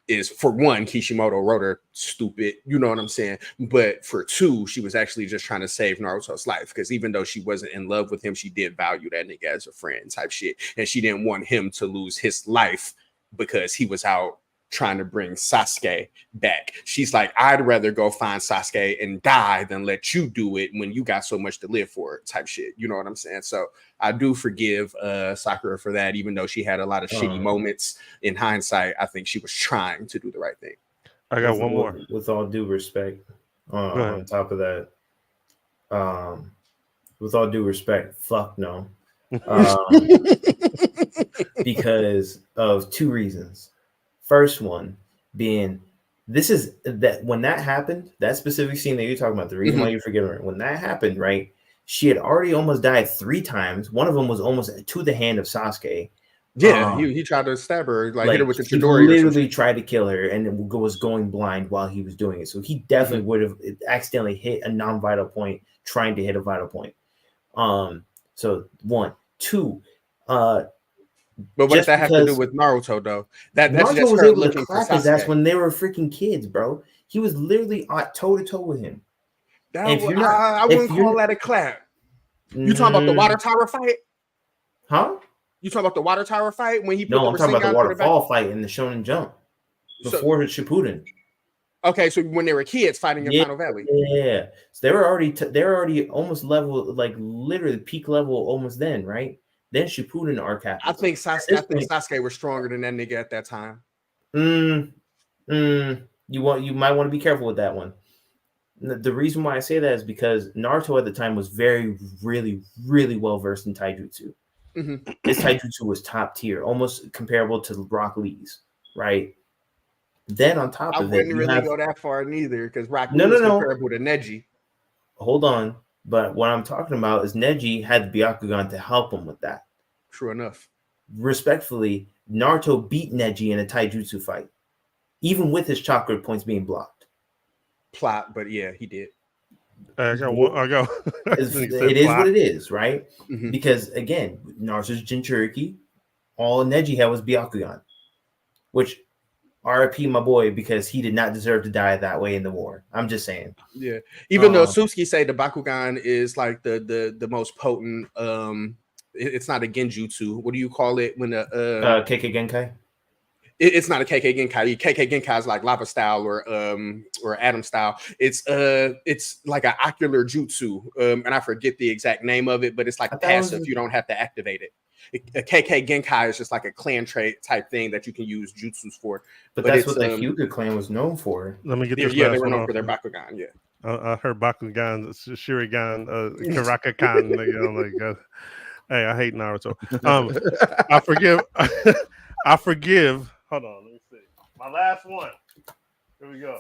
is, for one, Kishimoto wrote her stupid, you know what I'm saying? But for two, she was actually just trying to save Naruto's life, because even though she wasn't in love with him, she did value that nigga as a friend type shit. And she didn't want him to lose his life because he was out trying to bring Sasuke back. She's like, I'd rather go find Sasuke and die than let you do it when you got so much to live for type shit. You know what I'm saying? So I do forgive Sakura for that, even though she had a lot of shitty moments. In hindsight, I think she was trying to do the right thing. I got one more. With all due respect, on top of that, with all due respect, fuck no. Because of two reasons. First one being, this is that when that happened, that specific scene that you're talking about, the reason why you're forgiving her, when that happened, right? She had already almost died 3 times. One of them was almost to the hand of Sasuke. Yeah, he tried to stab her, like hit her with the Chidori. He literally tried to kill her and was going blind while he was doing it. So he definitely would have accidentally hit a non-vital point, trying to hit a vital point. So 1, 2. But what does that have to do with Naruto, though? That's Naruto just was her able looking to clap his ass when they were freaking kids, bro. He was literally toe to toe with him. I wouldn't call that a clap. You talking about the water tower fight? Huh? You talking about the water tower fight when he? No, I'm talking about the waterfall fight in the Shonen Jump before Shippuden. Okay, so when they were kids fighting in Final Valley. Yeah, so they were already almost level, like literally peak level almost then, right? Then Shippuden arc happened. I think Sasuke was stronger than that nigga at that time. You might want to be careful with that one. The reason why I say that is because Naruto at the time was really, really well versed in taijutsu. His taijutsu was top tier, almost comparable to Rock Lee's, right? Then on top of it, I wouldn't really go that far neither because Raku is comparable to Neji. Hold on, but what I'm talking about is Neji had the Byakugan to help him with that. True enough. Respectfully, Naruto beat Neji in a taijutsu fight, even with his chakra points being blocked. Plot, but yeah, he did. I go. It is what it is, right? Mm-hmm. Because again, Naruto's Jinchuriki, all Neji had was Byakugan, which RIP my boy, because he did not deserve to die that way in the war. I'm just saying. Yeah. Even though Suzuki say the Bakugan is like the most potent, it's not a genjutsu. What do you call it when the Kekkei Genkai? It's not a Kekkei Genkai. Kekkei Genkai is like lava style or atom style. It's like an ocular jutsu, and I forget the exact name of it, but it's like passive. You don't have to activate it. A Kekkei Genkai is just like a clan trait type thing that you can use jutsus for. But that's what the Hyuga clan was known for. Let me get this. Yeah, they were known for their Bakugan. Yeah, I heard Bakugan, Shurigan, Karakakan. Like, hey, I hate Naruto. I forgive. I forgive. Hold on, let me see. My last one. Here we go.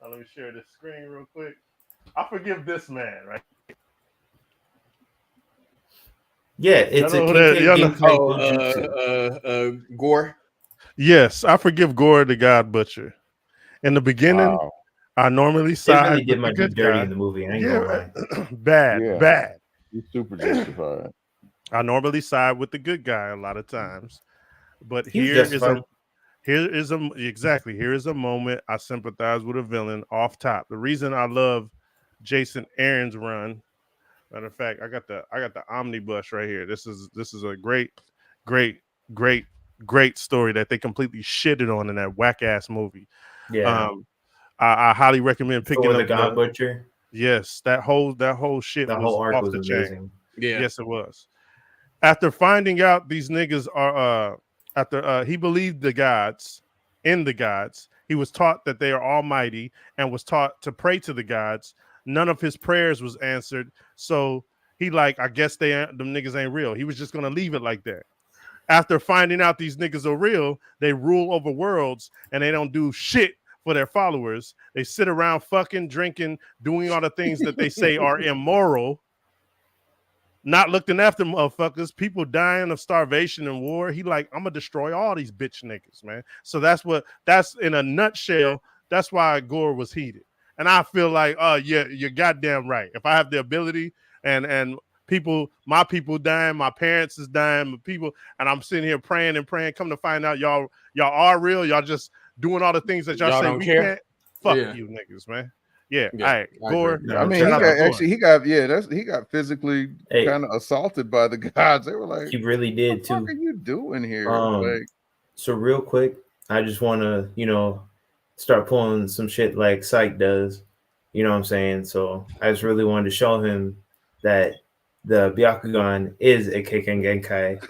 Let me share this screen real quick. I forgive this man, right? Yeah, it's Gore. Yes, I forgive Gore the God Butcher. In the beginning, I normally side really did my good dirty in the movie. I ain't gonna lie. Bad. He's super justified. I normally side with the good guy a lot of times, but here is a moment I sympathize with a villain off top. The reason I love Jason Aaron's run. Matter of fact, I got the omnibus right here. This is a great story that they completely shitted on in that whack ass movie. Yeah. I highly recommend picking up the God Butcher. Yes, that whole shit was whole arc off was the amazing. chain. Yeah. Yes, it was. After finding out these niggas are he believed the gods, he was taught that they are almighty and was taught to pray to the gods. None of his prayers was answered. So he like, I guess them niggas ain't real. He was just gonna leave it like that. After finding out these niggas are real, they rule over worlds and they don't do shit for their followers. They sit around fucking, drinking, doing all the things that they say are immoral, not looking after motherfuckers, people dying of starvation and war. He like, I'm gonna destroy all these bitch niggas, man. So that's in a nutshell. That's why Gore was heated. And I feel like, yeah, you're goddamn right. If I have the ability and my people dying, my parents is dying, people, and I'm sitting here praying and praying, come to find out y'all are real. Y'all just doing all the things that y'all say don't we care. Can't. Fuck you niggas, man. Yeah. All right, Gore. I mean, he got physically kind of assaulted by the gods. They were like, he really did too. What are you doing here? So real quick, I just want to, start pulling some shit like Psych does. You know what I'm saying? So I just really wanted to show him that the Byakugan is a Kekkei Genkai.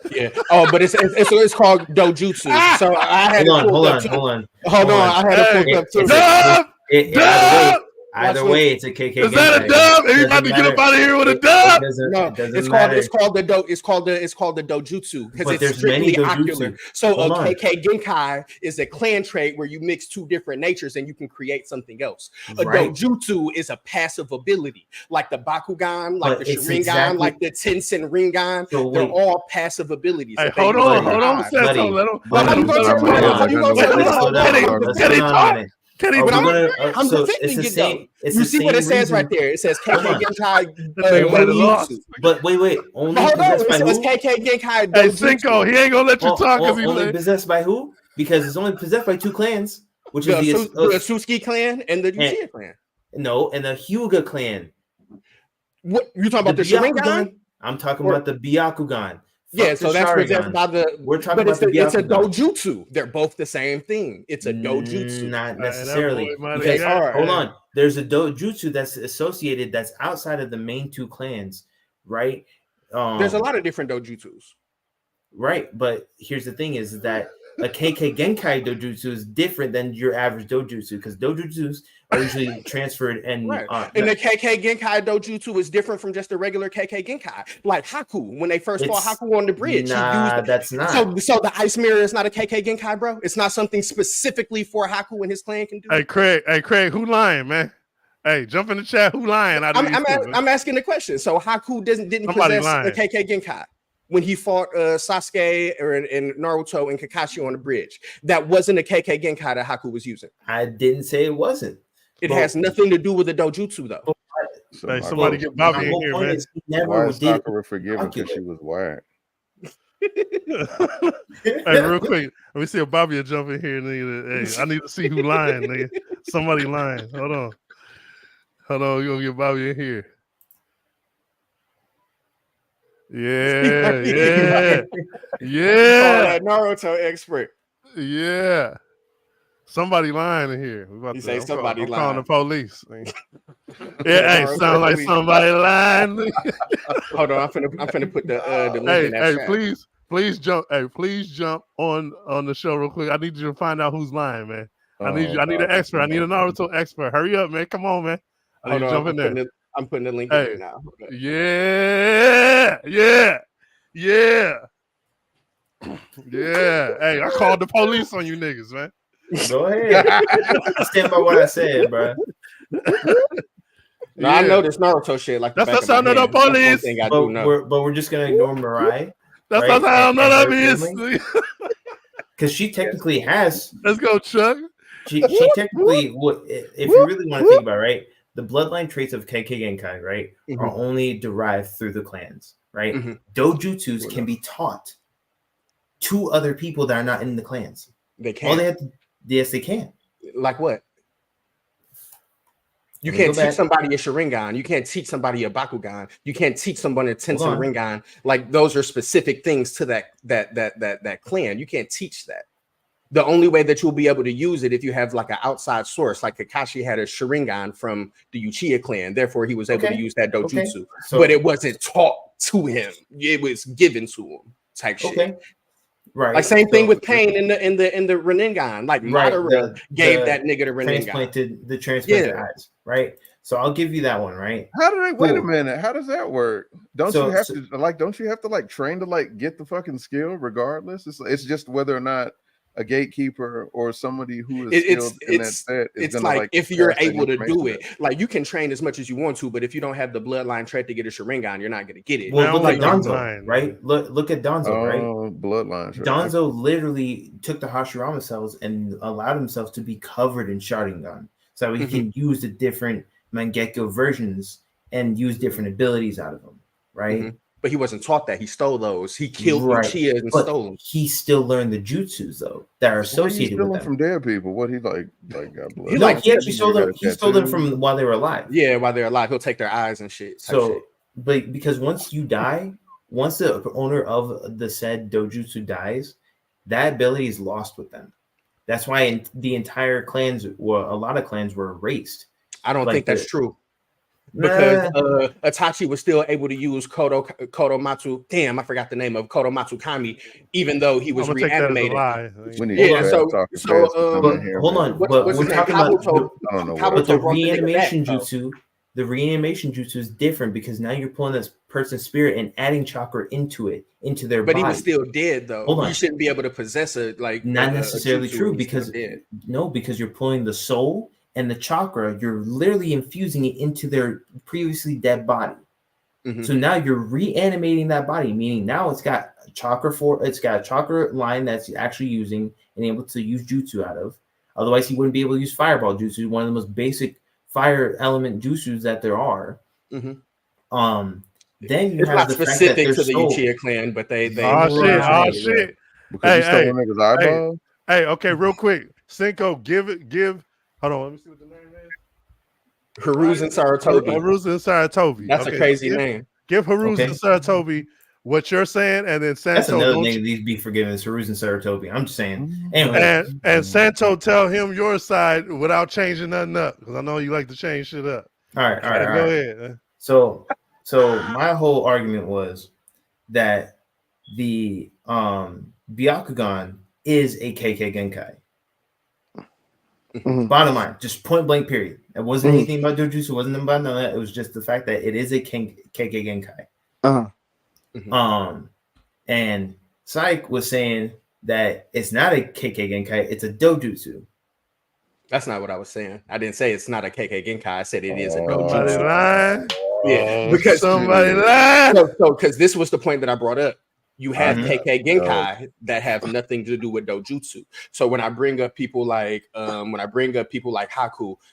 Yeah. Oh, but it's called dojutsu. So I had hold on. I had to pull up too. Either way, it's a Kekkei Genkai. Is that a dub? Are you about to get up out of here with a dub? It's called the dojutsu because it's strictly ocular. So a Kekkei Genkai is a clan trait where you mix two different natures and you can create something else. A dojutsu is a passive ability, like the Bakugan, like the Sharingan, like the Tensen Ringan. They're all passive abilities. Hey, hold on. Can I'm defending it though. You see what it says right there? It says Kekkei Genkai. But wait. Only Kekkei Genkai. Hey, Cinco, he ain't gonna let you talk because only possessed by who? Because it's only possessed by two clans, which is the Suzuki clan and the Uchiha clan. No, and the Hyuga clan. What you talking about? The Sharingan? I'm talking about the Byakugan. Yeah, so that's possessed by the. We're talking about it's a dojutsu. They're both the same thing. It's a dojutsu. Not necessarily. Because hold on, there's a dojutsu that's associated that's outside of the main two clans, right? There's a lot of different dojutsus. Right, but here's the thing: is that a KK Genkai dojutsu is different than your average dojutsu because dojutsus are usually transferred and right. And the KK Genkai dojutsu is different from just a regular KK Genkai. Like Haku, when they first fought Haku on the bridge, nah, that's not. So the Ice Mirror is not a KK Genkai, bro. It's not something specifically for Haku and his clan can do. Hey Craig, who lying, man? Hey, jump in the chat. Who lying? I'm asking the question. So Haku didn't possess a KK Genkai when he fought Sasuke and Naruto and Kakashi on the bridge. That wasn't a KK Genkai that Haku was using. I didn't say it wasn't. It has nothing to do with the dojutsu, though. Hey, somebody get Bobby in here, man. Why is Sakura forgiven because she was whack? Hey, real quick, let me see if Bobby will jump in here. Nigga. Hey, I need to see who lying, nigga. Somebody lying. Hold on, we're gonna get Bobby in here. Yeah. That Naruto expert. Yeah. Somebody lying in here. You say somebody lying. I'm calling the police. Yeah, hey, sound like somebody lying. Hold on, I'm finna put the link in that chat. Please jump. Hey, please jump on the show real quick. I need you to find out who's lying, man. I need an expert. I need a Naruto expert. Hurry up, man. Come on, man. I need you to jump in there. I'm putting the link in there now. Yeah. Hey, I called the police on you niggas, man. Go ahead. Stand by what I said, bro. I know this Naruto shit. Like that's the sound of the police. But we're just gonna ignore Mirai. That's the sound of the police. Because she technically has. Let's go, Chuck. She technically would. If you really want to think about it, right, the bloodline traits of KK Genkai, right, are only derived through the clans, right? Dojutsus can be taught to other people that are not in the clans. They can. All they have to. Yes, they can. Like what? You can't teach somebody a Sharingan. You can't teach somebody a Bakugan. You can't teach somebody a Tensei Ringan. Like those are specific things to that clan. You can't teach that. The only way that you'll be able to use it if you have like an outside source, like Kakashi had a Sharingan from the Uchiha clan. Therefore, he was able to use that dojutsu. But it wasn't taught to him. It was given to him type shit. Right. Like same thing with Pain in the Rinnegan. Like Madara gave that nigga the Rinnegan. The transplanted eyes. Right. So I'll give you that one. Right. How do they? Wait a minute. How does that work? Don't you have to train to like get the fucking skill regardless? It's just whether or not a gatekeeper or somebody who is skilled in that set is it's like if you're able to do it, like you can train as much as you want to, but if you don't have the bloodline trait to get a Sharingan, you're not going to get it. Well, look at Danzo, right? Look at Danzo, right? Bloodline. Danzo literally took the Hashirama cells and allowed himself to be covered in Sharingan, so he can use the different Mangekyo versions and use different abilities out of them, right? But he wasn't taught that. He stole those. He killed Uchiha and stole them. He still learned the jutsus though that are associated with them. From dead people. What he got blood? He actually stole them from while they were alive. Yeah, while they're alive, he'll take their eyes and shit. But because once you die, once the owner of the said dojutsu dies, that ability is lost with them. That's why the entire clans, a lot of clans were erased. I don't think that's true. Because Itachi was still able to use Kodomatsu. Damn, I forgot the name of Kodomatsu Kami, even though he was reanimated. Hold on. But we're talking about the reanimation jutsu. The reanimation jutsu is different because now you're pulling this person's spirit and adding chakra into their body. But he was still dead, though. Hold on. You shouldn't be able to possess not necessarily true because you're pulling the soul and the chakra, you're literally infusing it into their previously dead body. So now you're reanimating that body, meaning now it's got a chakra line that's actually using and able to use jutsu out of. Otherwise, he wouldn't be able to use fireball jutsu, one of the most basic fire element jutsus that there are. Then you have not the specific fact that to the Uchiha clan, but they shit. Hey, okay, real quick, Cinco, give. Hold on, let me see what the name is. Haruzen Sarutobi. Haruzen Sarutobi. That's a crazy name. Give Haruzen Sarutobi what you're saying, and then Santo. That's another name these be forgiven. It's Haruzen Sarutobi. I'm just saying. Anyway. And Santo, tell him your side without changing nothing up, because I know you like to change shit up. All right. Go ahead. So my whole argument was that the Byakugan is a KK Genkai. Mm-hmm. Bottom line, just point blank, period. It wasn't anything about dojutsu. It wasn't about none of that. It was just the fact that it is a KK Genkai. And Psych was saying that it's not a KK Genkai, it's a dojutsu. That's not what I was saying. I didn't say it's not a KK Genkai. I said it is a dojutsu. Yeah, because somebody lied. So because this was the point that I brought up. You have KK Genkai that have nothing to do with dojutsu. So when I bring up people like Haku,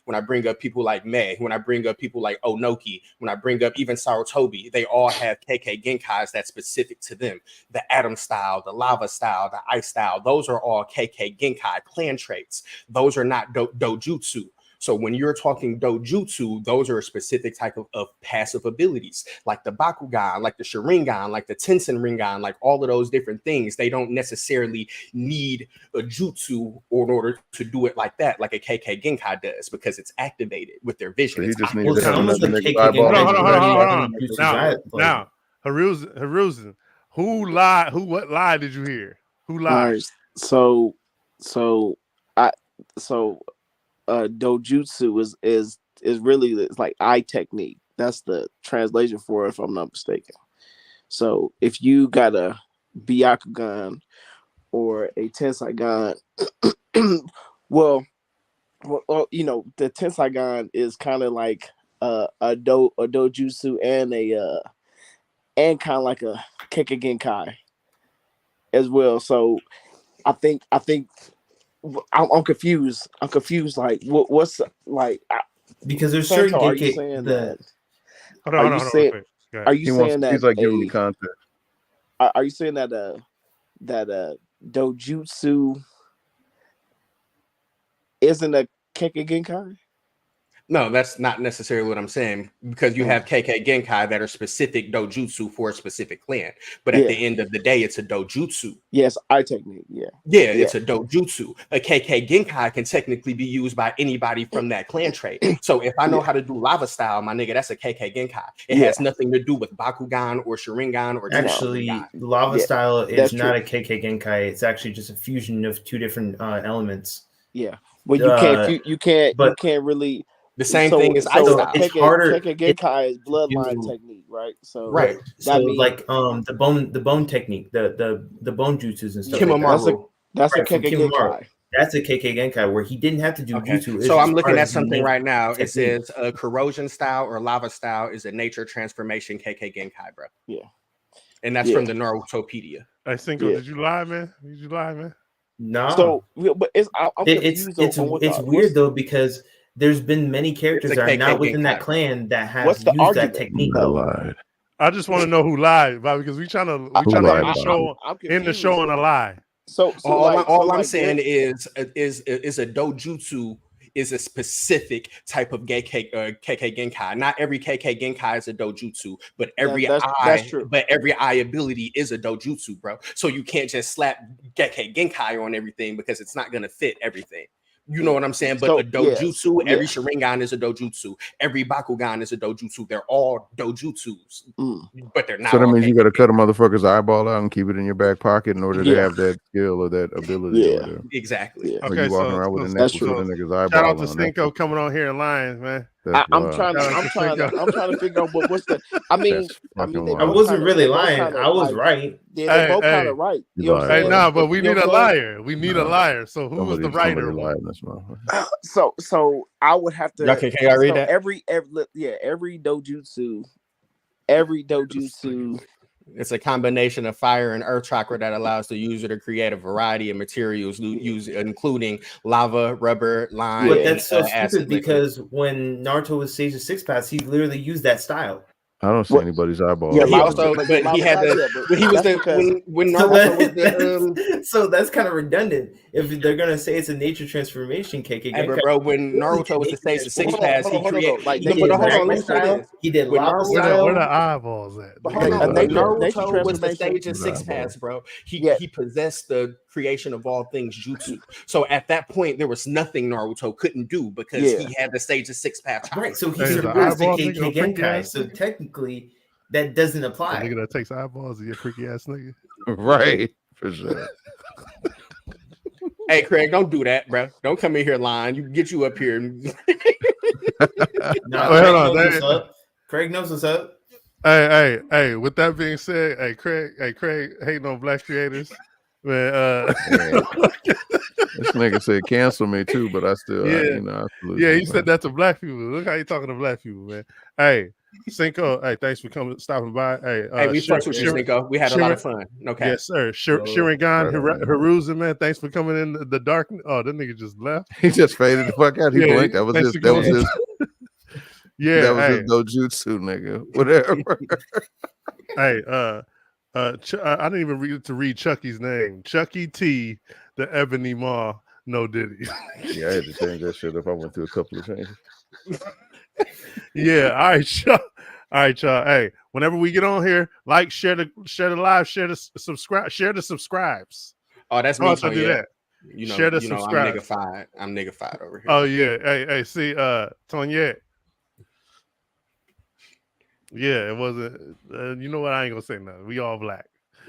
when I bring up people like Mei, when I bring up people like Onoki, when I bring up even Sarutobi, they all have KK Genkais that's specific to them. The Atom style, the Lava style, the Ice style, those are all KK Genkai clan traits. Those are not dojutsu. So when you're talking dojutsu, those are a specific type of passive abilities, like the Bakugan, like the Sharingan, like the Tensen Ringan, like all of those different things. They don't necessarily need a jutsu in order to do it like that, like a KK Genkai does, because it's activated with their vision. So he just needs to have another nigga's eyeball. Now, Haruzen, what lie did you hear? Who lied? Right, so dojutsu is really, it's like eye technique. That's the translation for it, if I'm not mistaken. So if you got a Byakugan or a Tenseigan, well, you know, the Tenseigan is kind of like a dojutsu and kind of like a Kekkei Genkai as well. So I think I'm confused. Like, what's like? Because there's certain are you saying that? Are you saying that? He's like giving me context. Are you saying that that dojutsu isn't a Kekkei Genkai? No, that's not necessarily what I'm saying, because you have KK Genkai that are specific dojutsu for a specific clan. But at the end of the day, it's a dojutsu. Yes, eye technique. Yeah, it's a dojutsu. A KK Genkai can technically be used by anybody from that clan trait. So if I know how to do lava style, my nigga, that's a KK Genkai. It has nothing to do with Bakugan or Sharingan or actually lava style is not a KK Genkai. It's actually just a fusion of two different elements. Yeah, well, you can't really. The same thing as ice style. It's harder. KK Genkai is bloodline technique, right? So right. So means, like the bone technique, the bone jutsus and stuff. That's a KK Genkai. That's a KK Genkai where he didn't have to do jutsu. So I'm looking at something right now. It says a corrosion style or lava style is a nature transformation KK Genkai, bro. Yeah. And that's from the Narutopedia. I think. Did you lie, man? No. So, but it's weird though, because there's been many characters that are not within that clan that have used that technique. I just want to know who lied, Bobby, because we trying to end the show on a lie. So all I'm saying is a dojutsu is a specific type of KK Genkai. Not every KK Genkai is a dojutsu, but every eye ability is a dojutsu, bro. So you can't just slap KK Genkai on everything because it's not gonna fit everything. You know what I'm saying? But a dojutsu, every Sharingan is a dojutsu. Every Bakugan is a dojutsu. They're all dojutsus, but they're not. So that means you got to cut a motherfucker's eyeball out and keep it in your back pocket in order to have that skill or that ability. Yeah, exactly. Yeah. Okay, you walking around with a necklace with a nigga's eyeball. Shout out to Cinco coming on here and lying, man. I'm trying to figure out what's the. I wasn't really lying. I was right. Yeah, they're both kind of right. You know hey, nah, but we need a liar. We need a liar. So who was the writer? So I would have to. Okay, can I read that? Every dojutsu. It's a combination of fire and earth chakra that allows the user to create a variety of materials, including lava, rubber, lime. But that's so stupid because when Naruto was Sage of Six Paths, he literally used that style. I don't see anybody's eyeball. Yeah, so that's kind of redundant. If they're gonna say it's a nature transformation, KK Genkai. Bro, when Naruto was the Sage of Six Paths, he created. He did lava style. Where the eyeballs at? Naruto was the Sage of Six Paths, bro. He possessed the creation of all things jutsu. So at that point, there was nothing Naruto couldn't do because he had the Sage of Six Paths. Right, so he surpassed the KK Genkai. So technically, that doesn't apply. The nigga that takes eyeballs is a freaky ass nigga. Right, for sure. Hey, Craig, don't do that, bro. Don't come in here lying. You get you up here. Craig knows what's up. Hey. With that being said, Craig hating on black creators. Man, this nigga said cancel me too, but I still, he said that to black people. Look how you talking to black people, man. Hey, Cinco, thanks for stopping by. Hey, we fucked with you, Cinco. We had a lot of fun. Okay, yes, sir. Sharon Gan, Haruza, man. Thanks for coming in the dark. Oh, that nigga just left. He just faded the fuck out. He blinked. That was his. Yeah, that was his dojutsu, nigga. Whatever. Hey, I didn't even read Chucky's name. Chucky T, the Ebony Maw, no Diddy. Yeah, I had to change that shit up. I went through a couple of changes. Yeah, all right, y'all. Hey, whenever we get on here, like, share the live, share the subscribes. Oh, that's me. Do that. Share the subscribe. I'm niggified over here. Oh yeah. Hey, see, Tanya. Yeah, it wasn't. You know what? I ain't gonna say nothing. We all black.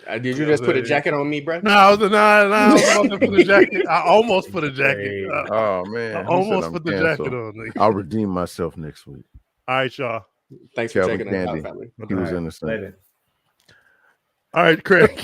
Did you just put a jacket on me, bro? No, I was about to put a jacket. I almost put a jacket. Oh man, I almost put the jacket on. I'll redeem myself next week. All right, y'all. Thanks for checking us out, family. He was innocent. All right, Craig.